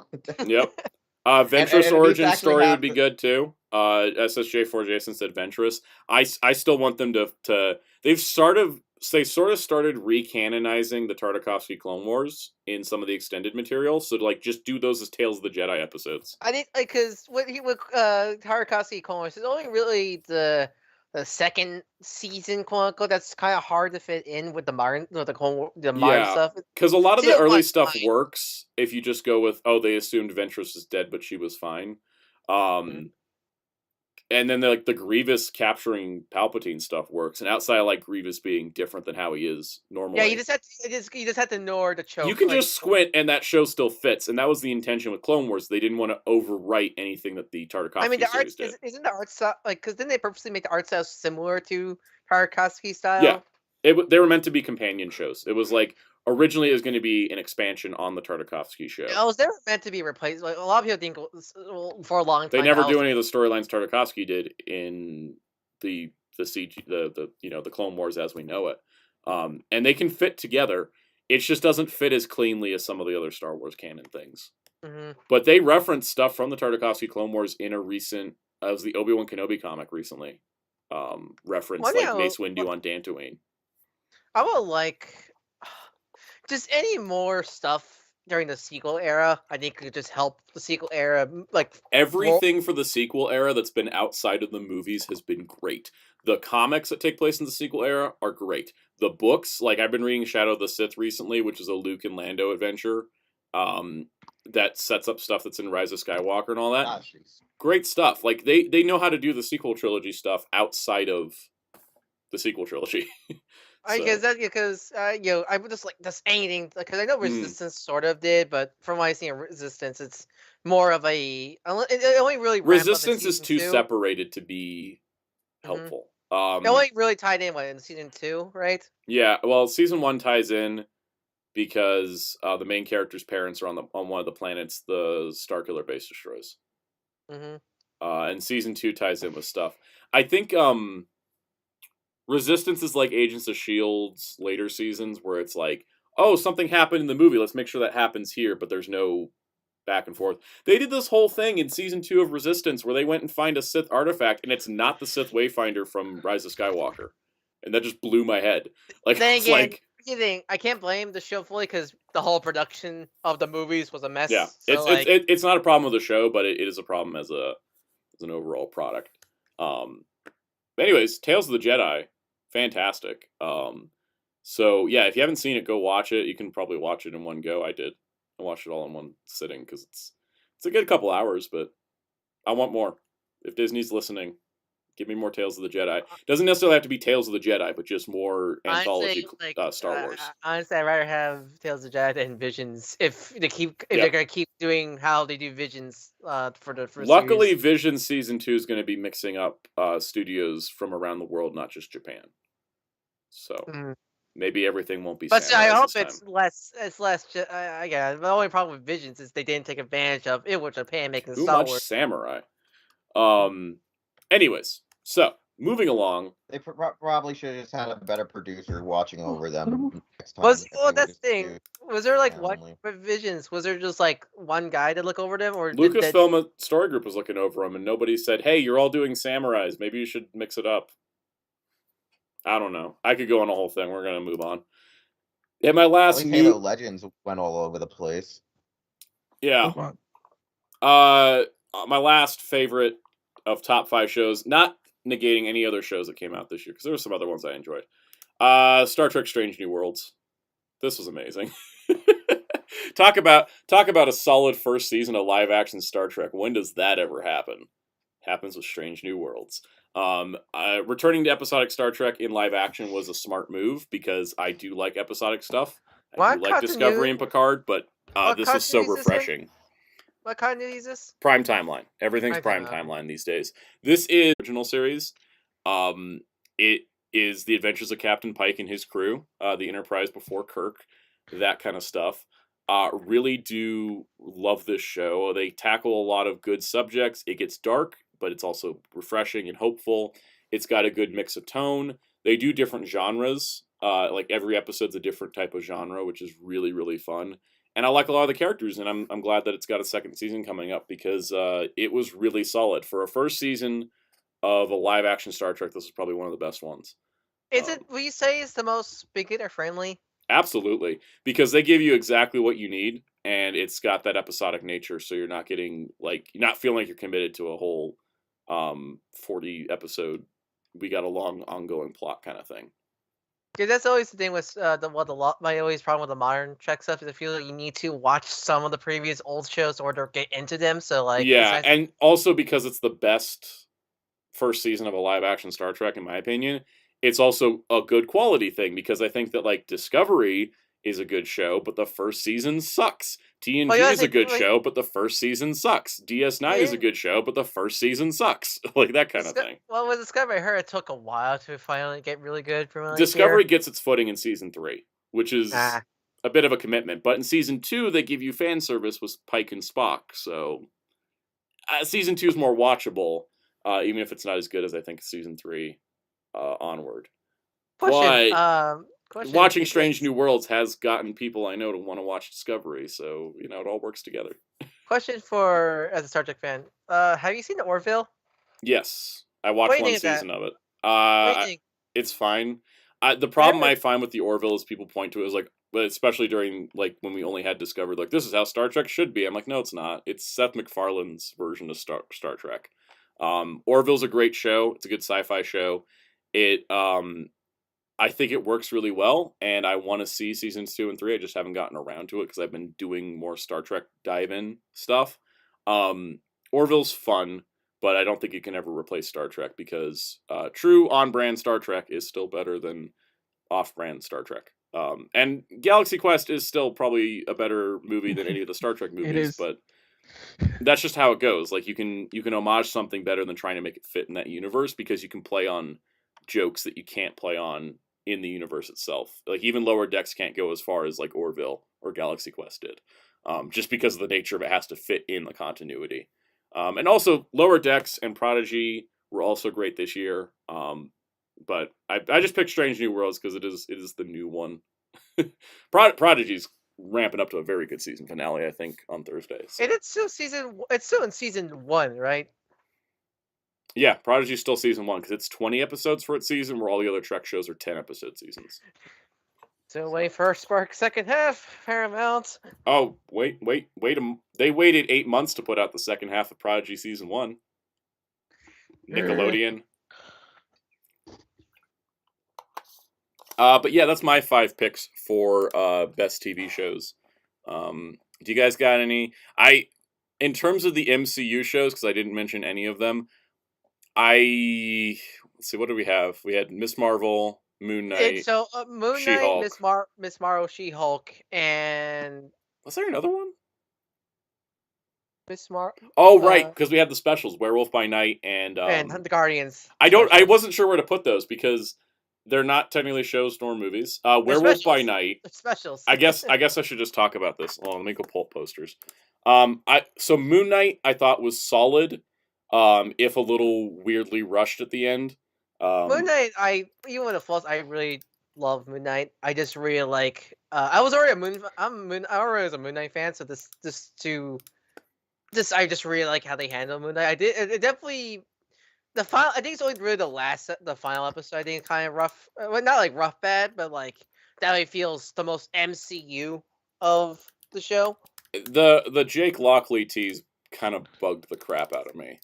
Ventress it needs origin to actually story would be happen. good too. SSJ4 Jason said Ventress. I still want them to they sort of started recanonizing the Tartakovsky Clone Wars in some of the extended material. So like just do those as Tales of the Jedi episodes. I think because with Tartakovsky Clone Wars, it's only really the second season, quote unquote, that's kind of hard to fit in with the modern modern stuff. Because a lot of the Season early one's stuff fine. works if you just go with, oh, they assumed Ventress is dead, but she was fine. And then the Grievous capturing Palpatine stuff works, and outside of like Grievous being different than how he is normally. Yeah, you just have to know the choke. You can like, just squint, and that show still fits, and that was the intention with Clone Wars. They didn't want to overwrite anything that the Tartakovsky I mean, the art series did. isn't the art style like because didn't they purposely make the art style similar to Tartakovsky style? Yeah. They were meant to be companion shows. It was like originally it was going to be an expansion on the Tartakovsky show. It was never meant to be replaced. Like, a lot of people think for a long time. They never do any of the storylines Tartakovsky did in the CG the Clone Wars as we know it. And they can fit together. It just doesn't fit as cleanly as some of the other Star Wars canon things. Mhm. But they referenced stuff from the Tartakovsky Clone Wars in a recent it was the Obi-Wan Kenobi comic recently. Referenced Well, like yeah, Mace Windu on Dantooine. I would like just any more stuff during the sequel era. I think could just help the sequel era. Like Everything for the sequel era that's been outside of the movies has been great. The comics that take place in the sequel era are great. The books, like I've been reading Shadow of the Sith recently, which is a Luke and Lando adventure, that sets up stuff that's in Rise of Skywalker and all that. Ah, jeez. Great stuff. Like they know how to do the sequel trilogy stuff outside of the sequel trilogy. I So- guess that because I would just like just anything because I know Resistance sort of did, but from what I see in Resistance, it's more of a it only really ramped up in Resistance is season too 2. separated to be helpful. It only really tied in in season 2, right? Yeah, well, season 1 ties in. because the main character's parents are on one of the planets the Starkiller base destroys. Mm-hmm. And season 2 ties in with stuff. I think Resistance is like Agents of S.H.I.E.L.'s later seasons, where it's like, oh, something happened in the movie, let's make sure that happens here, but there's no back and forth. They did this whole thing in season 2 of Resistance where they went and find a Sith artifact, and it's not the Sith Wayfinder from Rise of Skywalker. And that just blew my head. Like, Then it's again, like, you think I can't blame the show fully because the whole production of the movies was a mess. yeah, So it's not a problem with the show, but it is a problem as an overall product. Anyways, Tales of the Jedi, fantastic. So yeah, if you haven't seen it, go watch it. You can probably watch it in one go. I did. I watched it all in one sitting because it's a good couple hours, but I want more. If Disney's listening, give me more Tales of the Jedi. Doesn't necessarily have to be Tales of the Jedi, but just more anthology Star Wars. Honestly, I'd rather have Tales of the Jedi than Visions if they're gonna keep doing how they do Visions for the first. Luckily, series. Visions season 2 is going to be mixing up studios from around the world, not just Japan. So maybe everything won't be. But I hope it's less. It's less. Yeah, the only problem with Visions is they didn't take advantage of it with Japan making too Star much Wars. samurai. Anyways, so moving along. They probably should have just had a better producer watching over them next time. That's the thing. Was there like what Visions? Was there just like one guy to look over them, or Lucasfilm Story Group was looking over them, and nobody said, "Hey, you're all doing samurais. Maybe you should mix it up." I don't know. I could go on a whole thing. We're gonna move on. Yeah, my last Halo Legends went all over the place. Yeah. My last favorite of top 5 shows, not negating any other shows that came out this year, because there were some other ones I enjoyed. Star Trek: Strange New Worlds. This was amazing. Talk about a solid first season of live action Star Trek. When does that ever happen? Happens with Strange New Worlds. Returning to episodic Star Trek in live action was a smart move because I do like episodic stuff. I do like Discovery and Picard, but this is so refreshing. What continuity is this? Prime Timeline. Everything's Prime Timeline these days. This is the original series. It is the adventures of Captain Pike and his crew, the Enterprise before Kirk, that kind of stuff. Really do love this show. They tackle a lot of good subjects. It gets dark, but it's also refreshing and hopeful. It's got a good mix of tone. They do different genres. Like every episode's a different type of genre, which is really, really fun. And I like a lot of the characters, and I'm glad that it's got a second season coming up because it was really solid. For a first season of a live-action Star Trek, this is probably one of the best ones. Will you say it's the most beginner-friendly? Absolutely, because they give you exactly what you need, and it's got that episodic nature, so you're not getting, you're not feeling like you're committed to a whole 40-episode, we got a long, ongoing plot kind of thing. Because that's always the thing with my always problem with the modern Trek stuff is I feel like you need to watch some of the previous old shows or to get into them. So and also because it's the best first season of a live action Star Trek, in my opinion, it's also a good quality thing because I think that Discovery is a good show, but the first season sucks. TNG is a good show, but the first season sucks. DS9 is a good show, but the first season sucks. That kind of thing. Well, with Discovery, I heard it took a while to finally get really good. Discovery gets its footing in season 3, which is a bit of a commitment. But in season 2, they give you fan service with Pike and Spock. So season 2 is more watchable, even if it's not as good as I think season 3 onward. Watching Strange New Worlds has gotten people I know to want to watch Discovery, so it all works together. Question for as a Star Trek fan, have you seen the Orville? Yes, I watched one season of it. It's fine. The problem I find with the Orville is people point to it as especially during when we only had Discovery, this is how Star Trek should be. I'm like, no, it's not. It's Seth MacFarlane's version of Star Trek. Orville's a great show. It's a good sci-fi show. I think it works really well, and I want to see seasons 2 and 3. I just haven't gotten around to it because I've been doing more Star Trek dive-in stuff. Orville's fun, but I don't think it can ever replace Star Trek because true on-brand Star Trek is still better than off-brand Star Trek. And Galaxy Quest is still probably a better movie than any of the Star Trek movies, but that's just how it goes. You can homage something better than trying to make it fit in that universe because you can play on jokes that you can't play on in the universe itself. Like even Lower Decks can't go as far as like Orville or Galaxy Quest did, just because of the nature of it has to fit in the continuity. And also Lower Decks and Prodigy were also great this year. But I just picked Strange New Worlds because it is the new one. Prodigy's ramping up to a very good season finale, I think, on Thursday. So. And it's still in season 1, right? Yeah, Prodigy's still season 1 because it's 20 episodes for its season, where all the other Trek shows are 10 episode seasons. So wait for Spark second half, Paramount. Oh, wait! They waited 8 months to put out the second half of Prodigy season 1. Nickelodeon. But yeah, that's my 5 picks for best TV shows. Do you guys got any? In terms of the MCU shows, because I didn't mention any of them, let's see, what do we have? We had Miss Marvel, Moon Knight. So Moon Knight, She-Hulk. Miss Marvel, She-Hulk, and Was there another one? Miss Marvel. Oh, right, because we had the specials, Werewolf by Night and the Guardians. I wasn't sure where to put those because they're not technically shows nor movies. Werewolf by Night. Specials. I guess I should just talk about this. Hold on, let me go pull up posters. So Moon Knight I thought was solid, if a little weirdly rushed at the end. Moon Knight, even with the flaws, I really love Moon Knight. I just really like. I was already I already was a Moon Knight fan, so I just really like how they handle Moon Knight. It definitely. The final, I think it's only really the final episode. I think kind of rough. Well, not like rough bad, but like that way feels the most MCU of the show. The Jake Lockley tease kind of bugged the crap out of me.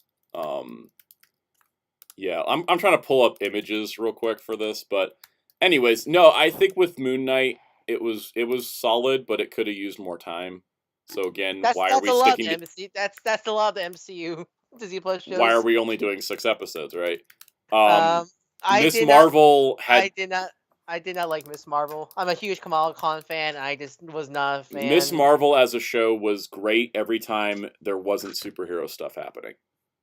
Yeah, I'm trying to pull up images real quick for this, but anyways, no, I think with Moon Knight it was solid, but it could have used more time. So again, why are we sticking to that's a lot of the MCU Disney Plus shows. Why are we only doing 6 episodes, right? Miss Marvel had. I did not like Miss Marvel. I'm a huge Kamala Khan fan. I just was not a fan. Miss Marvel as a show was great every time there wasn't superhero stuff happening.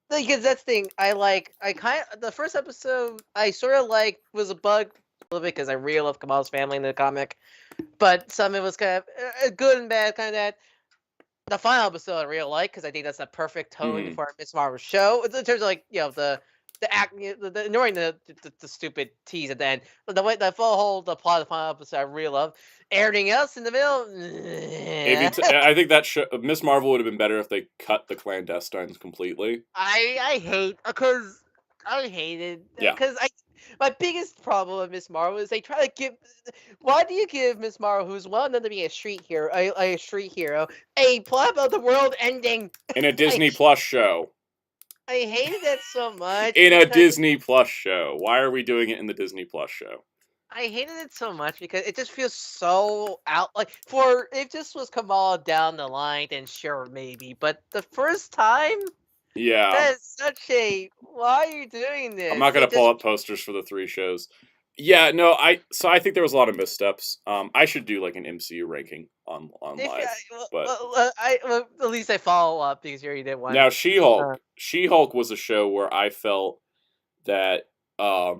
Because that's the thing. The first episode I sort of was a bug a little bit because I really love Kamala's family in the comic, but some of it was kind of good and bad, kind of that. The final episode I really like because I think that's a perfect tone for a Miss Marvel show in terms of the ignoring the stupid tease at the end, but the plot of the final episode I really love. Everything else in the middle, I think that Miss Marvel would have been better if they cut the clandestines completely. I hated because my biggest problem with Miss Marvel is they try to give. Why do you give Miss Marvel, who's well known to be a street hero, a plot about the world ending in a Disney Plus show? I hated that so much. In a Disney Plus show. Why are we doing it in the Disney Plus show? I hated it so much because it just feels so out. If this was Kamala down the line, then sure, maybe. But the first time? Yeah. That's such a... Why are you doing this? I'm not going to pull up posters for the 3 shows. Yeah, no, I think there was a lot of missteps. I should do like an MCU ranking on live. At least I follow up because you already did one. Now, She-Hulk. She-Hulk was a show where I felt that How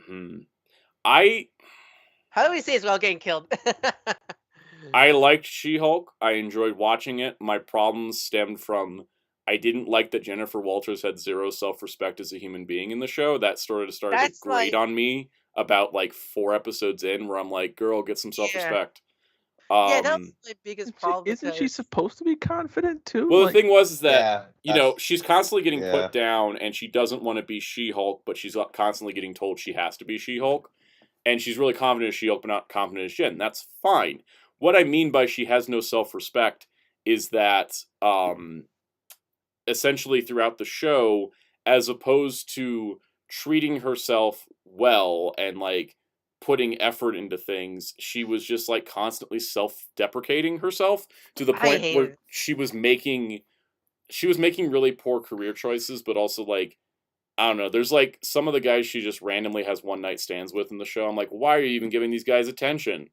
do we say it's without getting killed? I liked She-Hulk. I enjoyed watching it. My problems stemmed from I didn't like that Jennifer Walters had zero self-respect as a human being in the show. That started to grate on me about 4 episodes in, where I'm like, girl, get some self-respect. Yeah, that was my biggest problem. Isn't she supposed to be confident too? Well, the thing was that she's constantly getting put down, and she doesn't want to be She-Hulk, but she's constantly getting told she has to be She-Hulk, and she's really confident as She-Hulk, but not confident as Jen. That's fine. What I mean by she has no self-respect is that essentially throughout the show, as opposed to treating herself well and putting effort into things, she was just constantly self-deprecating herself to the point where she was making really poor career choices, but also I don't know, there's some of the guys she just randomly has one night stands with in the show. I'm like, why are you even giving these guys attention?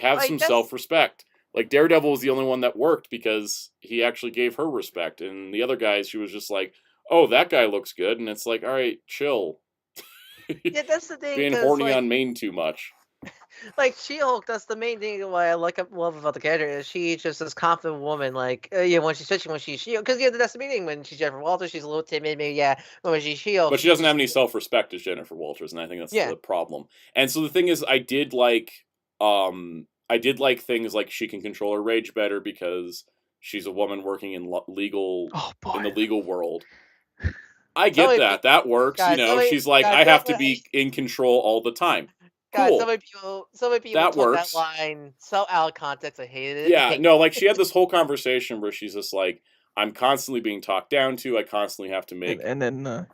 Have some self-respect. Daredevil was the only one that worked because he actually gave her respect, and the other guys she was just oh, that guy looks good, and it's all right, chill. Yeah, that's the thing. Being 'Cause, horny like, on Maine too much. like She-Hulk, that's the main thing why I love about the character is she's just this confident woman. Like, yeah, when she's especially when she's She-Hulk, because yeah, that's the main thing. When she's Jennifer Walters, she's a little timid, maybe yeah. But when she's She-Hulk, But she she's doesn't have just any self-respect as Jennifer Walters, and I think that's yeah. the problem. And so the thing is, I did like things like she can control her rage better because she's a woman working in legal Oh in the boy. legal world. I So get many that. That works. guys, so many She's like, guys, I so have to many be in control all the time. guys, Cool. so many people That took that works. line so out of context. I hated it. Yeah, no, like she had this whole conversation where she's just like, I'm constantly being talked down to. I constantly have to make. And then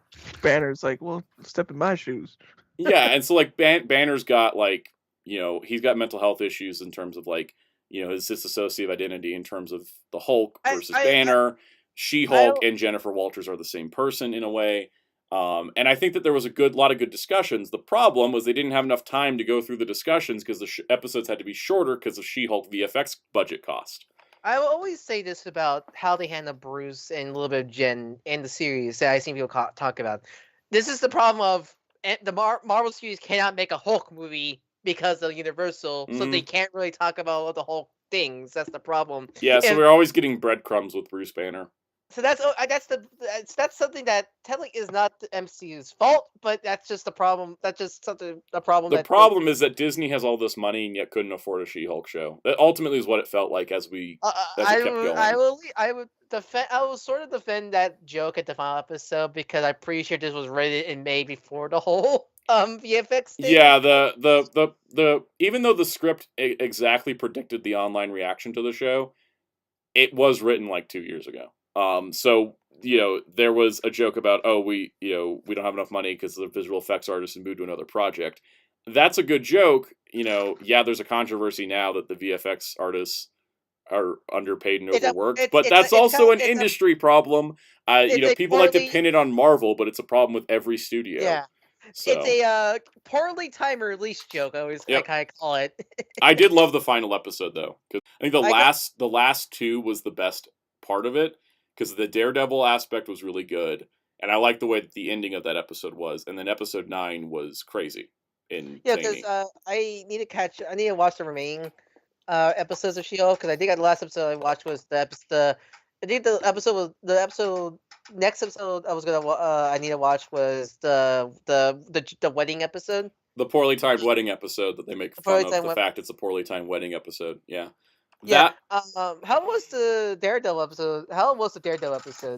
Banner's like, well, step in my shoes. Yeah, and so like Banner's got like, he's got mental health issues in terms of like, his disassociative identity in terms of the Hulk versus Banner. She-Hulk and Jennifer Walters are the same person in a way. And I think that there was a lot of good discussions. The problem was they didn't have enough time to go through the discussions because the episodes had to be shorter because of She-Hulk VFX budget cost. I will always say this about how they handle Bruce and a little bit of Jen in the series that I've seen people talk about. This is the problem of the Marvel series cannot make a Hulk movie because of Universal, so they can't really talk about all the Hulk things. That's the problem. Yeah, so we're always getting breadcrumbs with Bruce Banner. So that's something that technically is not the MCU's fault, but that's just the problem. That's just a problem. The problem is that Disney has all this money and yet couldn't afford a She-Hulk show. That ultimately is what it felt like as it kept going. I will sort of defend that joke at the final episode because I'm pretty sure this was written and made before the whole VFX thing. Yeah, the even though the script exactly predicted the online reaction to the show, it was written like 2 years ago. So there was a joke about, we don't have enough money because the visual effects artist moved to another project. That's a good joke. Yeah, there's a controversy now that the VFX artists are underpaid and overworked, but that's also an industry problem. People like to pin it on Marvel, but it's a problem with every studio. Yeah. So. It's a poorly timed release joke. I kind of call it. I did love the final episode though, because I think the last two was the best part of it, because the Daredevil aspect was really good, and I liked the way that the ending of that episode was, and then episode 9 was crazy. Because I need to watch the remaining episodes of She-Hulk, because I think the last episode I watched was next episode I was gonna I need to watch was the wedding episode. The poorly timed wedding episode that they make fun of the fact it's a poorly timed wedding episode. Yeah. Yeah. How was the Daredevil episode?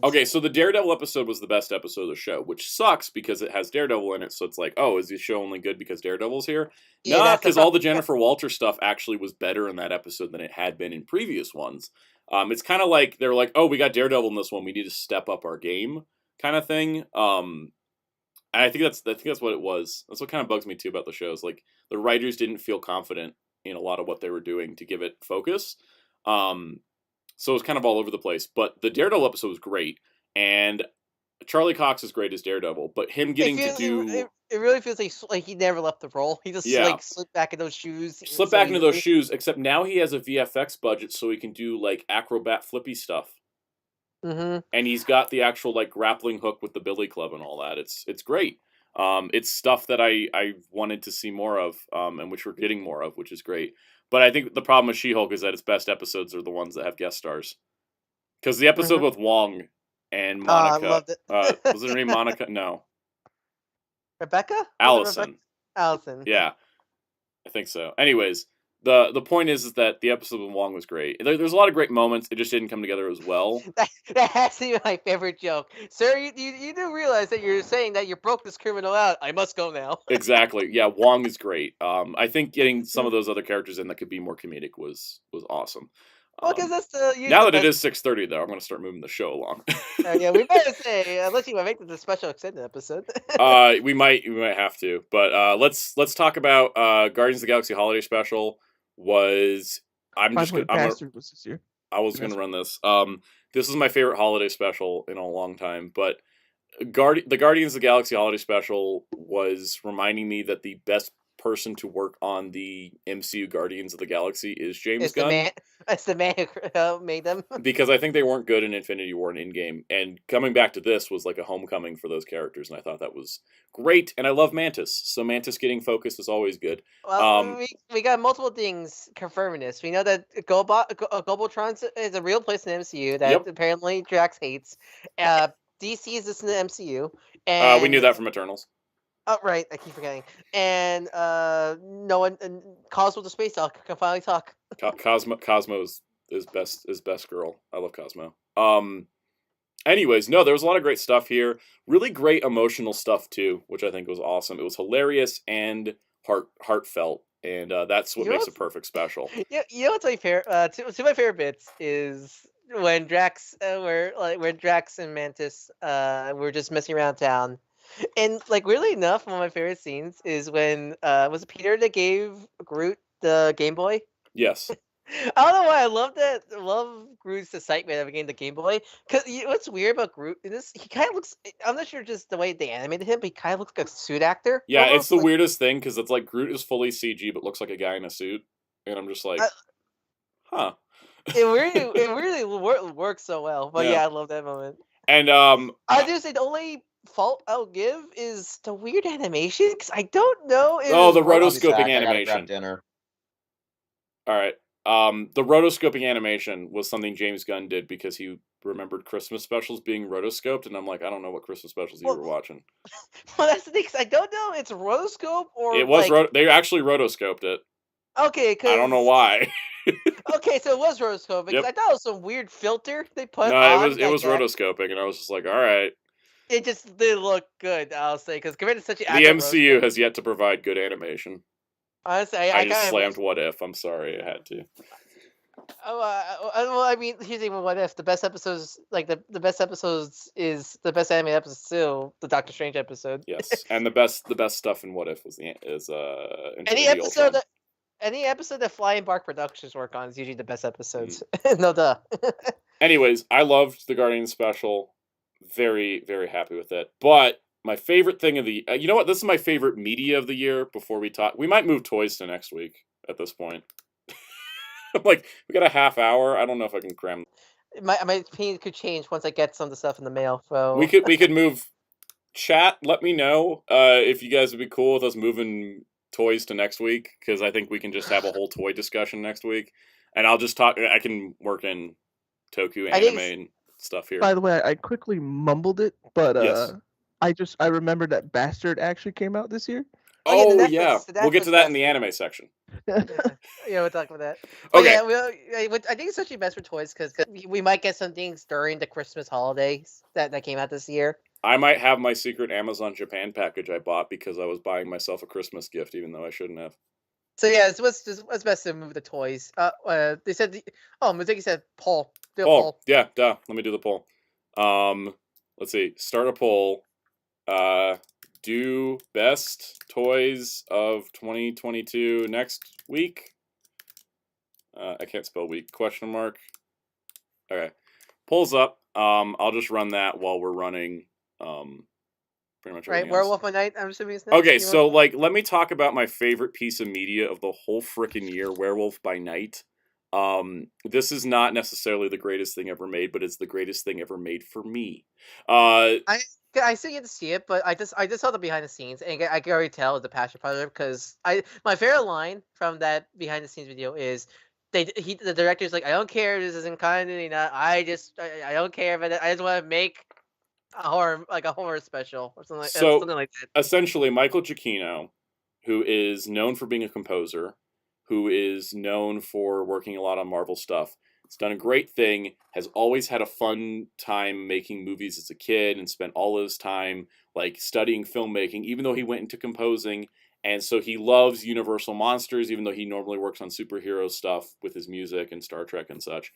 Okay, so the Daredevil episode was the best episode of the show, which sucks because it has Daredevil in it. So it's like, is the show only good because Daredevil's here? Yeah, no, because all the Jennifer Walters stuff actually was better in that episode than it had been in previous ones. It's kind of like they're like, we got Daredevil in this one, we need to step up our game, kind of thing. And I think that's what it was. That's what kind of bugs me too about the shows. Like the writers didn't feel confident in a lot of what they were doing to give it focus. So it was kind of all over the place. But the Daredevil episode was great, and Charlie Cox is great as Daredevil. But him getting to do it really feels like he never left the role. He just slipped back in those shoes. Except now he has a VFX budget, so he can do like acrobat flippy stuff. Mm-hmm. And he's got the actual like grappling hook with the Billy Club and all that. It's great. It's stuff that I wanted to see more of, and which we're getting more of, which is great. But I think the problem with She-Hulk is that its best episodes are the ones that have guest stars. Because the episode with Wong and Monica, I loved it. was her name Monica? No, Rebecca. Allison. Allison. Yeah, I think so. Anyways, the point is that the episode with Wong was great. There's a lot of great moments. It just didn't come together as well. That has to be my favorite joke. Sir, you do realize that you're saying that you broke this criminal out. I must go now. Exactly. Yeah, Wong is great. I think getting some of those other characters in that could be more comedic was awesome. Well, because that's now that it is 6:30, though, I'm going to start moving the show along. Yeah, we better say, unless you want to make this a special extended episode. We might have to, but let's talk about Guardians of the Galaxy Holiday Special. Was this year? I was going to run this. This is my favorite holiday special in a long time, but the Guardians of the Galaxy Holiday Special was reminding me that the best person to work on the MCU Guardians of the Galaxy is James It's Gunn. It's the man who made them. Because I think they weren't good in Infinity War and Endgame, and coming back to this was like a homecoming for those characters, and I thought that was great. And I love Mantis, so Mantis getting focused is always good. Well, we got multiple things confirming this. We know that Globotron is a real place in the MCU that apparently Drax hates. DC is just in the MCU, and we knew that from Eternals. Oh right, I keep forgetting. And no one, Cosmo the Space Dog can finally talk. Cosmo is best girl. I love Cosmo. Anyways, no, there was a lot of great stuff here. Really great emotional stuff too, which I think was awesome. It was hilarious and heartfelt, and that's what makes a perfect special. You know what's my favorite? Two of my favorite bits is when Drax, where Drax and Mantis were just messing around town. And like, weirdly enough, one of my favorite scenes is when was it Peter that gave Groot the Game Boy? Yes. I don't know why I love that. I love Groot's excitement of getting the Game Boy. Because what's weird about Groot in this, he kind of looks. I'm not sure just the way they animated him, but he kind of looks like a suit actor. Yeah, almost. It's the weirdest thing because it's like Groot is fully CG but looks like a guy in a suit, and I'm just like, huh. It really works so well. But yeah, I love that moment. And I do say the only fault I'll give is the weird animation, because I don't know if the rotoscoping animation. Dinner. All right. The rotoscoping animation was something James Gunn did because he remembered Christmas specials being rotoscoped, and I'm like, I don't know what Christmas specials you were watching. Well, that's the thing, because I don't know if it's rotoscope or it was they actually rotoscoped it. Okay, I don't know why. Okay, so it was rotoscoping. Because I thought it was some weird filter they put on. No, it was rotoscoping, and I was just like, all right. It just didn't look good, I'll say, because compared to such an the MCU has yet to provide good animation. Honestly, I just slammed What If. I'm sorry, I had to. Well, I mean, here's even What If. The best episodes, like the best episodes, is the best anime episode still the Doctor Strange episode. Yes, and the best stuff in What If is any episode that Flying Bark Productions work on is usually the best episodes. No duh. Anyways, I loved the Guardian special. Very, very happy with it. But my favorite thing of the... you know what? This is my favorite media of the year before we talk. We might move toys to next week at this point. I'm like, we got a half hour. I don't know if I can cram... My opinion could change once I get some of the stuff in the mail. So we could move... Chat, let me know if you guys would be cool with us moving toys to next week, because I think we can just have a whole toy discussion next week. And I'll just talk... I can work in Toku anime and stuff here. By the way, I quickly mumbled it, but I remembered that Bastard actually came out this year. We'll get to that in the anime section. Yeah, we'll talk about that. Okay. I think it's actually best for toys because we might get some things during the Christmas holidays that came out this year. I might have my secret Amazon Japan package I bought because I was buying myself a Christmas gift, even though I shouldn't have. So yeah, what's best to move the toys. They said Mizuki said poll. Poll. Yeah, duh. Let me do the poll. Let's see. Start a poll. Do best toys of 2022 next week. I can't spell week. Question mark. Okay. Poll's up. I'll just run that while we're running. Pretty much right. Werewolf by Night. I'm assuming it's next. Okay, so let me talk about my favorite piece of media of the whole freaking year, Werewolf by Night. This is not necessarily the greatest thing ever made, but it's the greatest thing ever made for me. I still get to see it, but I just saw the behind the scenes, and I can already tell it's a passion project because my favorite line from that behind the scenes video is the director's like, I don't care if this isn't continuity, I don't care, but I just want to make a horror special or something like that. Essentially, Michael Giacchino, who is known for being a composer, who is known for working a lot on Marvel stuff, has done a great thing, has always had a fun time making movies as a kid, and spent all his time studying filmmaking, even though he went into composing. And so he loves Universal Monsters, even though he normally works on superhero stuff with his music and Star Trek and such.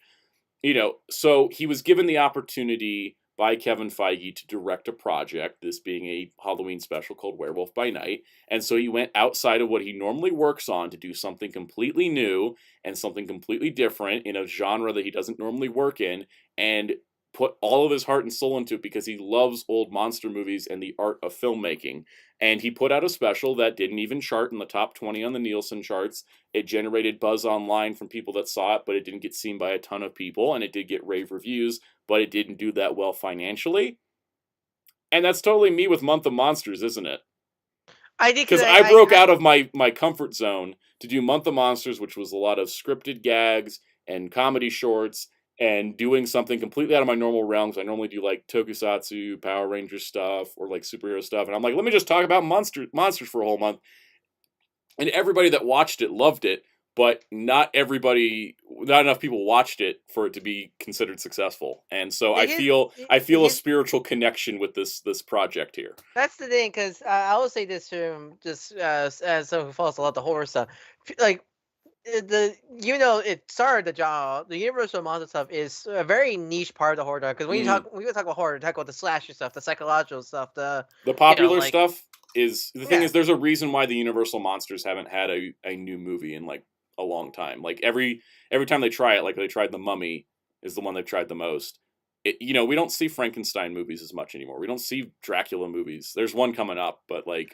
So he was given the opportunity by Kevin Feige to direct a project, this being a Halloween special called Werewolf by Night. And so he went outside of what he normally works on to do something completely new and something completely different in a genre that he doesn't normally work in, and put all of his heart and soul into it because he loves old monster movies and the art of filmmaking. And he put out a special that didn't even chart in the top 20 on the Nielsen charts. It generated buzz online from people that saw it, but it didn't get seen by a ton of people, and it did get rave reviews, but it didn't do that well financially. And that's totally me with Month of Monsters, isn't it? I think Because I broke out of my comfort zone to do Month of Monsters, which was a lot of scripted gags and comedy shorts, and doing something completely out of my normal realms. I normally do like Tokusatsu, Power Rangers stuff, or like superhero stuff. And I'm like, let me just talk about monsters for a whole month. And everybody that watched it loved it, but not enough people watched it for it to be considered successful. And so I feel a spiritual connection with this project here. That's the thing, because I will say this to him, just as someone who follows a lot of the horror stuff, like, it started the Universal Monster stuff is a very niche part of the horror, because when we talk about horror, talk about the slasher stuff, the psychological stuff, the popular stuff is the thing is there's a reason why the Universal Monsters haven't had a new movie in like a long time. Like every time they try it, like they tried The Mummy is the one they've tried the most. We don't see Frankenstein movies as much anymore. We don't see Dracula movies. There's one coming up, but like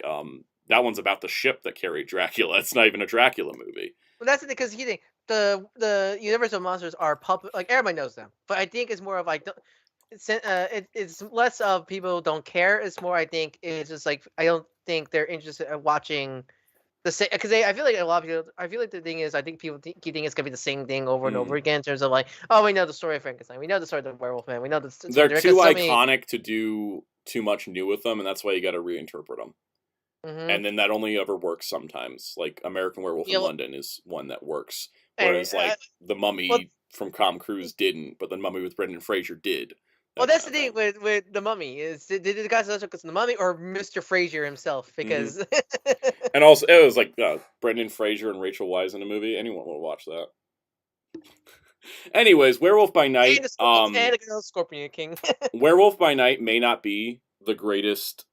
that one's about the ship that carried Dracula. It's not even a Dracula movie. Well, that's the thing, because you think the Universal Monsters are like everybody knows them, but I think it's more of like it's less of people don't care. It's more, I think it's just like I don't think they're interested in watching the same, because I feel like a lot of people. I feel like the thing is, I think people keep thinking it's gonna be the same thing over and over again in terms of like, oh, we know the story of Frankenstein, we know the story of the Werewolf Man, we know the. They're too iconic to do too much new with them, and that's why you got to reinterpret them. Mm-hmm. And then that only ever works sometimes. Like American Werewolf in London is one that works, whereas like The Mummy from Tom Cruise didn't, but The Mummy with Brendan Fraser did. Well, that's the thing with The Mummy is did the guys because The Mummy or Mr. Fraser himself, because and also it was like Brendan Fraser and Rachel Weisz in a movie. Anyone will watch that. Anyways, Werewolf by Night and the Scorpion King. Werewolf by Night may not be the greatest.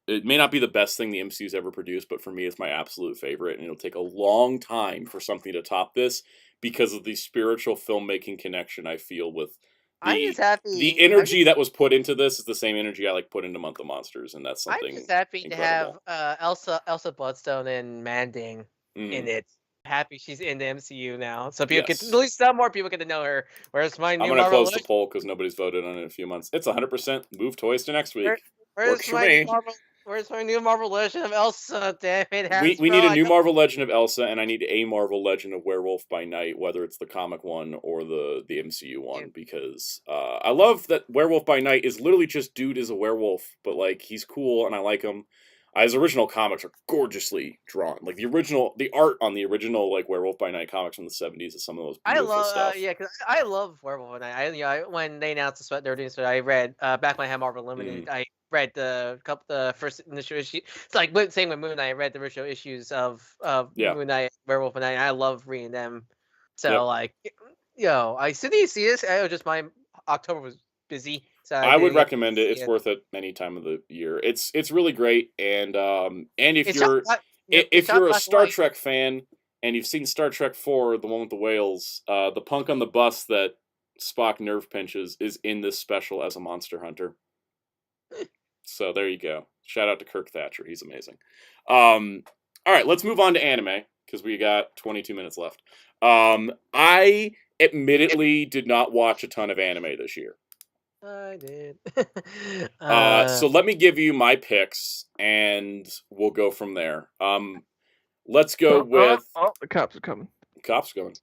It may not be the best thing the MCU's ever produced, but for me, it's my absolute favorite, and it'll take a long time for something to top this because of the spiritual filmmaking connection I feel with. I'm just happy. The energy that was put into this is the same energy I like put into Month of Monsters, and that's something. I'm just happy incredible. To have Elsa Bloodstone and Manding in it. Happy she's in the MCU now, so people at least some more people get to know her. Whereas I'm gonna close the poll because nobody's voted on it in a few months. It's 100% move toys to next week. Works for me. Where's my new Marvel Legend of Elsa? Damn it, we need a new Marvel Legend of Elsa, and I need a Marvel Legend of Werewolf by Night, whether it's the comic one or the MCU one, because I love that Werewolf by Night is literally just dude is a werewolf, but like he's cool and I like him. His original comics are gorgeously drawn. Like the art on the original like Werewolf by Night comics from the 70s is some of those beautiful stuff. Because I love Werewolf by Night. When they announced they were doing this, I read back when I had Marvel Unlimited. I read the first initial issue. It's like same with Moon Knight. I read the original issues of Moon Knight, Werewolf by Night. I love reading them. So I did you see this? Just my October was busy. So I would recommend it. It's worth it any time of the year. It's really great, and if you're a Star Trek fan and you've seen Star Trek 4, the one with the whales, the punk on the bus that Spock nerve pinches is in this special as a monster hunter. So there you go. Shout out to Kirk Thatcher. He's amazing. All right, let's move on to anime because we got 22 minutes left. I admittedly did not watch a ton of anime this year. I did. So let me give you my picks, and we'll go from there. Let's go with. The cops are coming. Cops coming.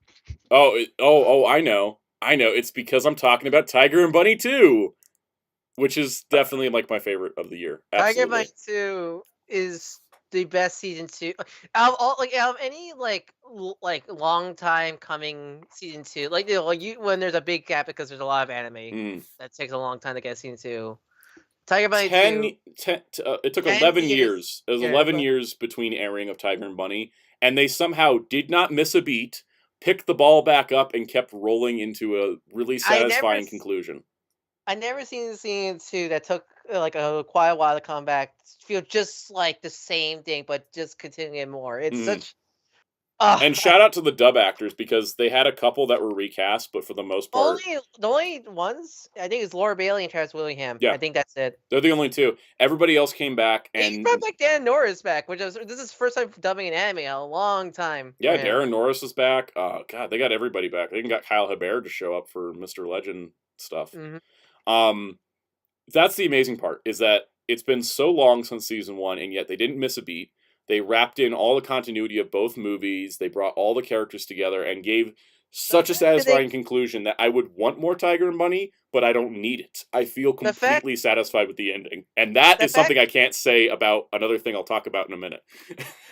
I know. It's because I'm talking about Tiger and Bunny 2, which is definitely like my favorite of the year. Absolutely. Tiger and Bunny 2 is the best season 2 out of any like long time coming season 2. Like when there's a big gap because there's a lot of anime that takes a long time to get season 2. Tiger Bunny 2. It took 11 years. It was 11 years between airing of Tiger and Bunny, and they somehow did not miss a beat, picked the ball back up, and kept rolling into a really satisfying conclusion. I never seen season 2 that took like quite a while to come back. Feel just like the same thing, but just continuing more. It's And shout out to the dub actors because they had a couple that were recast, but for the most part, the only ones I think is Laura Bailey and Travis Willingham. Yeah. I think that's it. they're the only two. Everybody else came back, He and brought back Dan Norris back, which this is his first time dubbing an anime in a long time. yeah, for him. Darren Norris is back. God, they got everybody back. They even got Kyle Hebert to show up for Mr. Legend stuff. Mhm. That's the amazing part, is that it's been so long since season 1, and yet they didn't miss a beat. They wrapped in all the continuity of both movies. They brought all the characters together and gave such a satisfying conclusion that I would want more Tiger and Bunny, but I don't need it. I feel completely satisfied with the ending. And that is something I can't say about another thing I'll talk about in a minute.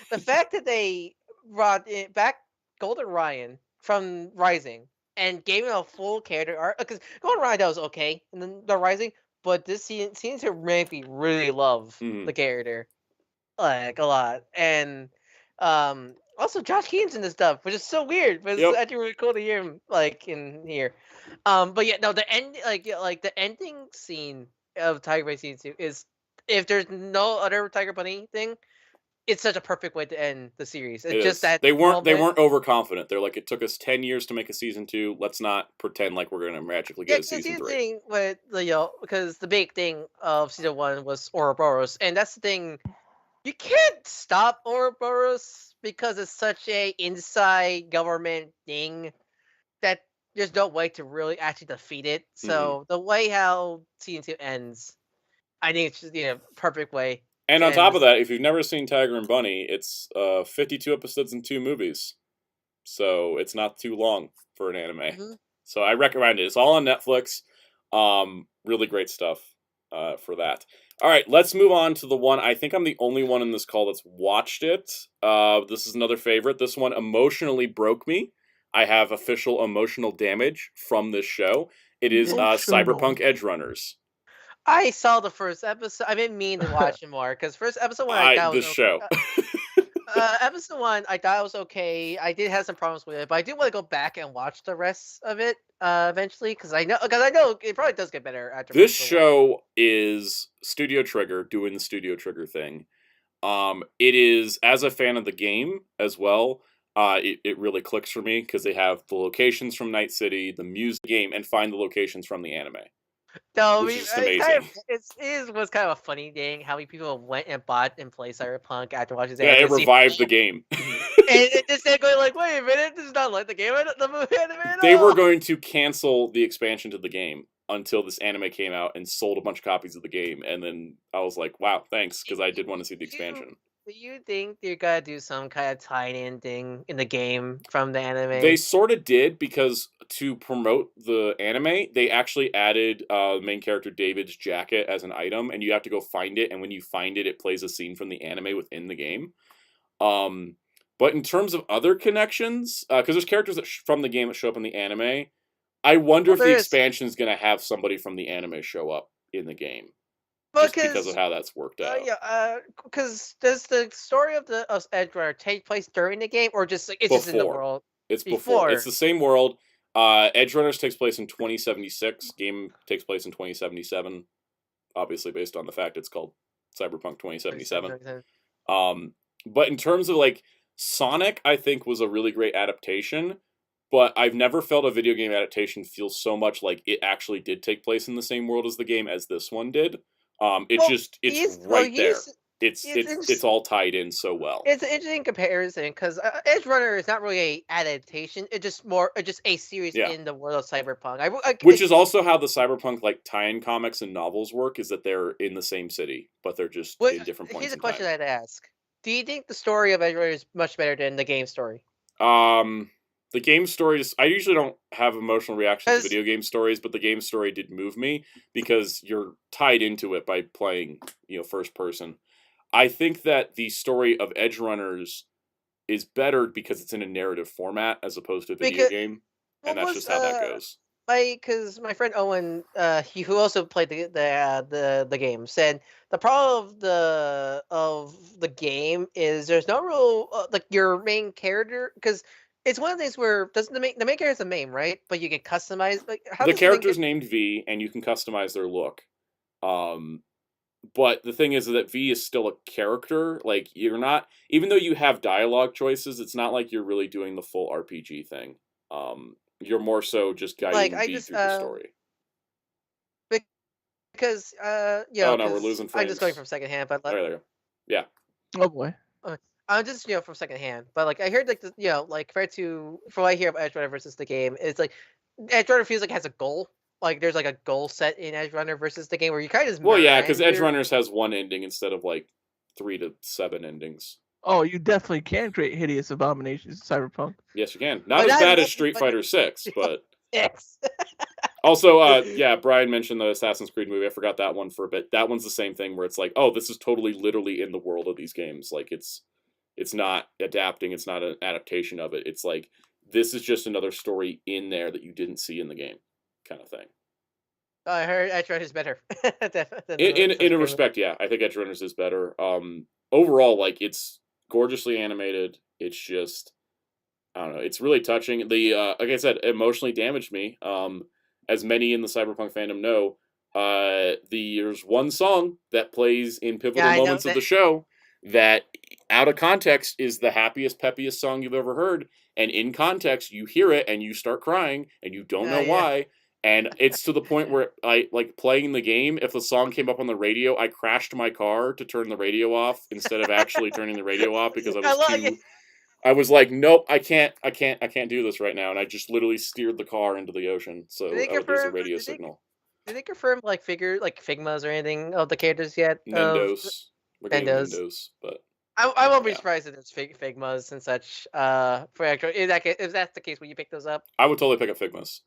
The fact that they brought back Golden Ryan from Rising and gave him a full character arc, because Golden Ryan that was okay, and then the Rising, but this seems to make me really love the character, like, a lot. And also Josh Keaton's in this stuff, which is so weird, but it's actually really cool to hear him like in here. But yeah, no, the end, like the ending scene of Tiger Bay Season 2 is, if there's no other Tiger Bunny thing, it's such a perfect way to end the series. It's just that they weren't overconfident. They're like, it took us 10 years to make a season 2. Let's not pretend like we're gonna magically get a season 3. Thing with because the big thing of season 1 was Ouroboros, and that's the thing. You can't stop Ouroboros because it's such a inside government thing that there's no way to really actually defeat it. So the way how season 2 ends, I think it's just perfect way. And on top of that, if you've never seen Tiger and Bunny, it's 52 episodes and 2 movies. So it's not too long for an anime. So I recommend it. It's all on Netflix. Really great stuff for that. All right, let's move on to the one. I think I'm the only one in this call that's watched it. This is another favorite. This one emotionally broke me. I have official emotional damage from this show. It is Cyberpunk Edgerunners. I saw the first episode. I didn't mean to watch it more because first episode 1 I thought was show. Episode 1 I thought it was okay. I did have some problems with it, but I do want to go back and watch the rest of it eventually because I know it probably does get better after. This show is Studio Trigger doing the Studio Trigger thing. It is, as a fan of the game as well, it really clicks for me because they have the locations from Night City, the music game, and find the locations from the anime. No, which is amazing. It was kind of a funny thing how many people went and bought and played Cyberpunk after watching the anime. Yeah, it revived the game. And just going like, wait a minute, this is not like the game, the movie anime at all. They were going to cancel the expansion to the game until this anime came out and sold a bunch of copies of the game, and then I was like, wow, thanks, because I did want to see the expansion. Do you think they're gonna do some kind of tie-in thing in the game from the anime? They sort of did, because to promote the anime, they actually added main character David's jacket as an item, and you have to go find it, and when you find it, it plays a scene from the anime within the game. But in terms of other connections, because there's characters that from the game that show up in the anime, I wonder if the expansion is going to have somebody from the anime show up in the game. Just because of how that's worked out. Because does the story of Edgerunners take place during the game, or just like, it's just in the world? It's before. It's the same world. Edgerunners takes place in 2076. Game takes place in 2077. Obviously, based on the fact it's called Cyberpunk 2077. But in terms of like Sonic, I think was a really great adaptation. But I've never felt a video game adaptation feel so much like it actually did take place in the same world as the game as this one did. It's right there. It's all tied in so well. It's an interesting comparison because Edgerunner is not really a adaptation. It's just a series in the world of Cyberpunk. Which is also how the Cyberpunk like tie-in comics and novels work, is that they're in the same city, but they're just in different points. Here's a question I'd ask: do you think the story of Edgerunner is much better than the game story? The game stories, I usually don't have emotional reactions to video game stories, but the game story did move me because you're tied into it by playing, first person. I think that the story of Edgerunners is better because it's in a narrative format as opposed to a video game, and that's just how that goes. Because my friend Owen, who also played the game, said the problem of the game is there's no real like your main character, because it's one of the things where the main character is the main, right? But you can customize. Like, the character's named V, and you can customize their look. But the thing is that V is still a character. Like, you're not, even though you have dialogue choices, it's not like you're really doing the full RPG thing. You're more so just Like guiding I V just through the story. because Oh no, we're 'cause losing I'm just going frames. from secondhand, but Oh, there you go. Yeah. Oh boy. I'm just from secondhand, but like I heard like like compared to from what I hear of Edge Runner versus the game, it's like Edge Runner feels like it has a goal. Like there's like a goal set in Edge Runner versus the game where you kind of just Well, yeah, because Edge meander. Runners has one ending instead of like 3 to 7 endings. Oh, you definitely can create hideous abominations in Cyberpunk. Yes, you can. Not But as that bad is as Street but- Fighter 6, but X. also, yeah, Brian mentioned the Assassin's Creed movie. I forgot that one for a bit. That one's the same thing where it's like, oh, this is totally literally in the world of these games. Like it's not adapting. It's not an adaptation of it. It's like this is just another story in there that you didn't see in the game, kind of thing. I heard Edge Runner is better. In a respect, yeah, I think Edge Runners is better. Overall, like it's gorgeously animated. It's just, I don't know. It's really touching. The like I said, emotionally damaged me. As many in the Cyberpunk fandom know, there's one song that plays in pivotal moments of the show that, out of context, is the happiest, peppiest song you've ever heard. And in context, you hear it and you start crying and you don't know why. And it's to the point where I like playing the game. If the song came up on the radio, I crashed my car to turn the radio off instead of actually turning the radio off because I was like, nope, I can't do this right now, and I just literally steered the car into the ocean, so I would lose the radio signal. Did they confirm like Figmas or anything of the characters yet? Nendos. We're getting Nendos, but I won't be surprised if there's Figmas and such. For actual, if that's the case, will you pick those up? I would totally pick up Figmas.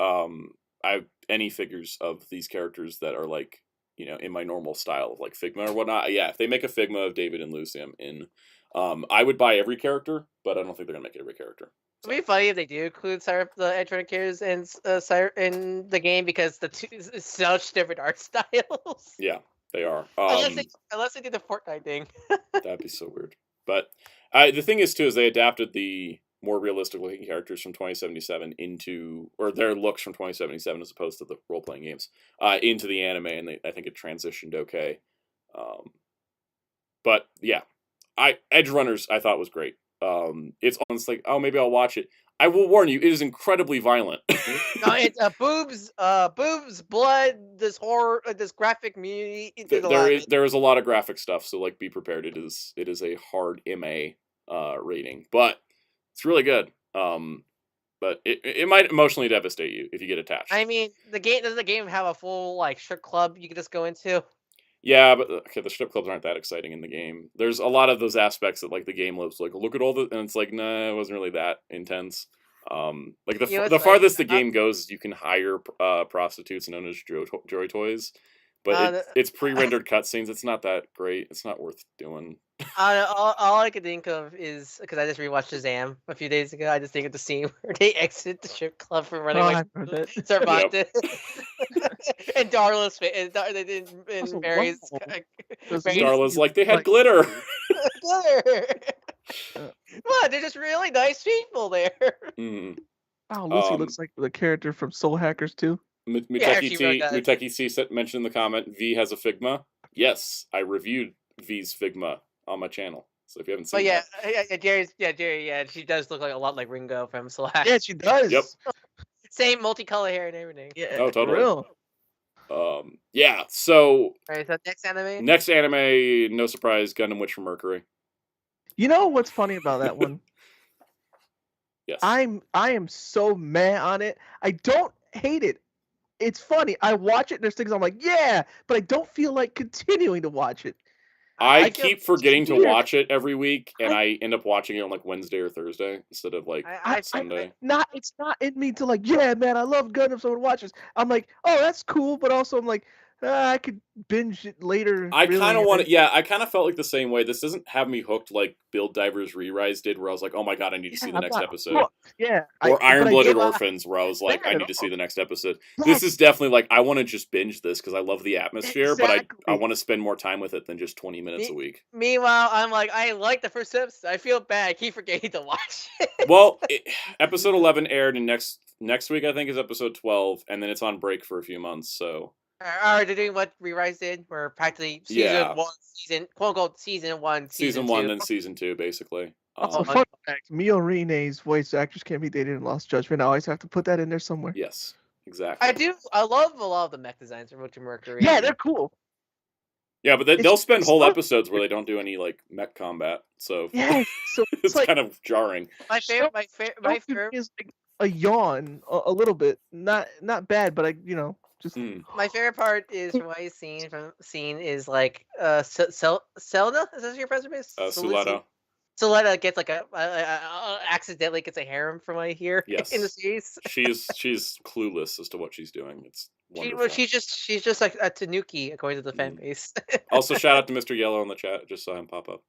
I have any figures of these characters that are like, in my normal style of like Figma or whatnot. Yeah, if they make a Figma of David and Lucy, I'm in. I would buy every character, but I don't think they're gonna make it every character. So. It'd be funny if they do include the Edge Runner characters in the game because the two is such different art styles. Yeah, they are. Unless they do the Fortnite thing. That'd be so weird. But the thing is too is they adapted the more realistic looking characters from 2077 or their looks from 2077 as opposed to the role playing games into the anime, and I think it transitioned okay. But yeah. Edge Runners I thought was great. It's almost like, oh, maybe I'll watch it. I will warn you, it is incredibly violent. No, it's boobs, blood, this horror, this graphic community. There is a lot of graphic stuff, so like be prepared. It is a hard MA rating, but it's really good. But it might emotionally devastate you if you get attached. I mean, does the game have a full like strip club you can just go into? Yeah, but okay, the strip clubs aren't that exciting in the game. There's a lot of those aspects that like the game lives like, look at all the, and it's like, nah, it wasn't really that intense. Like the farthest the game goes, you can hire prostitutes known as joy toys, but it's pre-rendered cutscenes. It's not that great. It's not worth doing. All I could think of is because I just rewatched Shazam a few days ago. I just think of the scene where they exit the strip club from running away from Cervantes. And Darla's and Mary's. Darla's like they had glitter. Glitter. What? They're just really nice people there. Mm. Wow, Lucy looks like the character from Soul Hackers too. Muteki C mentioned in the comment, V has a Figma. Yes, I reviewed V's Figma on my channel. So if you haven't seen Jerry, she does look like a lot like Ringo from Soul Hackers. Yeah, she does. Yep. Same multicolored hair and everything. Yeah. Oh, totally. Real. Yeah, so Alright, so next anime, no surprise, Gundam Witch from Mercury. You know what's funny about that one? Yes. I am so mad on it. I don't hate it. It's funny. I watch it and there's things I'm like, yeah, but I don't feel like continuing to watch it. I keep forgetting to watch it every week, and I end up watching it on like Wednesday or Thursday instead of like Sunday. It's not in me to like, yeah, man, I love Gundam, so I would watch this. I'm like, oh, that's cool, but also I'm like, I could binge it later. I kind of want to, I kind of felt like the same way. This doesn't have me hooked like Build Divers Re-Rise did, where I was like, oh my god, I need to see the next episode. Or Iron Blooded Orphans, where I was like, I need to see the next episode. This is definitely like, I want to just binge this because I love the atmosphere, but I want to spend more time with it than just 20 minutes a week. Meanwhile, I'm like, I like the first episode. I feel bad. I keep forgetting to watch it. Well, episode 11 aired, and next week I think is episode 12, and then it's on break for a few months, so Are they doing what Rewise did? Where practically Yeah. quote unquote season 1, Season 1, then season 2, basically. Also, fun fact: Mio Rine's voice actress can't be dated in Lost Judgment. I always have to put that in there somewhere. Yes, exactly. I love a lot of the mech designs from Ultra Mercury. Yeah, they're cool. Yeah, but they'll spend whole episodes where they don't do any like mech combat, so yeah, so it's like, kind of jarring. My favorite is like a yawn, a little bit, not bad, but just. My favorite part is from what I've seen is like Selena, is that your president base? Suletta. Suletta gets like accidentally gets a harem from what I hear Yes. in the series. she's clueless as to what she's doing. It's wonderful. She's just like a Tanuki according to the fan base. Also, shout out to Mr. Yellow in the chat. Just saw him pop up.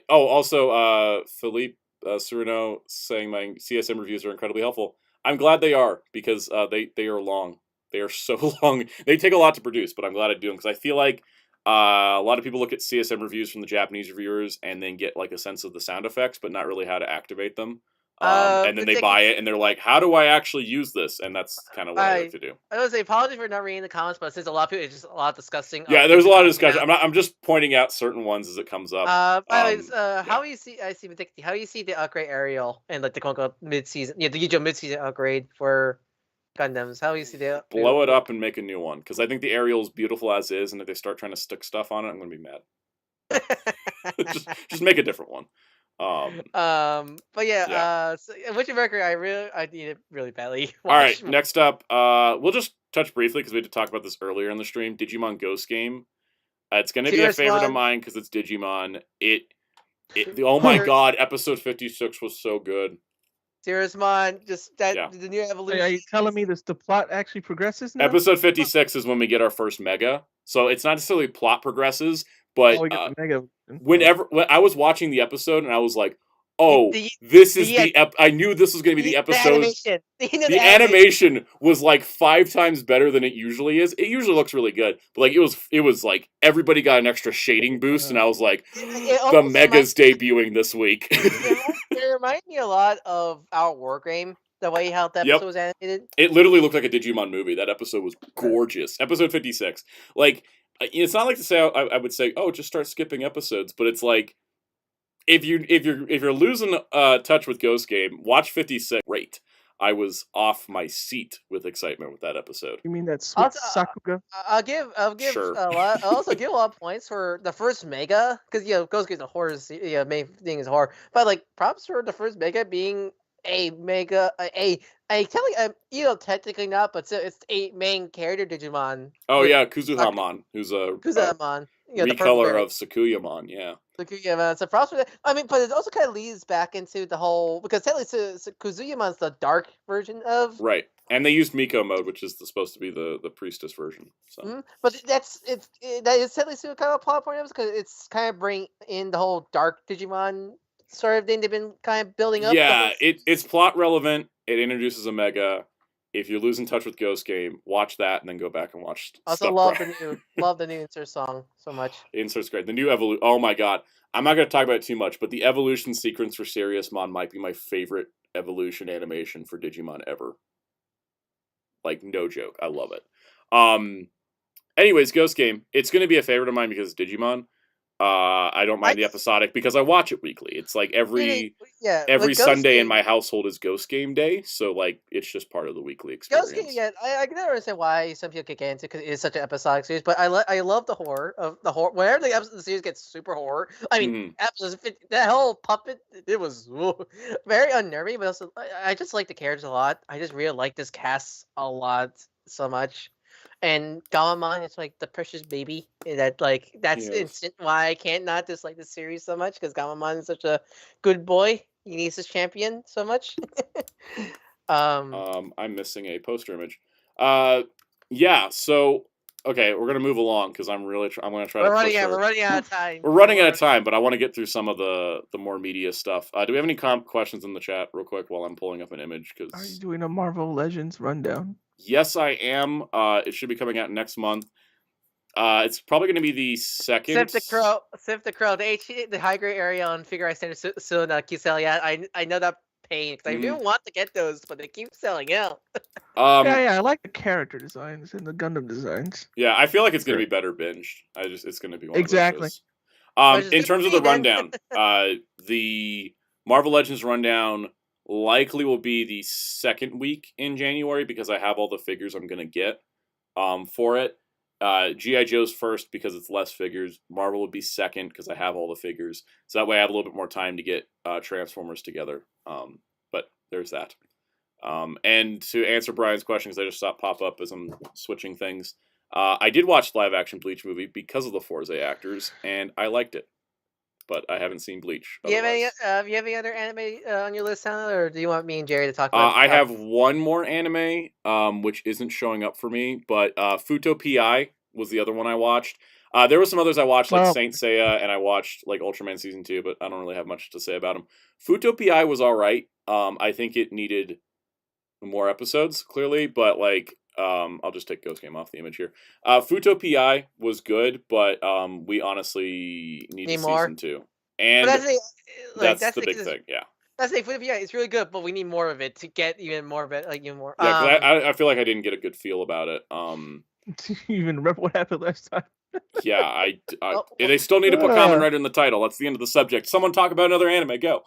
Also, Philippe Serino saying my CSM reviews are incredibly helpful. I'm glad they are, because they are long. They are so long. They take a lot to produce, but I'm glad I do them, because I feel like a lot of people look at CSM reviews from the Japanese reviewers and then get like a sense of the sound effects, but not really how to activate them. And then they buy it and they're like, how do I actually use this? And that's kind of what I like to do. I would say apologies for not reading the comments, but since a lot of people, it's just a lot of discussing. Yeah, there's a lot of discussion. I'm just pointing out certain ones as it comes up. How do you see? How do you see the upgrade aerial and like the quote unquote mid-season? Yeah, the usual mid-season upgrade for Gundams. How do you see the blow it up and make a new one? Because I think the aerial is beautiful as is, and if they start trying to stick stuff on it, I'm gonna be mad. just make a different one. But yeah. So, Witcher Mercury, I need it really badly. All right, next up, we'll just touch briefly because we had to talk about this earlier in the stream. Digimon Ghost Game. It's going to be a favorite of mine because it's Digimon. Oh my god, episode 56 was so good. Siriusmon, just that the new evolution. Are you telling me the plot actually progresses now? Episode 56 is when we get our first Mega. So it's not necessarily plot progresses, but we get the Mega. When I was watching the episode and I was like, oh, this is I knew this was going to be the episode. The animation was like 5 times better than it usually is. It usually looks really good, but like it was like everybody got an extra shading boost, and I was like, the Mega's debuting this week. It reminded me a lot of our War Game. The way how that episode was animated. It literally looked like a Digimon movie. That episode was gorgeous. Episode 56. Like, it's not like to say I would say, oh, just start skipping episodes, but it's like if you're losing touch with Ghost Game, watch 56. Great. I was off my seat with excitement with that episode. You mean that sweet Sakuga? I'll give sure. a lot. I'll also give a lot of points for the first Mega, because Ghost Game's a horror. Main thing is horror, but like props for the first Mega being a Mega, technically not, but it's a main character Digimon. Oh yeah, Kuzuhamon, who's a Kuzuhamon, recolor of Sakuyamon, yeah. Sakuyamon, so props for that. I mean, but it also kind of leads back into the whole, because technically Kuzuyamon's the dark version of right, and they used Miko mode, which is supposed to be the priestess version. So, but that is technically still kind of a plot point, because it's kind of bring in the whole dark Digimon sort of thing they've been kind of building up. Yeah, it's plot relevant. It introduces a Mega. If you're losing touch with Ghost Game, watch that and then go back and watch. Also, love the new insert song so much. Insert's great. The new evolution. Oh my god, I'm not going to talk about it too much, but the evolution sequence for Siriusmon might be my favorite evolution animation for Digimon ever. Like, no joke, I love it. Anyways, Ghost Game. It's going to be a favorite of mine because it's Digimon. I don't mind the episodic because I watch it weekly. It's like every Sunday in my household is Ghost Game Day, so like it's just part of the weekly experience. Ghost Game, I can understand why some people kick into because it is such an episodic series, but I love the horror of the horror. Whenever the episode of the series gets super horror, I mean, episodes 50, that whole puppet, it was very unnerving, but also I just like the characters a lot. I just really like this cast a lot so much. And Gamamon is like the precious baby. That's instant why I can't not dislike this series so much, because Gamamon is such a good boy. He needs his champion so much. I'm missing a poster image. So okay, we're gonna move along because I'm going to try. We're running out of time. We're running out of time, but I want to get through some of the more media stuff. Do we have any questions in the chat, real quick, while I'm pulling up an image? Are you doing a Marvel Legends rundown? Yes, I am. It should be coming out next month. It's probably going to be the second. Sif the Crow, the high grade area on Figure I Stand Kisel. Yeah, I know that pain because I do want to get those, but they keep selling out. Yeah, I like the character designs and the Gundam designs. Yeah, I feel like it's gonna be better binged. It's gonna be one Exactly. of those. In terms of the rundown, the Marvel Legends rundown likely will be the second week in January because I have all the figures I'm gonna get for it. G.I. Joe's first because it's less figures. Marvel would be second because I have all the figures. So that way I have a little bit more time to get Transformers together. But there's that. And to answer Brian's question, because I just saw it pop up as I'm switching things, I did watch the live action Bleach movie because of the Forza actors, and I liked it. But I haven't seen Bleach. Do you have any other anime on your list, Hannah, or do you want me and Jerry to talk about? I have one more anime, which isn't showing up for me, but Futo Pi was the other one I watched. There were some others I watched, like Saint Seiya, and I watched like Ultraman Season 2, but I don't really have much to say about them. Futo Pi was all right. I think it needed more episodes, clearly, but like, I'll just take Ghost Game off the image here. Futo Pi was good, but we honestly need Season 2. And that's the big thing, yeah. That's the Futo Pi. It's really good, but we need more of it to get even more of it, like even more. Yeah, because I feel like I didn't get a good feel about it. Do you even remember what happened last time? Yeah, they still need to put Kamen Rider in the title. That's the end of the subject. Someone talk about another anime. Go.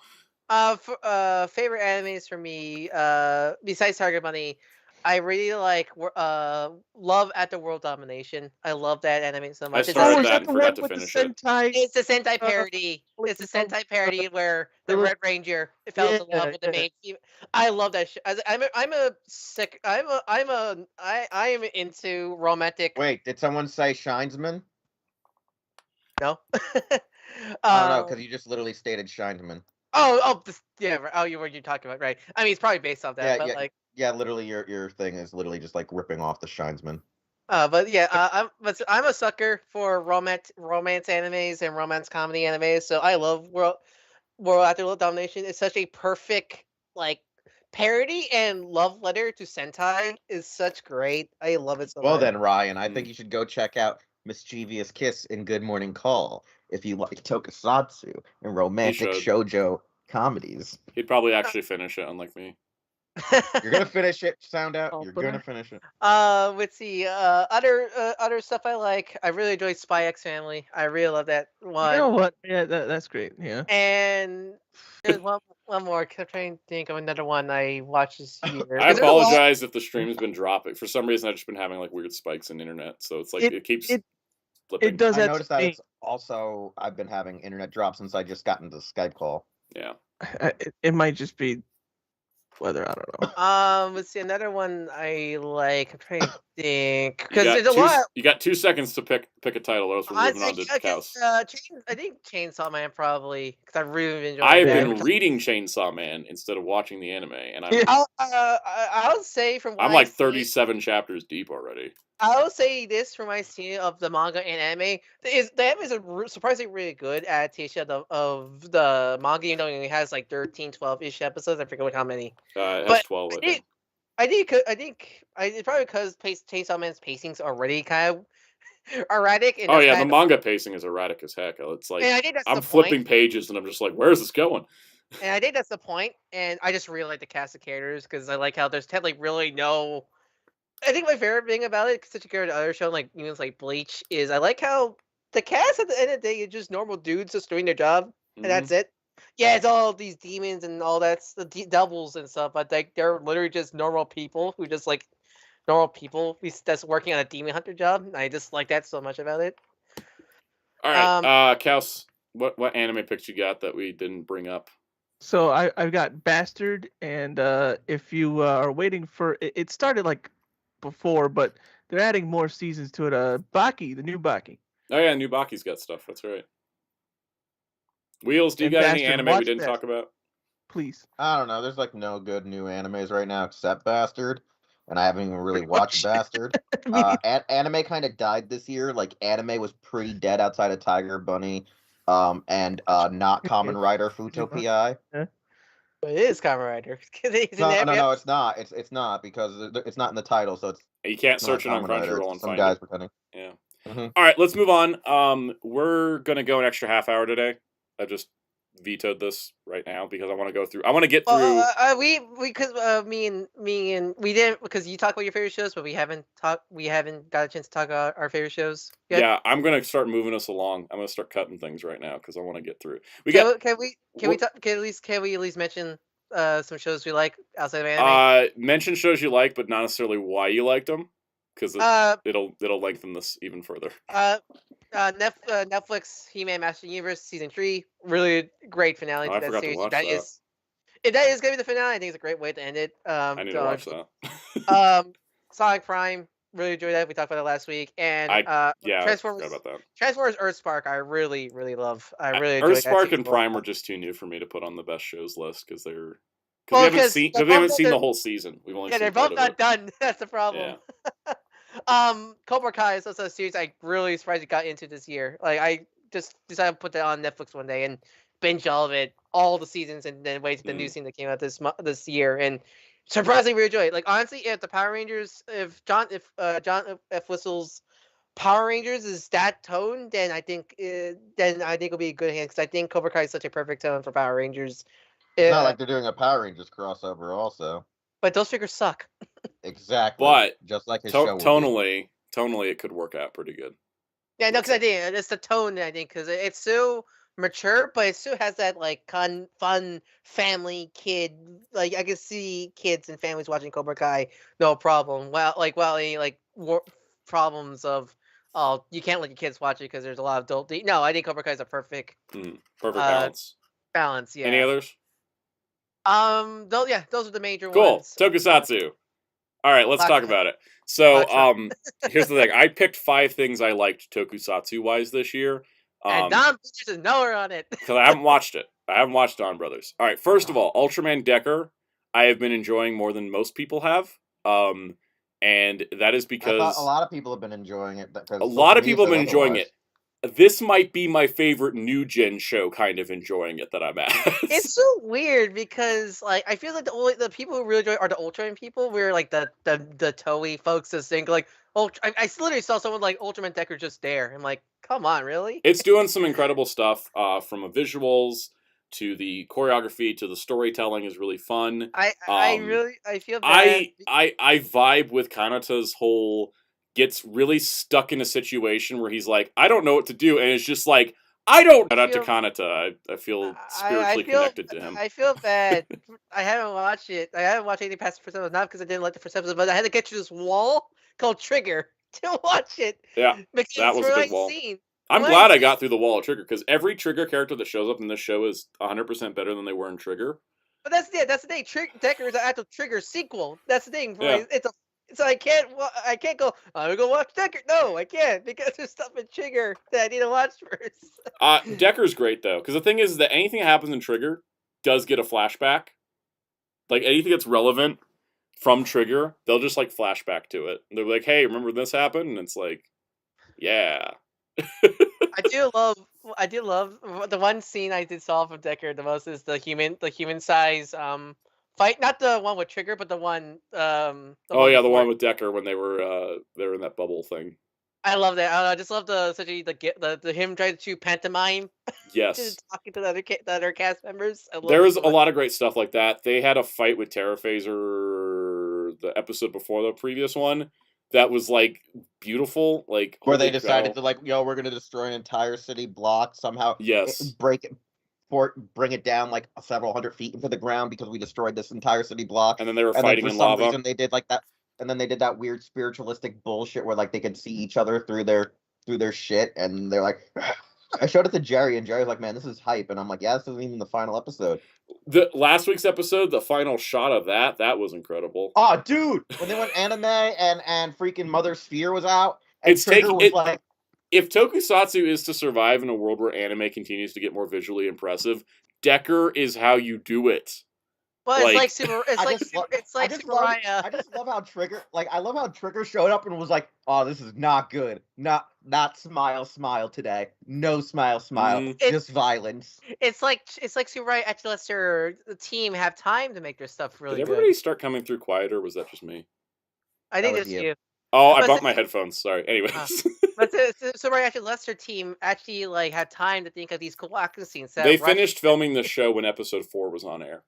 Favorite animes for me, besides Target Money, I really like Love at the World Domination. I love that anime so much. I started that and forgot to finish it. It's a Sentai parody. It's a Sentai parody where the Red Ranger fell in love with the main team. I love that shit. I am into romantic. Wait, did someone say Shinesman? No. I don't know, because you just literally stated Shinesman. You were talking about, right? I mean, it's probably based off that, literally, your thing is literally just like ripping off the Shinesman. I'm a sucker for romance animes and romance comedy animes, so I love World After World Domination. It's such a perfect like parody and love letter to Sentai. Is such great. I love it so much. Well then, Ryan, I think you should go check out Mischievous Kiss and Good Morning Call if you like tokusatsu and romantic shoujo comedies. He'd probably actually finish it, unlike me. You're gonna finish it, Soundout. You're gonna finish it. Let's see. Other stuff I like. I really enjoy Spy X Family. I really love that one. You know what? Yeah, that's great. Yeah. And there's one more. I'm trying to think of another one I watched this year. I apologize if the stream's been dropping. For some reason, I've just been having like weird spikes in internet, so it's like it keeps flipping. It does. I noticed that it's also I've been having internet drops since I just got into the Skype call. Yeah. It might just be weather. I don't know. Let's see another one I like. I'm trying to think because there's a lot. You got 2 seconds to pick a title, or else we're moving on to Chaos. I think Chainsaw Man probably because I really enjoyed. I've been reading Chainsaw Man instead of watching the anime, and I'll say from what I'm like 37 chapters deep already. I'll say this from my scene of the manga and anime. The anime is a surprisingly really good adaptation of the manga, even though it only has like 13, 12-ish episodes. I forget how many. It has 12, I think it's probably because Chainsaw Man's pacing's already kind of erratic. And the manga pacing is erratic as heck. It's like I'm flipping pages and I'm just like, where is this going? And I think that's the point. And I just really like the cast of characters because I like how there's technically really no. I think my favorite thing about it, such compared to other shows like like Bleach, is I like how the cast at the end of the day is just normal dudes just doing their job, and that's it. Yeah, it's all these demons and all that's the devils and stuff, but like they're literally just normal people who just like normal people that's working on a demon hunter job. I just like that so much about it. All right, Kaus, what anime picks you got that we didn't bring up? So I've got Bastard, and if you are waiting for it started like before, but they're adding more seasons to it. Baki, the new Baki. Oh yeah, new Baki's got stuff. That's right. Wheels, do you got any anime we didn't talk about? Please. I don't know. There's like no good new animes right now except Bastard, and I haven't even really watched Bastard. Anime kind of died this year. Like anime was pretty dead outside of Tiger Bunny, and not Kamen Rider Futo Pi. Yeah. It is Kamen Rider. No, it's not. It's not because it's not in the title, so it's. You can't search it on Crunchyroll and some find guys it. Pretending. Yeah. Mm-hmm. All right, let's move on. We're gonna go an extra half hour today. I just vetoed this right now because I want to go through. I want to get through. Well, we because me and we didn't because you talk about your favorite shows, but we haven't got a chance to talk about our favorite shows yet. Yeah, I'm gonna start moving us along. I'm gonna start cutting things right now because I want to get through. Can we at least mention some shows we like outside of anime? Mention shows you like, but not necessarily why you liked them, because it'll lengthen this even further. Netflix He-Man Master Universe season 3, really great finale to that series. If that is gonna be the finale, I think it's a great way to end it. I need to watch that. Sonic Prime, really enjoyed that. We talked about it last week, and Transformers. I forgot about that. Transformers Earthspark, I really love. I really Earthspark and Prime were just too new for me to put on the best shows list because they're we haven't seen the whole season. We've only they're both not done. That's the problem. Yeah. Cobra Kai is also a series I really surprised it got into this year. Like I just decided to put that on Netflix one day and binge all of it, all the seasons, and then wait to the new season that came out this year, and surprisingly really enjoyed it. Like honestly, if the Power Rangers, if John F. Whistle's Power Rangers is that tone, then I think it'll be a good hand because I think Cobra Kai is such a perfect tone for Power Rangers. It's not like they're doing a Power Rangers crossover also. But those figures suck. Exactly. But just like his show tonally, it could work out pretty good. Yeah, no, because I think it's the tone that I think because it's so mature, but it still has that like fun family kid. Like I can see kids and families watching Cobra Kai, no problem. Any problems of you can't let your kids watch it because there's a lot of adult. No, I think Cobra Kai is a perfect balance. Balance, yeah. Any others? Those are the major Cool. ones. Tokusatsu. All right, let's talk about it. So, here's the thing. I picked 5 things I liked Tokusatsu-wise this year. And Don Brothers is nowhere on it. Because I haven't watched it. I haven't watched Don Brothers. All right, first of all, Ultraman Decker, I have been enjoying more than most people have. And that is because... I thought a lot of people have been enjoying it. A lot of people have been enjoying it. This might be my favorite new gen show kind of enjoying it that I'm at. It's so weird because like I feel like the people who really enjoy are the Ultraman people. We're like the Toei folks that think like I literally saw someone like Ultraman Decker just there. I'm like, come on, really? It's doing some incredible stuff from visuals to the choreography to the storytelling is really fun. I feel bad. I vibe with Kanata's whole gets really stuck in a situation where he's like, I don't know what to do, and it's just like, I don't. Shout out to Kanata. I feel spiritually connected to him. I feel bad. I haven't watched it. I haven't watched anything past the first episode, not because I didn't like the first episode, but I had to get to this wall called Trigger to watch it. Yeah, that was a good wall. I'm glad I got through the wall of Trigger because every Trigger character that shows up in this show is 100% better than they were in Trigger. But that's the thing. Decker is an actual Trigger sequel. That's the thing. Yeah. So I can't go. I'm gonna go watch Decker. No, I can't because there's stuff in Trigger that I need to watch first. Decker's great though, because the thing is that anything that happens in Trigger does get a flashback. Like anything that's relevant from Trigger, they'll just like flashback to it. They're like, "Hey, remember this happened?" And it's like, "Yeah." I do love the one scene I did saw from Decker the most is the human size fight, not the one with Trigger, but the one. The one with Decker when they were in that bubble thing. I love that. I just love the him trying to pantomime. Yes. Talking to the other cast members. There was a lot of great stuff like that. They had a fight with Terra Phaser the episode before the previous one. That was like beautiful, like where they decided to like, we're gonna destroy an entire city block somehow. Yes, bring it down like several hundred feet into the ground because we destroyed this entire city block. And then they were fighting in lava. Reason they did like that, and then they did that weird spiritualistic bullshit where like they could see each other through their shit, and they're like. I showed it to Jerry, and Jerry's like, "Man, this is hype," and I'm like, "Yeah, this isn't even the final episode." The last week's episode, the final shot of that was incredible. Oh, dude! When they went anime and freaking Mother Sphere was out, and if Tokusatsu is to survive in a world where anime continues to get more visually impressive, Decker is how you do it. But it's like Super. I just love how Trigger. Like I love how Trigger showed up and was like, "Oh, this is not good. Not smile today. No smile. Just violence." It's like Super Right actually lets the team have time to make their stuff really good. Did everybody start coming through quieter? Or was that just me? I think it's you. Oh, I bumped my headphones. Sorry. Anyways. But so right, actually, Lester team actually like had time to think of these cool action scenes. They finished filming the show when episode 4 was on air.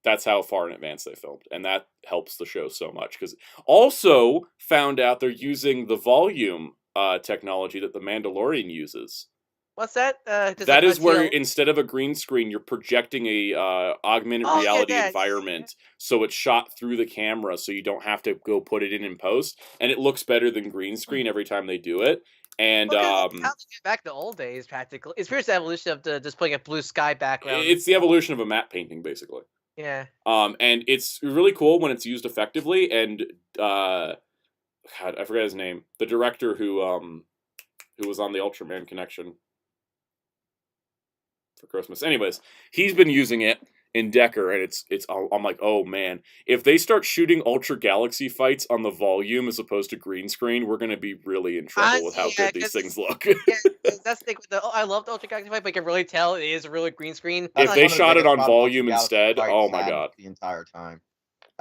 That's how far in advance they filmed, and that helps the show so much. Because also found out they're using the volume technology that the Mandalorian uses. What's that? That is where instead of a green screen, you're projecting a augmented reality environment, so it's shot through the camera, so you don't have to go put it in post, and it looks better than green screen every time they do it. And how they get back to old days, practically. It's pretty much the evolution of just putting a blue sky background. It's the evolution of a matte painting, basically. Yeah. And it's really cool when it's used effectively. And God, I forget his name. The director who was on the Ultraman Connection for Christmas. Anyways, he's been using it in Decker, and it's. I'm like, oh man, if they start shooting Ultra Galaxy fights on the volume as opposed to green screen, we're gonna be really in trouble with how good these things look. Yeah, that's the thing. I love the Ultra Galaxy fight, but I can really tell it is a really green screen. If they shot it on volume instead, oh my god! The entire time,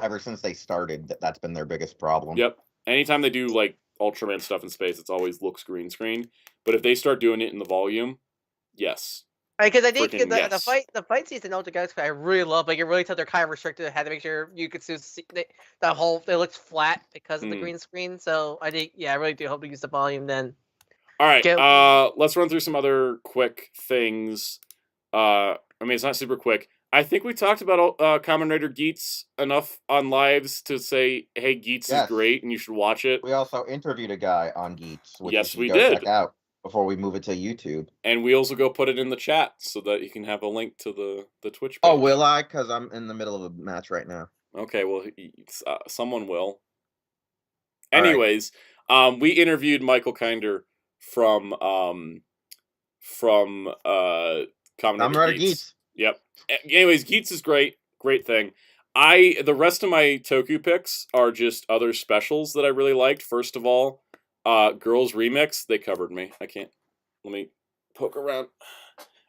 ever since they started, that's been their biggest problem. Yep. Anytime they do like Ultraman stuff in space, it always looks green screen. But if they start doing it in the volume, yes. Because I think the fight scenes in Ultra Galaxy I really love. Like, you really tell they're kind of restricted. Had to make sure you could see the whole. It looks flat because of the green screen. So I think, I really do hope to use the volume then. All right, let's run through some other quick things. I mean, it's not super quick. I think we talked about Kamen Rider Geats enough on lives to say, hey, Geats is great and you should watch it. We also interviewed a guy on Geats. Which yes, we did. Check out before we move it to YouTube. And we also go put it in the chat so that you can have a link to the Twitch page. Oh, will I? Because I'm in the middle of a match right now. Okay, well, someone will. Anyways, we interviewed Michael Kinder from Kamen Rider Geats. Yep. Anyways, Geats is great thing. The rest of my Toku picks are just other specials that I really liked. First of all, Girls Remix, they covered me. Let me poke around.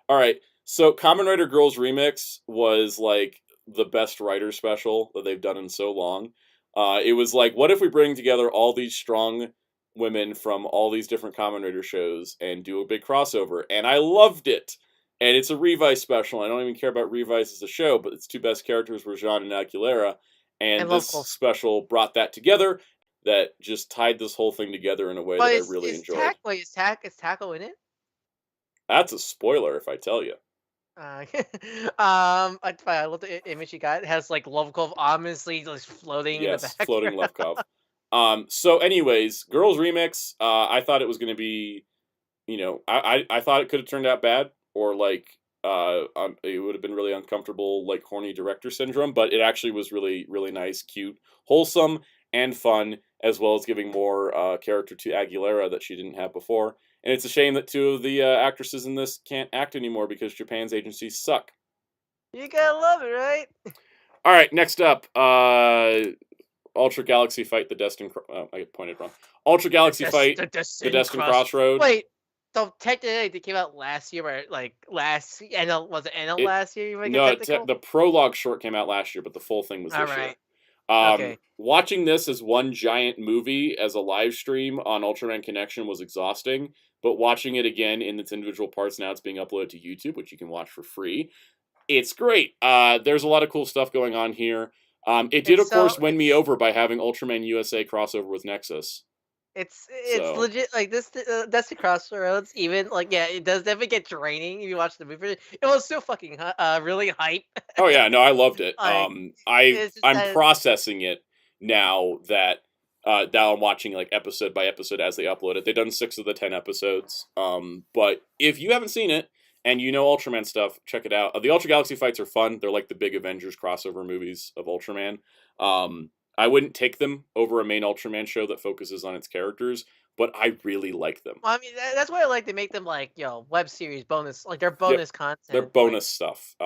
All right, so Kamen Rider Girls Remix was like the best writer special that they've done in so long. It was like, what if we bring together all these strong women from all these different Kamen Rider shows and do a big crossover? And I loved it. And it's a Revice special. I don't even care about Revice as a show, but its two best characters were Jean and Aguilera. And this special brought that together. That just tied this whole thing together in a way that I really enjoyed. Is Taco in it? That's a spoiler if I tell you. I love the image you got. It has like Lovekov ominously just floating in the back. Floating Lovekov. So anyways, Girls Remix, I thought it was going to be, I thought it could have turned out bad, or like it would have been really uncomfortable, like horny director syndrome, but it actually was really, really nice, cute, wholesome, and fun, as well as giving more character to Aguilera that she didn't have before. And it's a shame that two of the actresses in this can't act anymore because Japan's agencies suck. You gotta love it, right? All right, next up, Ultra Galaxy Fight, the Destined... I pointed wrong. Ultra Galaxy Fight, the Destined Crossroad. Wait, so technically they came out last year, or like last... was it NL last year? No, the prologue short came out last year, but the full thing was this year. Okay. Watching this as one giant movie as a live stream on Ultraman Connection was exhausting, but watching it again in its individual parts, now it's being uploaded to YouTube, which you can watch for free. It's great. There's a lot of cool stuff going on here. It did, of course, win me over by having Ultraman USA crossover with Nexus. It's legit, like this Dusty Crossroads, even like, it does definitely get draining if you watch the movie. It was so fucking really hype. Oh yeah, no, I loved it. I'm processing it now that now I'm watching like episode by episode as they upload it. They've done 6 of the 10 episodes. But if you haven't seen it and you know Ultraman stuff, check it out. The Ultra Galaxy fights are fun. They're like the big Avengers crossover movies of Ultraman. I wouldn't take them over a main Ultraman show that focuses on its characters, but I really like them. Well, I mean, that's why I like to make them like, web series bonus, like they're bonus content. They're bonus stuff.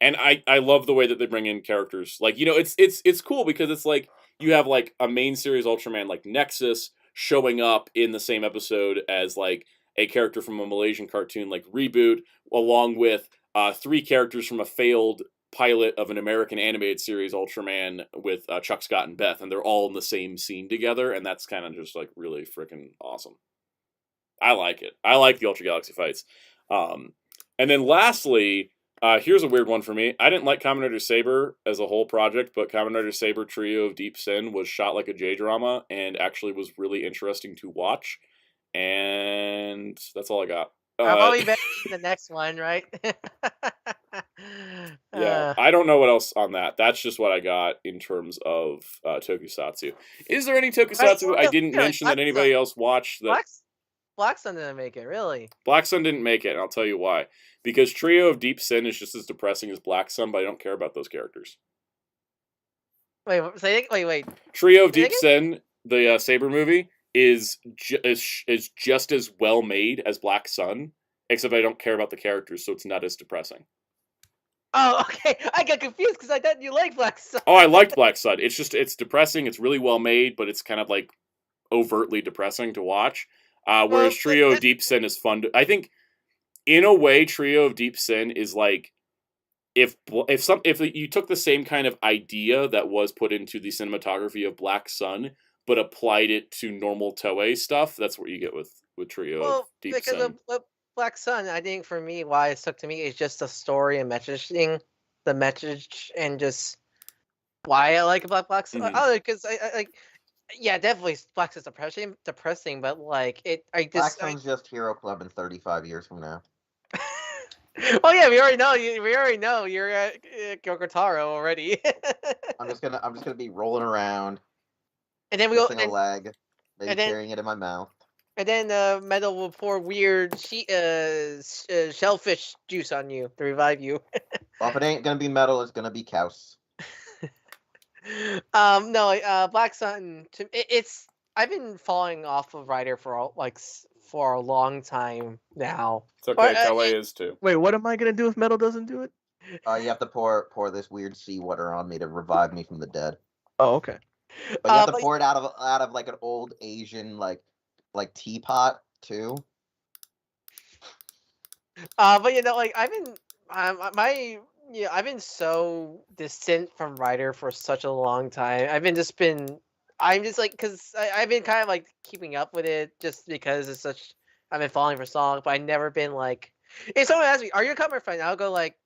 And I love the way that they bring in characters. Like, it's cool because it's like you have like a main series Ultraman like Nexus showing up in the same episode as like a character from a Malaysian cartoon like Reboot, along with 3 characters from a failed pilot of an American animated series, Ultraman, with Chuck Scott and Beth, and they're all in the same scene together, and that's kind of just like really freaking awesome. I like it. I like the Ultra Galaxy fights. And then lastly, here's a weird one for me. I didn't like Kamen Rider Saber as a whole project, but Kamen Rider Saber Trio of Deep Sin was shot like a J-drama and actually was really interesting to watch. And that's all I got. I've already been the next one, right? Yeah, I don't know what else on that. That's just what I got in terms of Tokusatsu. Is there any Tokusatsu I didn't mention that anybody else watched? That Black Sun didn't make it, really. Black Sun didn't make it, and I'll tell you why. Because Trio of Deep Sin is just as depressing as Black Sun, but I don't care about those characters. Wait. Trio of Deep Sin, the Saber movie, is just as well made as Black Sun, except I don't care about the characters, so it's not as depressing. Oh, okay. I got confused because I thought you liked Black Sun. Oh, I liked Black Sun. It's depressing. It's really well made, but it's kind of like overtly depressing to watch. Whereas Trio of Deep Sin is fun. I think, in a way, Trio of Deep Sin is like if you took the same kind of idea that was put into the cinematography of Black Sun, but applied it to normal Toei stuff. That's what you get with Trio of Deep Sin. Because Black Sun, I think for me, why it stuck to me is just the story and messaging, the message, and just why I like Black Sun. Mm-hmm. Oh, because I like. Yeah, definitely Black Sun's depressing, but like Black Sun's just Hero Club in 35 years from now. Oh yeah, we already know you're at Gyokotaro already. I'm just gonna be rolling around, and then we'll a leg, maybe carrying it in my mouth. And then Metal will pour weird shellfish juice on you to revive you. Well, if it ain't gonna be Metal, it's gonna be Kaus. No, Black Sun. It's I've been falling off of Rider for a long time now. It's okay. Toei is too. Wait, what am I gonna do if Metal doesn't do it? You have to pour this weird seawater on me to revive me from the dead. Oh, okay. But you have to pour it out of like an old Asian like teapot too. But like I've been I've been so distant from Rider for such a long time. I'm just like, because I've been kind of like keeping up with it just because it's such. I've been falling for songs, but I've never been like. If someone asks me, "Are you a Kamen fan?" I'll go like,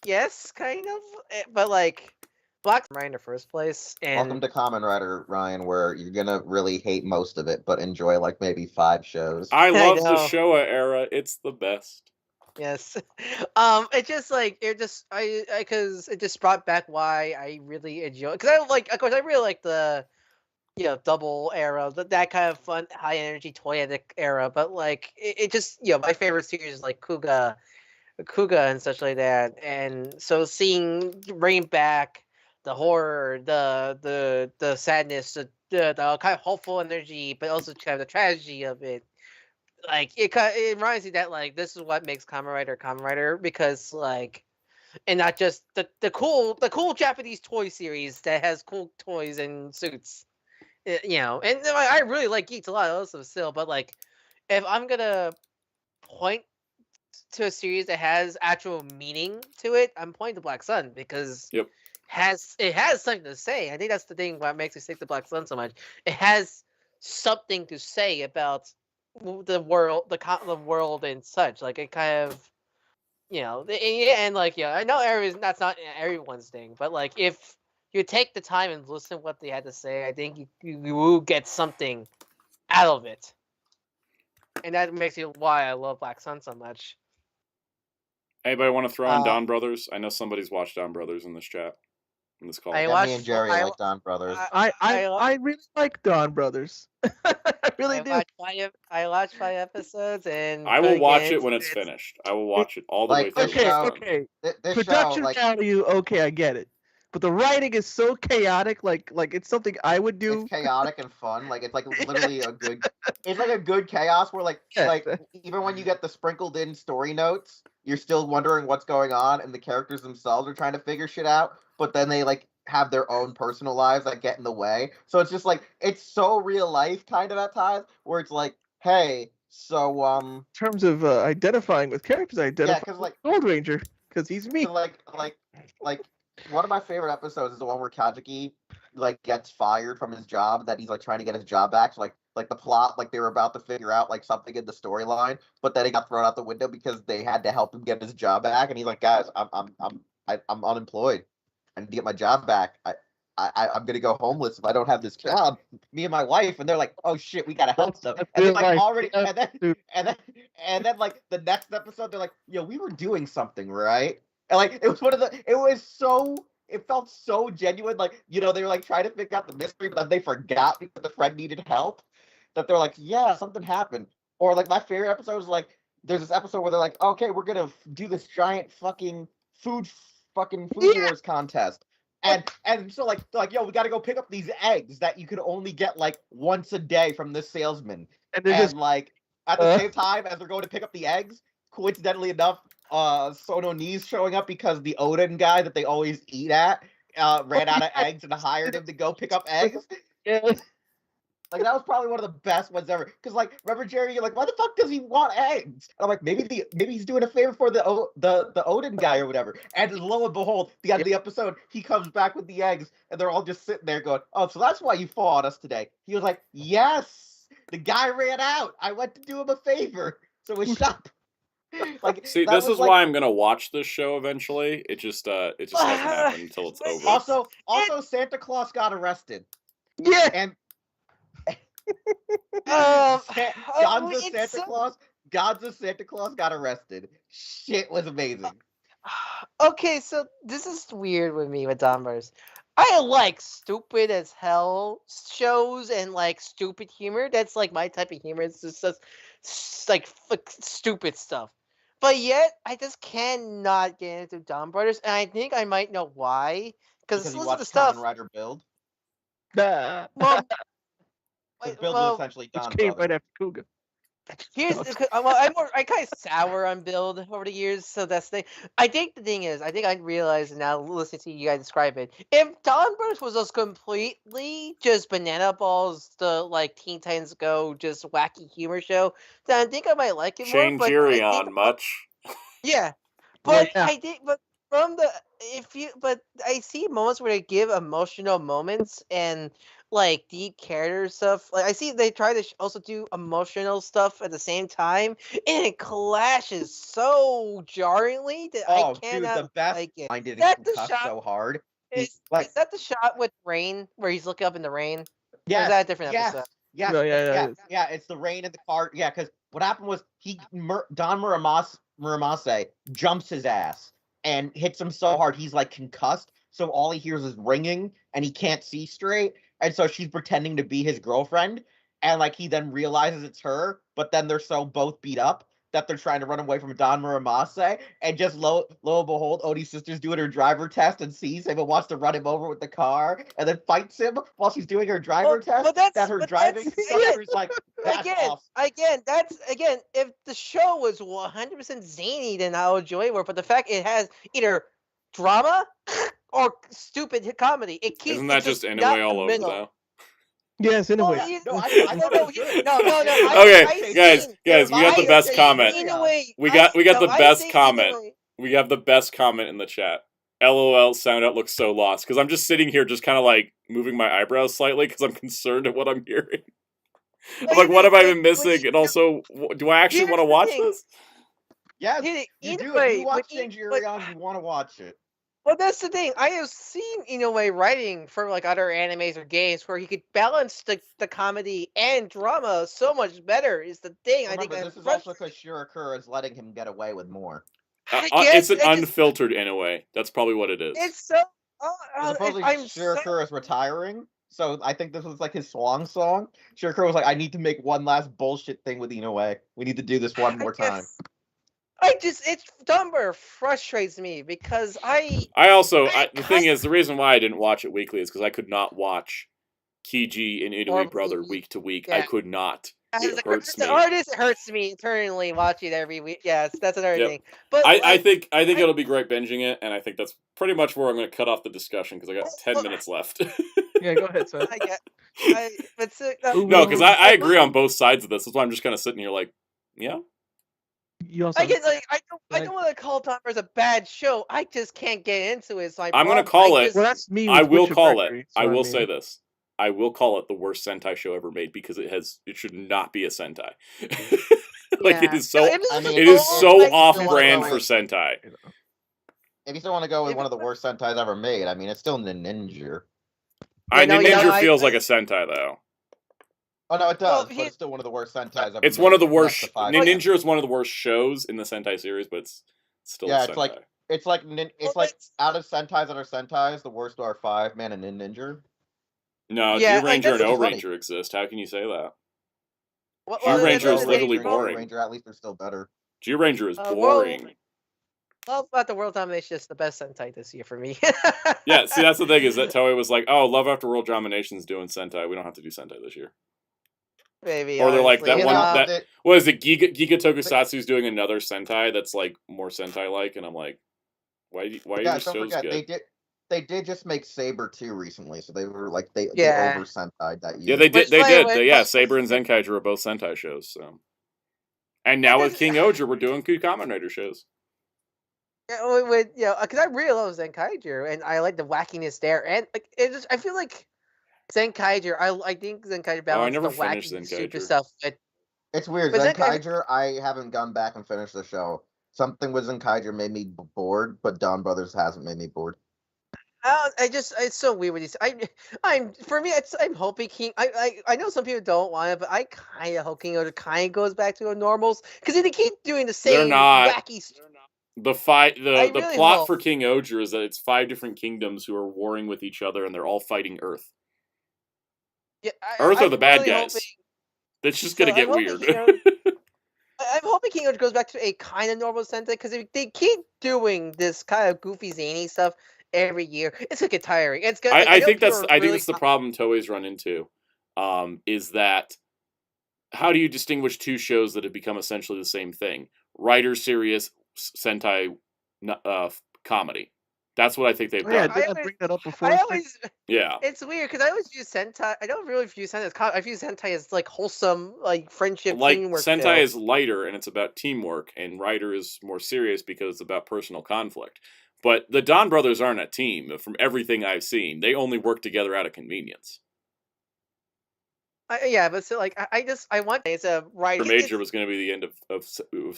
"Yes, kind of," but like, Black right in the first place. And welcome to Kamen Rider, Ryan, where you're gonna really hate most of it, but enjoy like maybe 5 shows. I love the Showa era. It's the best. Yes. It just like because it just brought back why I really enjoy, because of course I really like the double era, that kind of fun high energy toyetic era, but like it just my favorite series is like Kuga and such like that, and so bringing back the horror, the sadness, the kind of hopeful energy, but also kind of the tragedy of it. Like it reminds me that like this is what makes Kamen Rider, because like, and not just the cool Japanese toy series that has cool toys and suits, and I really like Geeks a lot also still, but like if I'm gonna point to a series that has actual meaning to it, I'm pointing to Black Sun, because it has something to say. I think that's the thing what makes me stick to Black Sun so much. It has something to say about the world and such. Like it kind of and like I know that's not everyone's thing, but like if you take the time and listen to what they had to say, I think you will get something out of it, and that makes you why I love Black Sun so much. Anybody want to throw in Don Brothers? I know somebody's watched Don Brothers in this chat. In this call. Me and Jerry like Don Brothers. I really like Don Brothers. I really do. I watched 5 episodes, and I will watch it when it's finished. I will watch it all the way through. Okay. Production value, okay, I get it. But the writing is so chaotic, like it's something I would do. It's chaotic and fun. Like it's like literally it's like a good chaos where like even when you get the sprinkled in story notes, you're still wondering what's going on, and the characters themselves are trying to figure shit out, but then they like have their own personal lives that get in the way. So it's just like it's so real life kind of at times where it's like, hey, so in terms of identifying with characters, I identify with Gold Ranger because he's me. So like One of my favorite episodes is the one where Kajiki like gets fired from his job, that he's like trying to get his job back. So like the plot, like they were about to figure out like something in the storyline, but then it got thrown out the window because they had to help him get his job back, and he's like, guys, I'm unemployed. I need to get my job back. I'm gonna go homeless if I don't have this job. Me and my wife, and they're like, "Oh shit, we gotta help them." And then like already, and then like the next episode, they're like, "Yo, we were doing something, right?" And like it was one of the, it felt so genuine. Like they were like trying to figure out the mystery, but then they forgot because the friend needed help. That they're like, "Yeah, something happened." Or like my favorite episode is like, there's this episode where they're like, "Okay, we're gonna do this giant food wars contest." And so like yo, we got to go pick up these eggs that you could only get like once a day from this salesman. And they're just like at the same time as they're going to pick up the eggs, coincidentally enough, Sono Knee's showing up because the Odin guy that they always eat at ran out of eggs and hired him to go pick up eggs. yeah. Like that was probably one of the best ones ever. Because like, remember Jerry, you're like, why the fuck does he want eggs? And I'm like, maybe he's doing a favor for the Odin guy or whatever. And lo and behold, the end of the episode, he comes back with the eggs, and they're all just sitting there going, "Oh, so that's why you fought us today." He was like, "Yes, the guy ran out. I went to do him a favor, so we shop." Like, see, this is why I'm gonna watch this show eventually. It just doesn't happen until it's over. Also, Santa Claus got arrested. Yeah. And Gonzo Santa Claus got arrested. Shit was amazing. Okay, so this is weird with me with Donbars. I like stupid as hell shows and like stupid humor. That's like my type of humor. It's just like stupid stuff. But yet, I just cannot get into Donbars, and I think I might know why. Because you listen watch to stuff. Kamen Rider Build. Well, Build is essentially Don Which came Brothers. right after Kuga. Here's I kind of sour on Build over the years, so that's the thing. I think the thing is, I think I realized now listening to you guys describe it. If Don Burst was just completely just banana balls, the like Teen Titans Go, just wacky humor show, then I think I might like it more. Shane But Jury I think, on much. yeah, but yeah. I think, but from the but I see moments where they give emotional moments and like deep character stuff. Like I see they try to also do emotional stuff at the same time, and it clashes so jarringly that I cannot dude, the best like it. I did That the concuss shot so hard. is like, is that the shot with rain where he's looking up in the rain? Or yes, is that a different episode? Yes, No, yeah, yeah, it's the rain in the car. Yeah, because what happened was Don Muramasa jumps his ass and hits him so hard he's like concussed. So all he hears is ringing and he can't see straight. And so she's pretending to be his girlfriend. And like he then realizes it's her, but then they're so both beat up that they're trying to run away from Don Muramasa. And just lo and behold, Odie's sister's doing her driver test and sees him and wants to run him over with the car and then fights him while she's doing her driver test. That her driving instructor is like, that's awesome. Again, if the show was 100% zany, then I would enjoy it more. But the fact it has either drama or stupid comedy, it keeps. Isn't that just Inoue all over though? Yes, anyway. No. Okay, guys, we got the best comment. We got the best comment. We have the best comment in the chat. LOL, Soundout looks so lost. Because I'm just sitting here just kind of like moving my eyebrows slightly because I'm concerned at what I'm hearing. I'm like, what have I been missing? And also, do I actually want to watch this? Yes, you do. If you watch Shangiri-on, you want to watch it. Well, that's the thing. I have seen Inoue writing for like other animes or games where he could balance the comedy and drama so much better. Is the thing. Remember, I think this is also because Shirakura is letting him get away with more. It's an unfiltered Inoue. That's probably what it is. It's so. Supposedly Shirakura is retiring, so I think this was like his swan song. Shirakura was like, "I need to make one last bullshit thing with Inoue. We need to do this one more time." It's Dumber frustrates me because the thing is, the reason why I didn't watch it weekly is because I could not watch Kiji and Inoue Brother week to week. Yeah. I could not. It hurts me. As an artist, it hurts me internally watching it every week. Yes, that's another thing. But I think it'll be great binging it, and I think that's pretty much where I'm going to cut off the discussion because I got 10 minutes left. Yeah, go ahead, son. No, because I agree on both sides of this. That's why I'm just kind of sitting here like, yeah. You also I get like I Like- don't want to call Donbers a bad show. I just can't get into it. So I'm gonna call it. well, that's me. I With will Witcher call Mercury, it. so I will mean, say this. I will call it the worst Sentai show ever made because it should not be a Sentai. Like it Yeah. is so. I mean, It is if so you off wanna brand go for with- Sentai. you know. If you still want to go with If one of it the worst Sentais ever made, I mean, it's still Ninja. Ninja feels like a Sentai though. Oh no, it Well, does, but it's still one of the worst Sentais ever. It's made. one of the That's worst. five Ninja man. is one of the worst shows in the Sentai series, but it's still Yeah, a it's Sentai. it's like out of Sentais that are Sentais, the worst are 5-man and Ninja. No, Yeah, G Ranger and that's O funny. Ranger exist. How can you say that? Well, Ranger is the literally thing- boring. Ranger, at least they're still better. G Ranger is World- boring. Love about the World Domination is the best Sentai this year for me. Yeah, see, that's the thing is that Toei was like, "Oh, Love After World Domination's doing Sentai. We don't have to do Sentai this year." Maybe. Or they're like, honestly, that one- uh, that- What is it? Giga Tokusatsu's doing another Sentai that's like more Sentai-like, and I'm like, why are Yeah, your don't shows forget good? they did just make Saber 2 recently, so they were like they Yeah. over Sentai that year. Yeah, they did. Which They by did. the way- They- yeah, Saber and Zenkaiger are both Sentai shows. So, and now with King Oger, we're doing two Kamen Rider shows. yeah, because I really love Zenkaiger and I like the wackiness there, and like it just I feel like Zenkaiger. I think Zenkaiger balances never the finished wacky super Zenkaiger. stuff. But It's weird. But Zenkaiger, I haven't gone back and finished the show. Something with Zenkaiger made me bored, but Dawn Brothers hasn't made me bored. it's so weird when you say, I'm for me I'm hoping King I know some people don't want it, but I kind of hope King Oda kind of goes back to a normals because they keep doing the same not. wacky. The fight, I the really plot hope. for King Oger is that it's 5 different kingdoms who are warring with each other, and they're all fighting Earth. Yeah, Earth are I'm the bad really guys. hoping- It's just So gonna get I'm hoping weird. King Oda- I'm hoping King Oda goes back to a kind of normal Sentai because if they keep doing this kind of goofy zany stuff every year, it's gonna get tiring. It's gonna. I know think people that's are really the problem Toei's run into, is that how do you distinguish two shows that have become essentially the same thing? Writer serious Sentai comedy. That's what I think they've Oh, yeah, done. did I bring that up before? I always. Yeah. It's weird because I always view Sentai. I don't really view Sentai as I view Sentai as like wholesome, like friendship, Like teamwork. Sentai show. is lighter and it's about teamwork, and Writer is more serious because it's about personal conflict. But the Don brothers aren't a team. From everything I've seen, they only work together out of convenience. Yeah, but so like I want it's a writer. Major was going to be the end of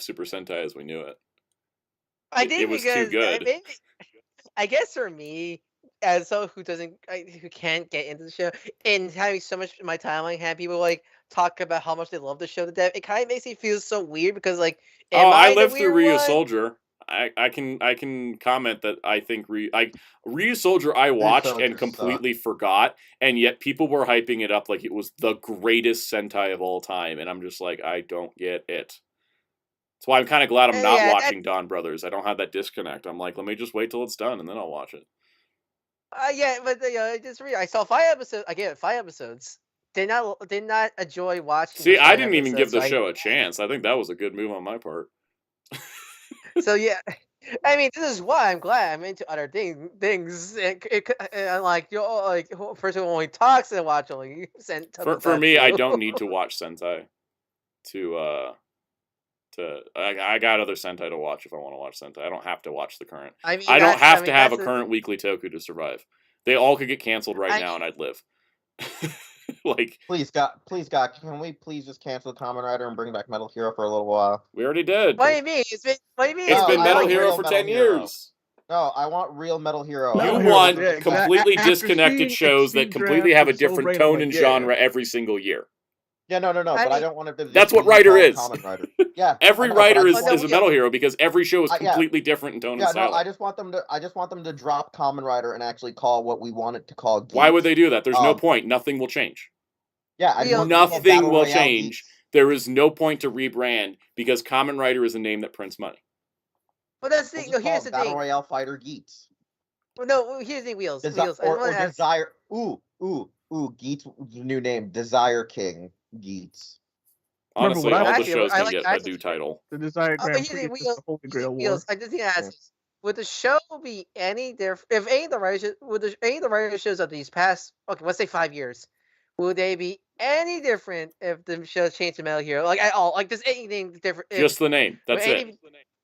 Super Sentai as we knew it. I it think was too because good. I guess for me, as someone who who can't get into the show, and having so much of my timeline have people like talk about how much they love the show to death, it kind of makes me feel so weird because like, am I the lived through weird Ryu one? Soldier. I can comment that I think Ryu Soldier I watched Soldier and completely forgot, and yet people were hyping it up like it was the greatest Sentai of all time, and I'm just like, I don't get it. That's why I'm kind of glad I'm not Yeah, watching Dawn Brothers. I don't have that disconnect. I'm like, let me just wait till it's done and then I'll watch it. Yeah, but I saw 5 episodes. I gave it 5 episodes. Did not enjoy watching. See, the I 5 didn't even give episodes, the so show a chance. I think that was a good move on my part. So yeah, I mean, this is why I'm glad I'm into other things. And like like person who only talks and watch only sent. For me, I don't need to watch Sentai I got other Sentai to watch if I want to watch Sentai. I don't have to watch the current. I mean, I don't have to have a that's current weekly Toku to survive. They all could get canceled right now and I'd live. Like, Please God, can we please just cancel Kamen Rider and bring back Metal Hero for a little while? we already did. What do you mean? It's been. What do you mean? It's No, been I Metal like Hero real for Metal 10 Hero. years. No, I want real Metal Hero. Metal You Hero, want yeah, exactly. completely After disconnected seeing shows that Extreme completely Draft have a with Soul different Brain, tone I'm and like, genre every single year. Yeah, no, but I don't want to. That's what Rider is. Kamen Rider. Yeah, Every I know, but I writer just want is a Metal Hero because every show is yeah. completely different in tone Yeah, and style. no, I just want them to drop Kamen Rider and actually call what we want it to call. Geeks. Why would they do that? There's no point. Nothing will change. Yeah, Nothing will change. There is no point to rebrand because Kamen Rider is a name that prints money. Well, that's the thing. No, here's the Battle thing. Royale Fighter Geeks. Well, no, here's the thing. Wheels. Or Desire. Ooh, Geeks. New name. Desire King Geeks. Honestly, what all I- the shows I can like get a actually- new title. The Desire Oh, Grand here's Prix the is just the Holy Grail War. Wheels. I just need to ask this. Would the show be any different if any of the writers shows of these past let's say 5 years, Would they be any different if the show changed to Metal Hero? Like at all? Like does anything different? Just the name. That's it.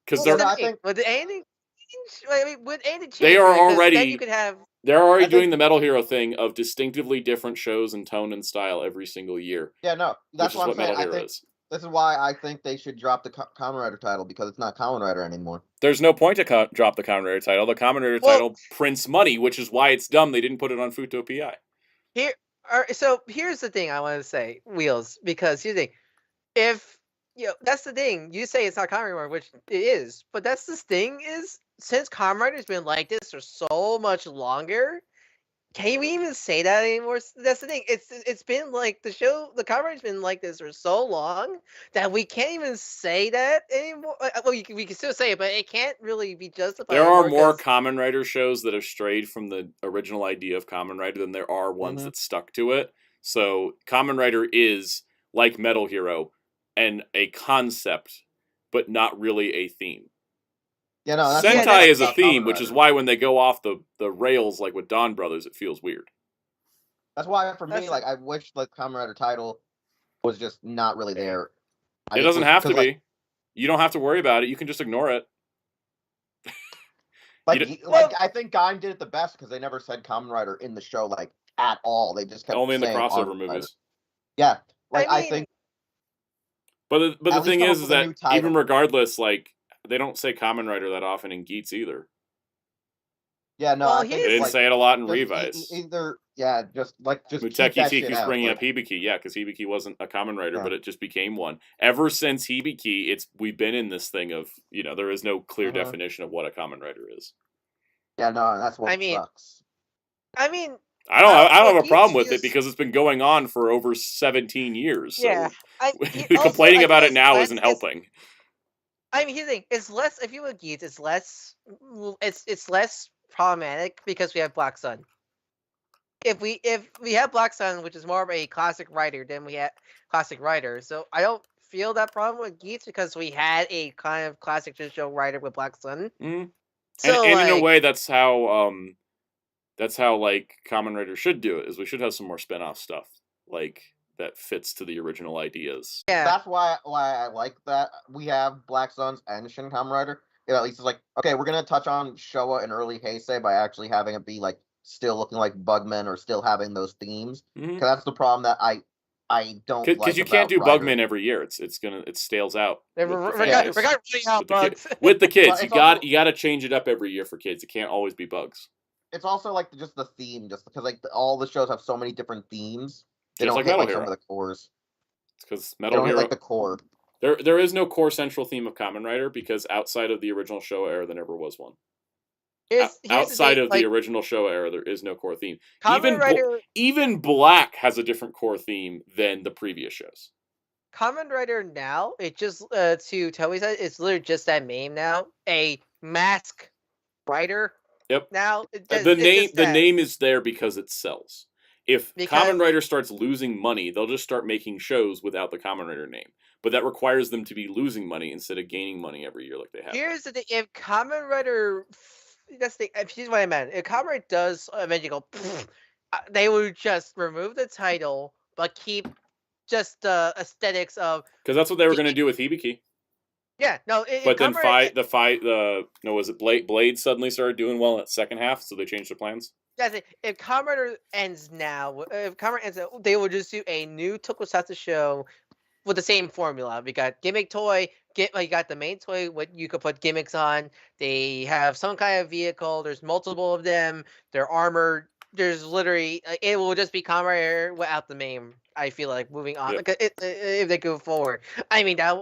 Because Well, they're I think would anything change? I mean, would anything change? They are Because already- Then you could have. they're already I doing think- the Metal Hero thing of distinctively different shows in tone and style every single year. yeah, no, that's which is what I'm what saying. Metal I Hero think is. this is why I think they should drop the Kamen Rider title because it's not Kamen Rider anymore. There's no point to drop the Kamen Rider title. The Kamen Rider Well- title prints money, which is why it's dumb they didn't put it on Futo PI. So here's the thing I want to say, Wheels, because here's the thing. If that's the thing. You say it's not Kamen Rider, which it is, but that's the thing is since Kamen Rider's been like this for so much longer, can we even say that anymore? That's the thing. It's been like the Kamen Rider's been like this for so long that we can't even say that anymore. Well, we can still say it, but it can't really be justified. There are anymore more 'cause- Kamen Rider shows that have strayed from the original idea of Kamen Rider than there are ones that stuck to it. So Kamen Rider is, like Metal Hero, and a concept, but not really a theme. Yeah, no, that's Sentai is a about theme, Kamen which is Rider. why when they go off the rails, like with Dawn Brothers, it feels weird. That's why for me, That's- like I wish the Kamen Rider title was just not really there. It doesn't have to be. You don't have to worry about it. You can just ignore it. Well- I think Gaim did it the best because they never said Kamen Rider in the show like at all. They just kept Only in the saying crossover Arm Rider. movies. Yeah, like I I mean- think But the At least thing come up is with a that new title. even regardless, like they don't say Kamen Rider that often in Geats either. yeah, no, Well, I think They here's- didn't like, say it a lot in just Revice. either just keep Muteki that T shit keeps out, bringing like- up Hibiki, yeah, because Hibiki wasn't a Kamen Rider, Yeah. but it just became one. Ever since Hibiki, we've been in this thing of there is no clear Uh-huh. definition of what a Kamen Rider is. Yeah, no, that's what I mean, sucks. I mean, I don't have a Geats problem with it used- because it's been going on for over 17 years. So yeah. complaining about it it's now less- isn't it's- helping. I mean, here's the thing: it's less. If you look at Geats, it's less. It's less problematic because we have Black Sun. If we have Black Sun, which is more of a classic writer than we had classic writer, so I don't feel that problem with Geats because we had a kind of classic show writer with Black Sun. Mm. So and in a like, way, that's how like Kamen Rider should do it. Is we should have some more spin-off stuff like that fits to the original ideas. yeah, That's why I like that we have Black Suns and Shin Kamen Rider. At least it's like, okay, we're gonna touch on Showa and early Heisei by actually having it be like still looking like Bugman or still having those themes. Mhm. Because that's the problem that I don't Because like you can't about do Rider. Bugman every year. It stales out. with the regardless families. how With the, bugs. with the kids, But you it's got also- to change it up every year for kids. It can't always be bugs. It's also like just the theme, just because like all the shows have so many different themes. They Just don't like hit Metal like some Hero. of the cores. It's because They Metal don't hit Hero. like the core. There is no core central theme of Kamen Rider because outside of the original show era, there never was one. Here's the Outside thing, of the original show era, there is no core theme. Kamen Rider. Even Black has a different core theme than the previous shows. Kamen Rider now, it just to Toei said it's literally just that name now. A mask writer. Yep. Now The name is there because it sells. If Because- Kamen Rider starts losing money, they'll just start making shows without the Kamen Rider name. But that requires them to be losing money instead of gaining money every year like they have. Here's the thing: if Kamen Rider, that's the here's what I meant. If Kamen Rider does eventually go, they would just remove the title but keep just the aesthetics of Because that's what they were going to do with Hibiki. But But then was it Blade suddenly started doing well in its second half, so they changed their plans. That's it. If Kamen Rider ends now, if Kamen Rider ends, they will just do a new Tokusatsu show with the same formula. We got gimmick toy, you got the main toy, what you could put gimmicks on. They have some kind of vehicle. There's multiple of them. They're armored. There's literally it will just be Kamen Rider without the name. I feel like moving on Yeah. if they go forward. I mean that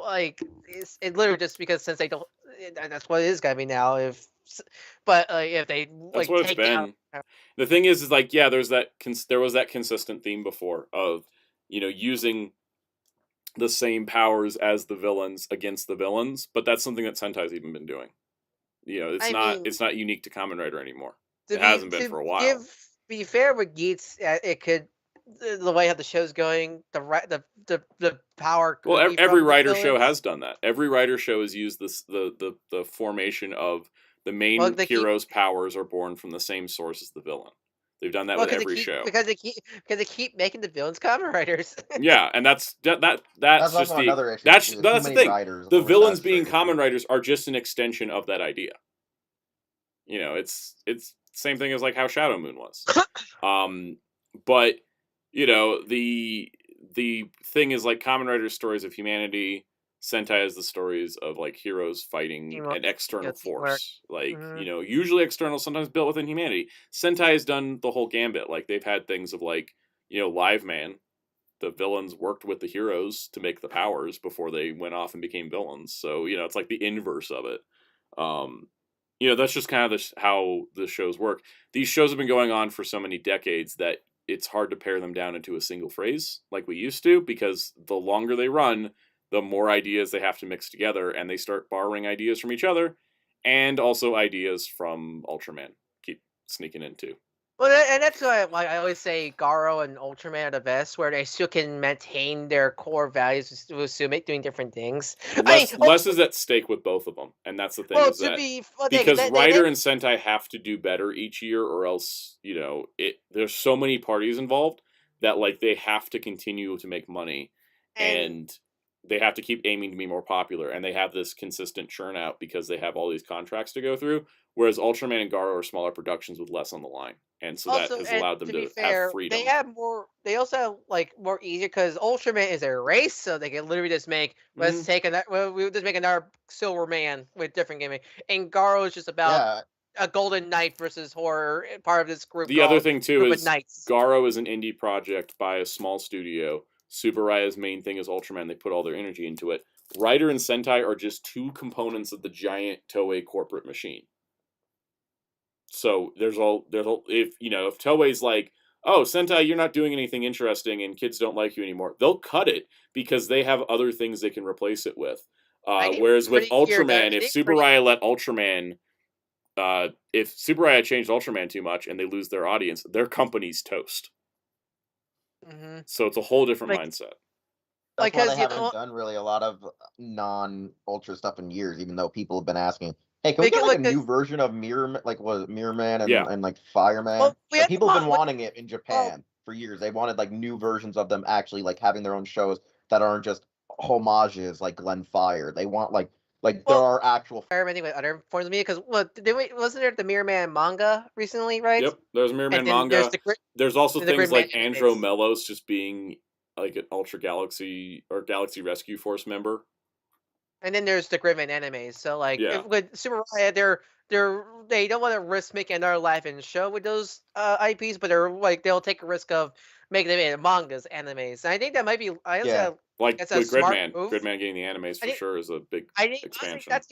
it literally just because since they don't, that's what it is gonna be now. If they That's what it's take out. been. The thing is like there was that consistent theme before of using the same powers as the villains against the villains, but that's something that Sentai's even been doing. It's not unique to Kamen Rider anymore. It hasn't been for a while. Be fair with Geats, it could the way how the show's going, the power. Well, could be every from the writer show villains. has done that. Every writer show has used the formation of the main Well, they keep- hero's powers are born from the same source as the villain. They've done that Well, with every show. because they keep making the villains Kamen Riders. Yeah, and that's That's just also the another issue. that's too. There's that's too the many thing. writers The or villains being saturated Kamen with- Riders are just an extension of that idea. You know, it's same thing as like how Shadow Moon was. But you know, the thing is like Kamen Riders stories of humanity. Sentai is the stories of like heroes fighting Teamwork. an external Teamwork. force, like Mhm. you know, usually external, sometimes built within humanity. Sentai has done the whole gambit. Like they've had things of like, you know, Live Man. The villains worked with the heroes to make the powers before they went off and became villains. So you know, it's like the inverse of it. You know, that's just kind of how the shows work. These shows have been going on for so many decades that it's hard to pare them down into a single phrase like we used to, because the longer they run, the more ideas they have to mix together, and they start borrowing ideas from each other and also ideas from Ultraman keep sneaking in too. Well, and that's why I always say Garo and Ultraman are the best, where they still can maintain their core values with Sumic doing different things. Less is at stake with both of them, and that's the thing is that because Rider and Sentai have to do better each year, or else you know there's so many parties involved that like they have to continue to make money, and they have to keep aiming to be more popular, and they have this consistent churn out because they have all these contracts to go through. Whereas Ultraman and Garo are smaller productions with less on the line, and so that has allowed them to have freedom. They have more. They also have like more easier because Ultraman is a race, so they can literally just make let's take we'll just make another Silver Man with different gimmick. And Garo is just about a Golden Knight versus horror part of this group. The other thing too is Garo is an indie project by a small studio. Tsuburuya's main thing is Ultraman. They put all their energy into it. Rider and Sentai are just two components of the giant Toei corporate machine. So there's if Toei's like, oh, Sentai, you're not doing anything interesting and kids don't like you anymore, they'll cut it because they have other things they can replace it with. Whereas with Ultraman, if Tsuburaya let Ultraman, if Tsuburaya changed Ultraman too much and they lose their audience, their company's toast. Mm-hmm. So it's a whole different mindset. That's why they haven't done really a lot of non-Ultra stuff in years, even though people have been asking, hey, can we get like a new version of Mirror Man and like Fireman? Well, people have been wanting it in Japan for years. They wanted like new versions of them actually like having their own shows that aren't just homages like Glenn Fire. They want like there are actual experimenting with other forms of media because wasn't there the Mirror Man manga recently, right? Yep, there's Mirror Man manga. There's also things like Andro Melos just being like an Ultra Galaxy or Galaxy Rescue Force member. And then there's the Gridman animes. So like with Tsuburaya, they don't want to risk making another live-in show with those IPs, but they'll take a risk of making them into mangas, animes. And I think that might be like with Gridman. Gridman getting the animes for sure is a big expansion. That's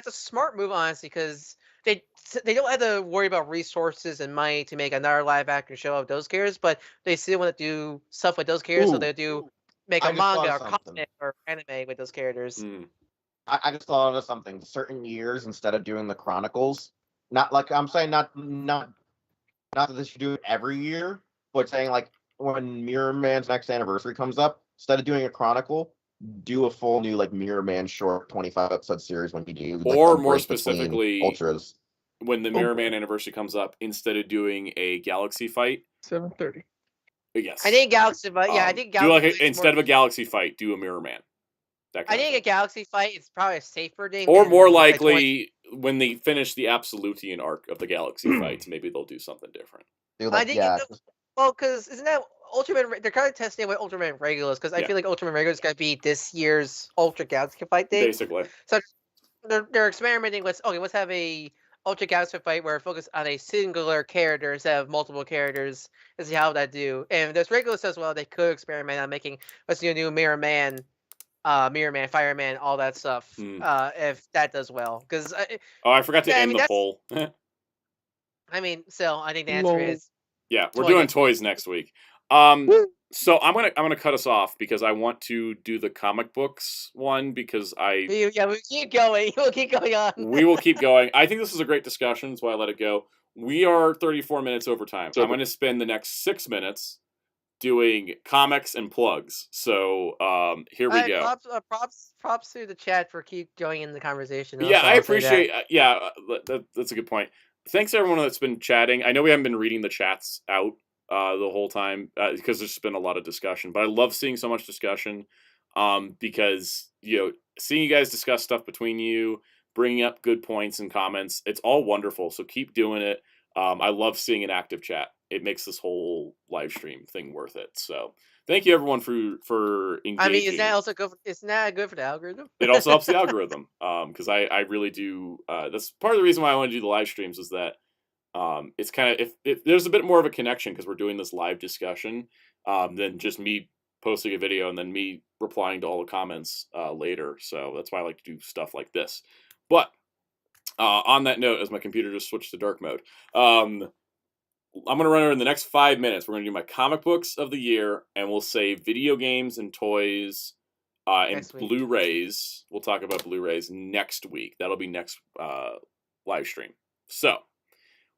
a smart move, honestly, because they don't have to worry about resources and money to make another live-action show of those characters, but they still want to do stuff with those characters, so they do make a manga or comic or anime with those characters. I just thought of something. Certain years, instead of doing the Chronicles, not like I'm saying not that they should do it every year, but saying like when Mirror Man's next anniversary comes up, instead of doing a Chronicle, do a full new like Mirror Man short 25 episode series when you do. Like, or more specifically, Ultras. When the Mirror Man anniversary comes up, instead of doing a Galaxy fight, 7:30. Yes, I think Galaxy fight. I think Galaxy instead of a Galaxy fight, do a Mirror Man. I think a Galaxy fight is probably a safer thing. Or more likely, when they finish the Absolutian arc of the Galaxy fights, maybe they'll do something different. Because isn't that Ultraman? They're kind of testing what Ultraman Regulars, because I feel like Ultraman Regulars got to be this year's Ultra Galaxy fight thing. Basically, so they're experimenting with let's have a Ultra Galaxy fight where it focuses on a singular character instead of multiple characters, and see how that do. And if there's Regulars as well, they could experiment on making let's do a new Mirror Man, Fireman, all that stuff. If that does well, because I forgot to end the poll. I mean, so I think the answer is we're doing toys next week. So I'm gonna cut us off because I want to do the comic books one because we keep going. We'll keep going on. We will keep going. I think this is a great discussion. That's why I let it go. We are 34 minutes over time. I'm going to spend the next 6 minutes doing comics and plugs. So here we go. Props to the chat for keep going in the conversation. I appreciate. That's a good point. thanks to everyone that's been chatting. I know we haven't been reading the chats out the whole time because there's been a lot of discussion, but I love seeing so much discussion because, seeing you guys discuss stuff between you, bringing up good points and comments, it's all wonderful. So keep doing it. I love seeing an active chat. It makes this whole live stream thing worth it. So thank you everyone for engaging. I mean, is that also good? Isn't that good for the algorithm? It also helps the algorithm because I really do. That's part of the reason why I want to do the live streams is that it's kind of if there's a bit more of a connection because we're doing this live discussion than just me posting a video and then me replying to all the comments later. So that's why I like to do stuff like this. But on that note, as my computer just switched to dark mode, I'm going to run over in the next 5 minutes. We're going to do my comic books of the year, and we'll say video games and toys and Blu-rays. We'll talk about Blu-rays next week. That'll be next live stream. So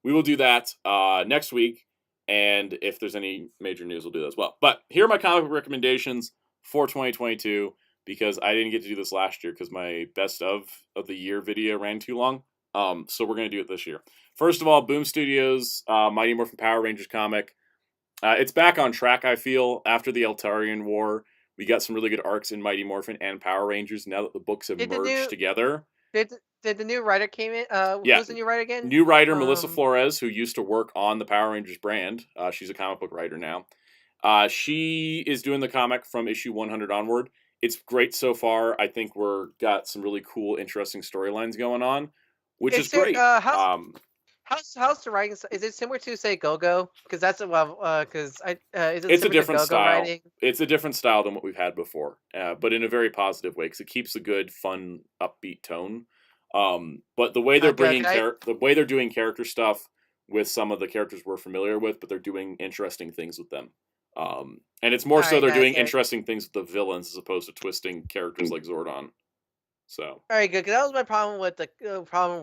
we will do that next week, and if there's any major news, we'll do that as well. But here are my comic book recommendations for 2022, because I didn't get to do this last year because my best of the year video ran too long. So we're going to do it this year. First of all, Boom Studios, Mighty Morphin Power Rangers comic. It's back on track, I feel, after the Eltarian War. We got some really good arcs in Mighty Morphin and Power Rangers now that the books have merged together. Did the new writer came in? Yeah. Who's the new writer again? New writer, Melissa Flores, who used to work on the Power Rangers brand. She's a comic book writer now. She is doing the comic from issue 100 onward. It's great so far. I think we're got some really cool, interesting storylines going on, which is great. How's the writing? Is it similar to, say, Go-Go? Because that's is it it's a different style. Writing? It's a different style than what we've had before, but in a very positive way because it keeps a good, fun, upbeat tone. But the way they're the way they're doing character stuff with some of the characters we're familiar with, but they're doing interesting things with them. And it's more so they're doing interesting things with the villains as opposed to twisting characters like Zordon. So all right, good. Because that was my problem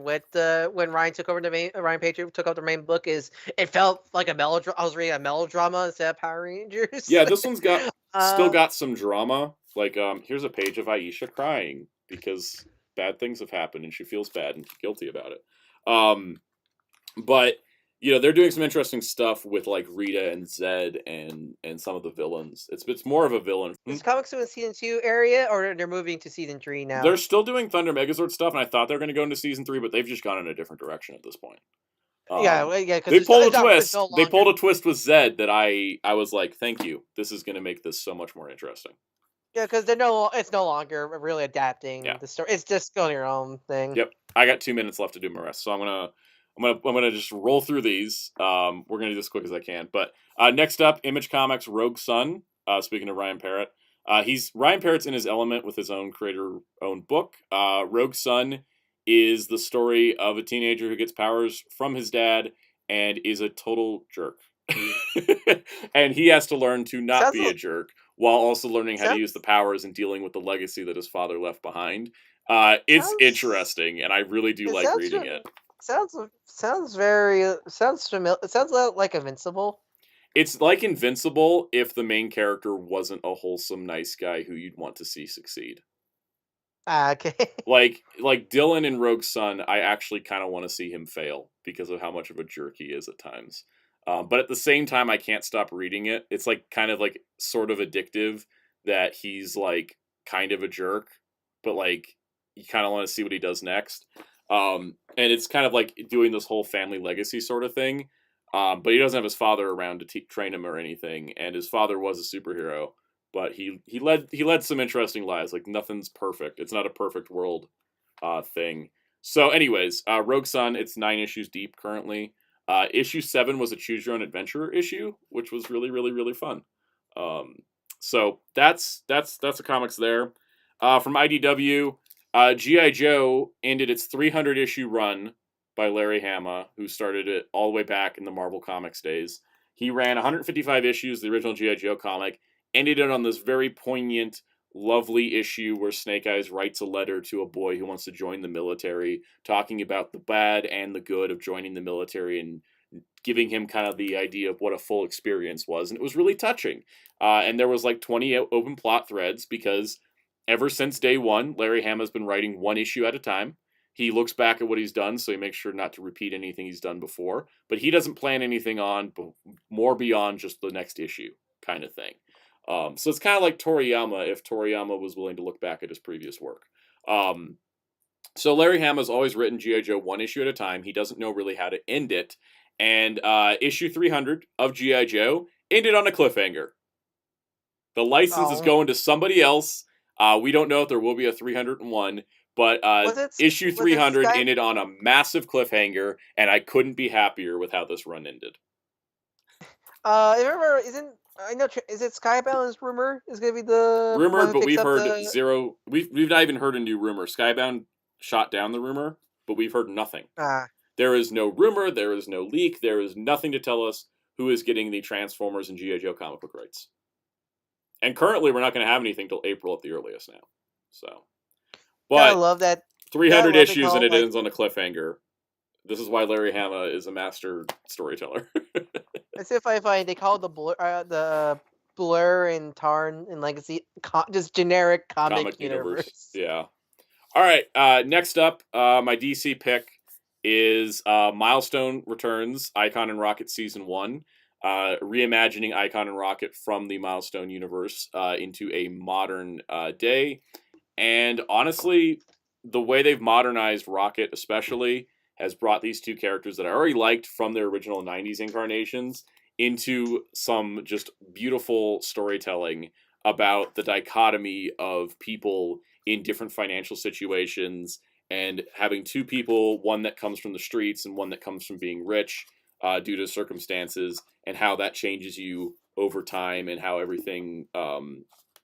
with when Ryan took over Ryan Patriot took over the main book. Is it felt like a melodrama? I was reading a melodrama instead of Power Rangers. Yeah, this one's got still got some drama. Like here's a page of Aisha crying because bad things have happened and she feels bad and guilty about it. But they're doing some interesting stuff with like Rita and Zed and some of the villains. It's more of a villain. Is comics in the season 2 area, or they're moving to season 3 now? They're still doing Thunder Megazord stuff, and I thought they were going to go into season 3, but they've just gone in a different direction at this point. Yeah. They pulled a twist. They pulled a twist with Zed that I was like, thank you. This is going to make this so much more interesting. Yeah, because it's no longer really adapting the story. It's just going your own thing. Yep. I got 2 minutes left to do my rest, so I'm gonna just roll through these. We're gonna do this as quick as I can. But next up, Image Comics Rogue Sun. Speaking of Ryan Parrott, Ryan Parrott's in his element with his own creator-owned book. Rogue Sun is the story of a teenager who gets powers from his dad and is a total jerk. And he has to learn to not be a jerk while also learning how to use the powers and dealing with the legacy that his father left behind. It's interesting, and I really do like reading it. Sounds familiar. It sounds like Invincible. It's like Invincible if the main character wasn't a wholesome, nice guy who you'd want to see succeed. Okay. Like Dylan in Rogue Sun, I actually kind of want to see him fail because of how much of a jerk he is at times. But at the same time, I can't stop reading it. It's like kind of like sort of addictive that he's like kind of a jerk, but like you kind of want to see what he does next. And it's kind of like doing this whole family legacy sort of thing. But he doesn't have his father around to train him or anything. And his father was a superhero, but he led some interesting lives. Like nothing's perfect. It's not a perfect world thing. So anyways, Rogue Sun, it's 9 issues deep currently. Issue 7 was a choose your own adventure issue, which was really, really, really fun. So that's the comics there. From IDW, G.I. Joe ended its 300 issue run by Larry Hama, who started it all the way back in the Marvel Comics days. He ran 155 issues, the original G.I. Joe comic, ended it on this very poignant, lovely issue where Snake Eyes writes a letter to a boy who wants to join the military, talking about the bad and the good of joining the military and giving him kind of the idea of what a full experience was. And it was really touching. And there was like 20 open plot threads because ever since day one, Larry Hama has been writing one issue at a time. He looks back at what he's done, so he makes sure not to repeat anything he's done before. But he doesn't plan anything on more beyond just the next issue kind of thing. So it's kind of like Toriyama if Toriyama was willing to look back at his previous work. So Larry Hama's always written G.I. Joe one issue at a time. He doesn't know really how to end it. And issue 300 of G.I. Joe ended on a cliffhanger. The license is going to somebody else. We don't know if there will be a 301, but issue 300 ended on a massive cliffhanger, and I couldn't be happier with how this run ended. Remember, is it Skybound's rumor is going to be the rumor? But we've heard zero. We've not even heard a new rumor. Skybound shot down the rumor, but we've heard nothing. There is no rumor. There is no leak. There is nothing to tell us who is getting the Transformers and G.I. Joe comic book rights. And currently, we're not going to have anything till April at the earliest now. So, but I love that 300 issues and it ends on a cliffhanger. This is why Larry Hama is a master storyteller. It's if I find they call the Blur and Tarn and Legacy just generic comic universe. Yeah. All right. Next up, my DC pick is Milestone Returns, Icon and Rocket Season 1. Reimagining Icon and Rocket from the Milestone universe into a modern day. And honestly, the way they've modernized Rocket especially has brought these two characters that I already liked from their original 90s incarnations into some just beautiful storytelling about the dichotomy of people in different financial situations and having two people, one that comes from the streets and one that comes from being rich due to circumstances, and how that changes you over time and how everything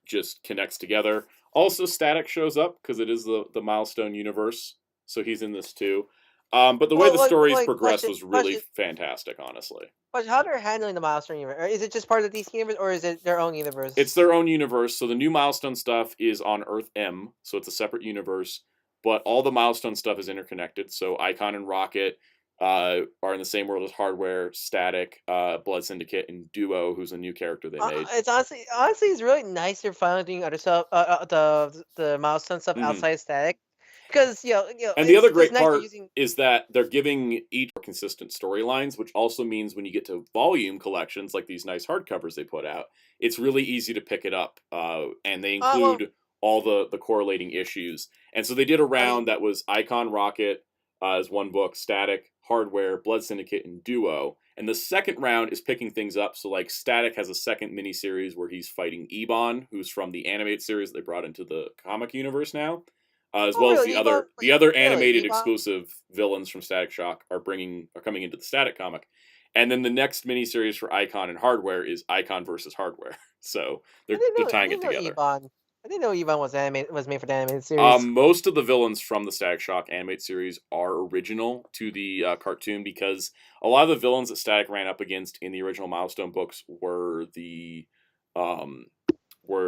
just connects together. Also, Static shows up because it is the Milestone universe, so he's in this too. But the way the stories progressed was really fantastic, honestly. But how they're handling the Milestone universe? Is it just part of the DC universe, or is it their own universe? It's their own universe. So the new Milestone stuff is on Earth M, so it's a separate universe. But all the Milestone stuff is interconnected. So Icon and Rocket are in the same world as Hardware, Static, Blood Syndicate, and Duo, who's a new character they made. It's honestly, it's really nice they're finally doing other stuff, the Milestone stuff outside Static. Because and the other great part is that they're giving each consistent storylines, which also means when you get to volume collections like these nice hardcovers they put out, it's really easy to pick it up, and they include all the correlating issues. And so they did a round that was Icon Rocket as one book, Static, Hardware, Blood Syndicate, and Duo. And the second round is picking things up. So like Static has a second miniseries where he's fighting Ebon, who's from the animated series they brought into the comic universe now. As well as the other animated exclusive villains from Static Shock are coming into the Static comic. And then the next miniseries for Icon and Hardware is Icon versus Hardware. So they're tying it together. I didn't know Ebon was made for the animated series. Most of the villains from the Static Shock animated series are original to the cartoon, because a lot of the villains that Static ran up against in the original Milestone books were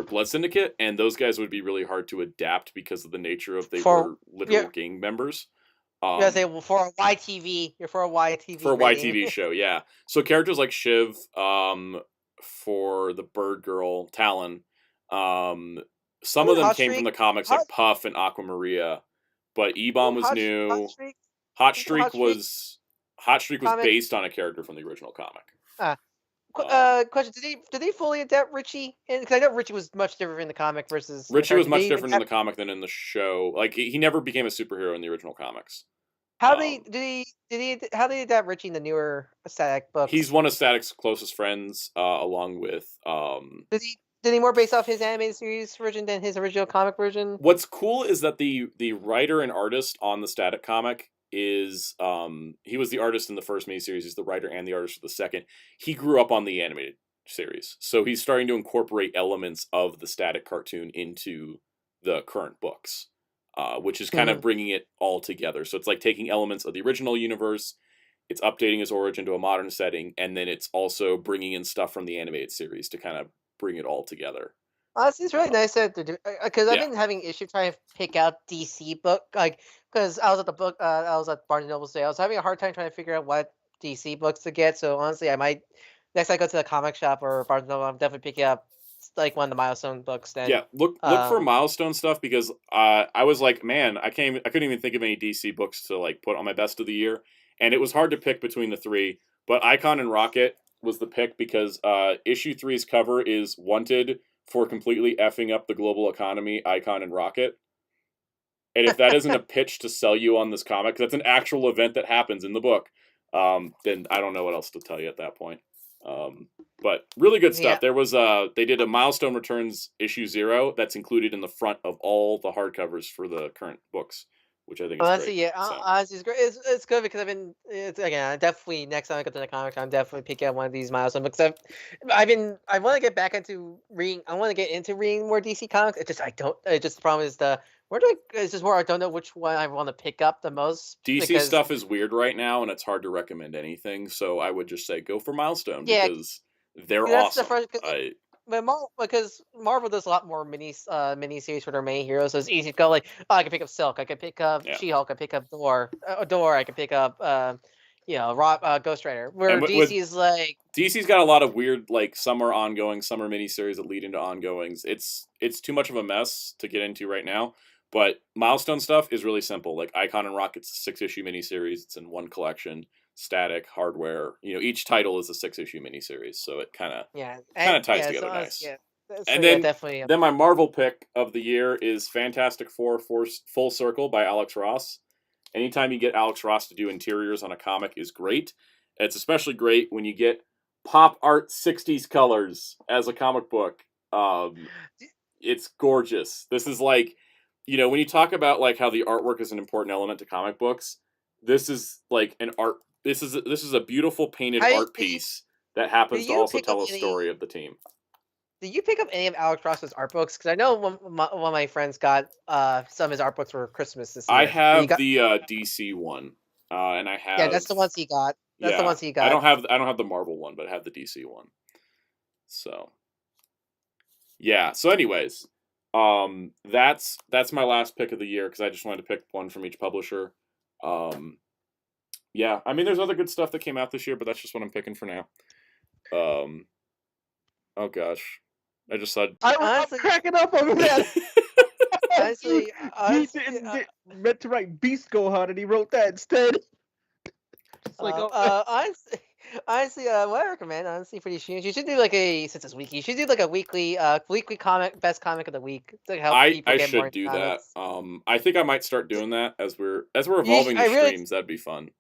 Blood Syndicate, and those guys would be really hard to adapt because of the nature of were literal gang members. For a YTV, you're for a YTV. For a YTV show, yeah. So characters like Shiv, for the Bird Girl, Talon, some of them came from the comics like Puff and Aquamaria, but Ebon was new. Hot Streak was based on a character from the original comic. Question: Did they fully adapt Richie? Because I know Richie was much different in the comic versus. Richie was much different in the comic than in the show. Like he never became a superhero in the original comics. How did they adapt Richie in the newer Static books? He's one of Static's closest friends, along with. Did he more based off his animated series version than his original comic version? What's cool is that the writer and artist on the Static comic is he was the artist in the first miniseries. He's the writer and the artist for the second. He grew up on the animated series, so he's starting to incorporate elements of the Static cartoon into the current books, which is kind of bringing it all together. So it's like taking elements of the original universe, it's updating his origin to a modern setting, and then it's also bringing in stuff from the animated series to kind of bring it all together. Honestly, it's really nice to do, because I've been having issue trying to pick out DC book, because I was at Barnes & Noble today. I was having a hard time trying to figure out what DC books to get. So honestly, I might next time I go to the comic shop or Barnes & Noble, I'm definitely picking up like one of the milestone books. Then Yeah, look for milestone stuff because I was like, man, I couldn't even think of any DC books to like put on my best of the year, and it was hard to pick between the three. But Icon and Rocket was the pick because issue 3's cover is wanted for completely effing up the global economy. Icon and Rocket, and if that isn't a pitch to sell you on this comic, 'cause that's an actual event that happens in the book, then I don't know what else to tell you at that point. But really good stuff. Yeah. There was they did a Milestone Returns issue 0 that's included in the front of all the hardcovers for the current books, which I think is honestly, great. yeah, So, honestly, it's great. It's good because again, definitely next time I go to the comic, I'm definitely picking up one of these milestone books. I want to get back into reading. I want to get into reading more DC comics. The problem is it's just more I don't know which one I want to pick up the most. DC stuff is weird right now, and it's hard to recommend anything. So I would just say go for Milestone because they're that's awesome. Because Marvel does a lot more mini series for their main heroes, so it's easy to go like, oh, I can pick up Silk, I can pick up She-Hulk, I can pick up Thor, I can pick up Ghost Rider. Where DC is like DC's got a lot of weird like some are ongoing, some are miniseries that lead into ongoings. It's too much of a mess to get into right now. But Milestone stuff is really simple. Like Icon and Rocket's a 6-issue miniseries. It's in one collection. Static, Hardware. Each title is a 6-issue miniseries, so it kind of ties together nice. And then my Marvel pick of the year is Fantastic Four Full Circle by Alex Ross. Anytime you get Alex Ross to do interiors on a comic is great. It's especially great when you get pop art 60s colors as a comic book. It's gorgeous. This is like, when you talk about like how the artwork is an important element to comic books, this is like an art. This is a beautiful painted art piece that happens to also tell a story of the team. Did you pick up any of Alex Ross's art books? Because I know one of my friends got some of his art books for Christmas this year. I have the DC one, and I have that's the ones he got. That's the ones he got. I don't have the Marvel one, but I have the DC one. So yeah. So anyways, that's my last pick of the year because I just wanted to pick one from each publisher. Yeah, I mean, there's other good stuff that came out this year, but that's just what I'm picking for now. Oh gosh, I just said. I'm cracking up over that. Honestly, he didn't meant to write Beast Gohan, and he wrote that instead. Just like, honestly, what I recommend, honestly, for these streams, you should do like since it's weekly, you should do like a weekly best comic of the week to help people I get more should do comics. that. I think I might start doing that as we're evolving the streams. That'd be fun.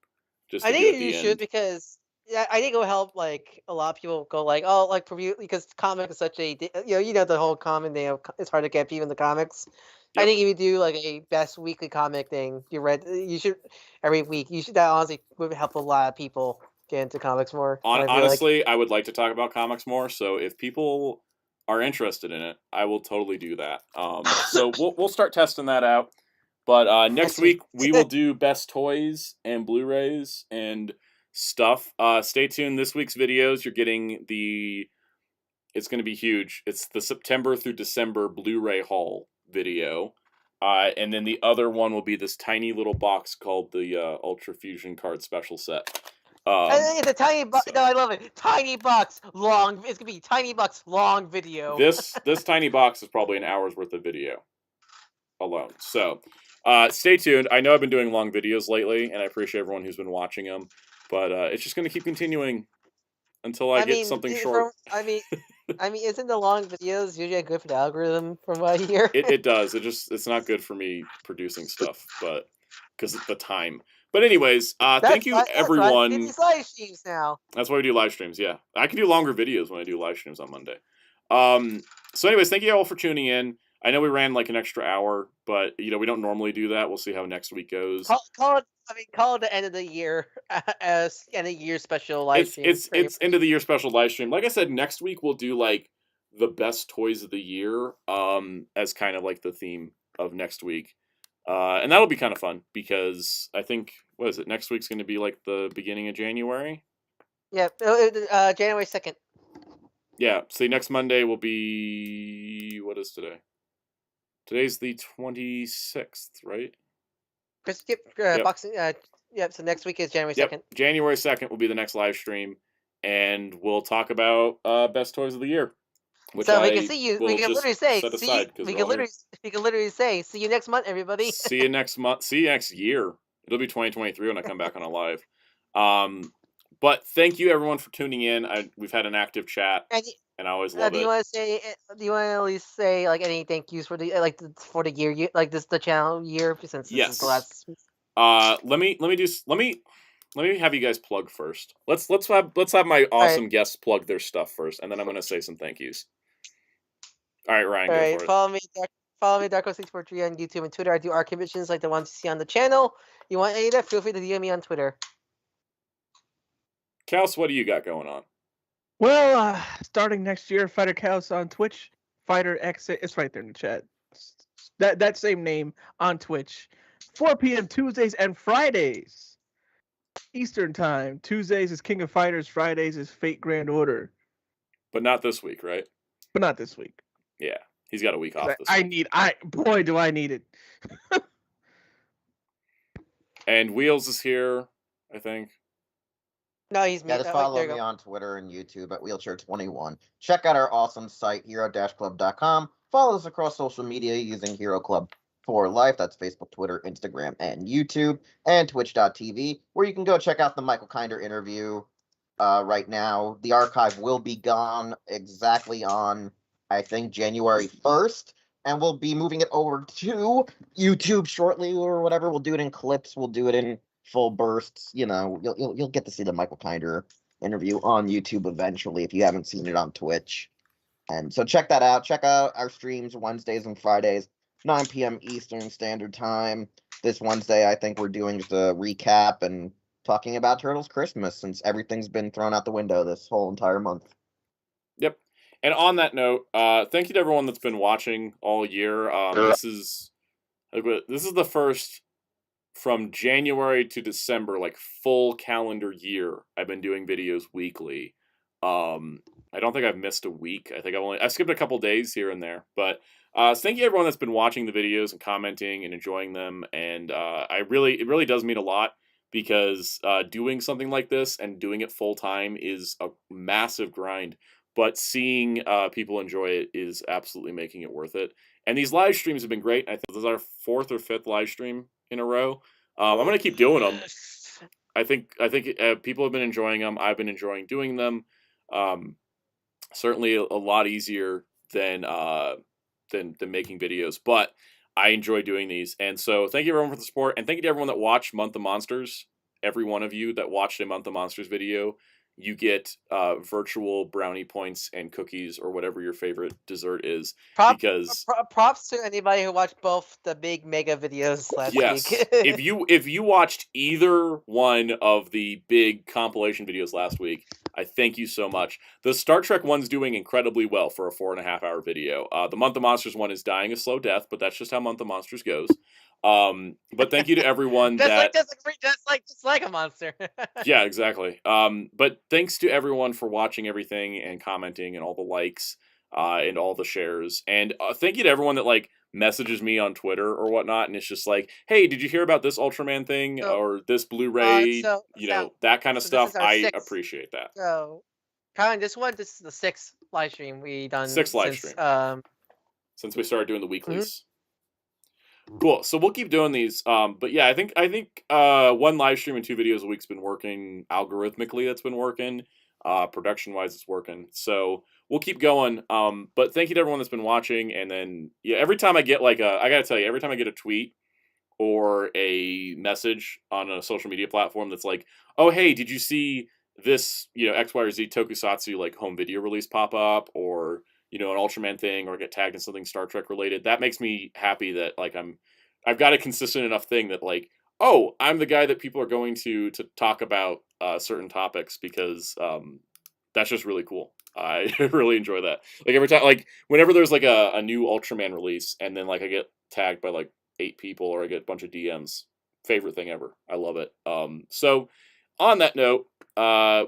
I think you should because I think it will help like a lot of people go like, oh, like preview because comic is such a the whole common thing of it's hard to get people in the comics. Yep. I think if you do like a best weekly comic thing, you should every week. That honestly would help a lot of people get into comics more. Honestly, I would like to talk about comics more. So if people are interested in it, I will totally do that. So we'll start testing that out. But next week we will do best toys and Blu-rays and stuff. Stay tuned. This week's videos, you're getting it's going to be huge. It's the September through December Blu-ray haul video. And then the other one will be this tiny little box called the Ultra Fusion card special set. It's a tiny box. No, I love it. Tiny box, long. It's gonna be tiny box, long video. This tiny box is probably an hour's worth of video alone. So stay tuned. I know I've been doing long videos lately, and I appreciate everyone who's been watching them. But it's just going to keep continuing until I get something short. Isn't the long videos usually good for the algorithm from what I hear? It does. It's not good for me producing stuff, but because of the time. But anyways, thank you everyone. We do these live streams now. That's why we do live streams. Yeah, I can do longer videos when I do live streams on Monday. So anyways, thank you all for tuning in. I know we ran like an extra hour, but we don't normally do that. We'll see how next week goes. Call it the end of the year as end of year special live stream. It's end of the year special live stream. Like I said, next week we'll do like the best toys of the year as kind of like the theme of next week. And that'll be kind of fun because I think next week's going to be like the beginning of January. Yeah, January 2nd. Yeah, see, next Monday will be what is today? Today's the 26th, right? Boxing. So next week is January 2nd. January 2nd will be the next live stream, and we'll talk about best toys of the year. which So we I can see you. will We can just literally say, set "See." aside because We can literally say, "See you next month, everybody." see you next month. See you next year. It'll be 2023 when I come back on a live. But thank you everyone for tuning in. We've had an active chat, And and I always love do you it. want to say? Do you want to at least say like any thank yous for for the year, like the channel year, since this is the Yes. last. Let me have you guys plug first. Let's have my awesome guests plug their stuff first, and then I'm gonna say some thank yous. All right, Ryan, All go right, for it. follow me, Darko643 on YouTube and Twitter. I do art commissions like the ones you see on the channel. You want any of that? Feel free to DM me on Twitter. Kels, what do you got going on? Well, starting next year, Fighter Chaos on Twitch, Fighter X. It's right there in the chat. That same name on Twitch. 4 p.m. Tuesdays and Fridays, Eastern Time. Tuesdays is King of Fighters. Fridays is Fate Grand Order. But not this week, right? But not this week. Yeah, he's got a week off this week. Boy, do I need it. And Wheels is here, I think. No, he's me. Yeah, just follow me on Twitter and YouTube at Wheelchair21. Check out our awesome site, hero-club.com. Follow us across social media using Hero Club for Life. That's Facebook, Twitter, Instagram, and YouTube. And Twitch.tv, where you can go check out the Michael Kinder interview right now. The archive will be gone exactly on, I think, January 1st. And we'll be moving it over to YouTube shortly or whatever. We'll do it in clips. We'll do it in full bursts. You know, you'll get to see the Michael Kinder interview on YouTube eventually if you haven't seen it on Twitch. And so check that out. Check out our streams Wednesdays and Fridays, 9 p.m. Eastern Standard Time. This Wednesday, I think we're doing just a recap and talking about Turtles Christmas, since everything's been thrown out the window this whole entire month. Yep. And on that note, thank you to everyone that's been watching all year. This is the first from January to December, like full calendar year. I've been doing videos weekly. I don't think I've missed a week. I think I skipped a couple days here and there, but so thank you everyone that's been watching the videos and commenting and enjoying them. And it really does mean a lot, because doing something like this and doing it full time is a massive grind. But seeing people enjoy it is absolutely making it worth it. And these live streams have been great. I think this is our 4th or 5th live stream in a row. I'm gonna keep doing them. I think people have been enjoying them. I've been enjoying doing them. Certainly a lot easier than making videos, but I enjoy doing these. And so thank you everyone for the support, and thank you to everyone that watched Month of Monsters. Every one of you that watched a Month of Monsters video, you get virtual brownie points and cookies or whatever your favorite dessert is. Props to anybody who watched both the big mega videos last week. if you watched either one of the big compilation videos last week, I thank you so much. The Star Trek one's doing incredibly well for a 4.5-hour video. The Month of Monsters one is dying a slow death, but that's just how Month of Monsters goes. But thank you to everyone just like a monster. Yeah, exactly. But thanks to everyone for watching everything and commenting and all the likes and all the shares. And thank you to everyone that like messages me on Twitter or whatnot, and it's just like, hey, did you hear about this Ultraman thing or this Blu-ray? That kind of stuff. I appreciate that. So, Colin, this is the 6th live stream we done. 6th live stream. Since we started doing the weeklies. Mm-hmm. Cool. So we'll keep doing these. But yeah, I think 1 live stream and 2 videos a week's been working algorithmically. That's been working. Production wise, it's working. So we'll keep going. But thank you to everyone that's been watching. And then every time I get I gotta tell you, every time I get a tweet or a message on a social media platform that's like, oh hey, did you see this X, Y, or Z Tokusatsu like home video release pop up, or an Ultraman thing, or get tagged in something Star Trek related, that makes me happy that like I've got a consistent enough thing that like, oh, I'm the guy that people are going to talk about certain topics, because that's just really cool. I really enjoy that. Like every time, like whenever there's like a new Ultraman release, and then like I get tagged by like 8 people, or I get a bunch of DMs, favorite thing ever. I love it. So on that note,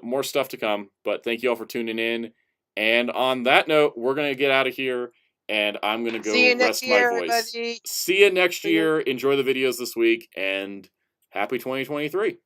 more stuff to come, but thank you all for tuning in. And on that note, we're going to get out of here, and I'm going to go rest my voice. Everybody. See you next year. Enjoy the videos this week, and happy 2023.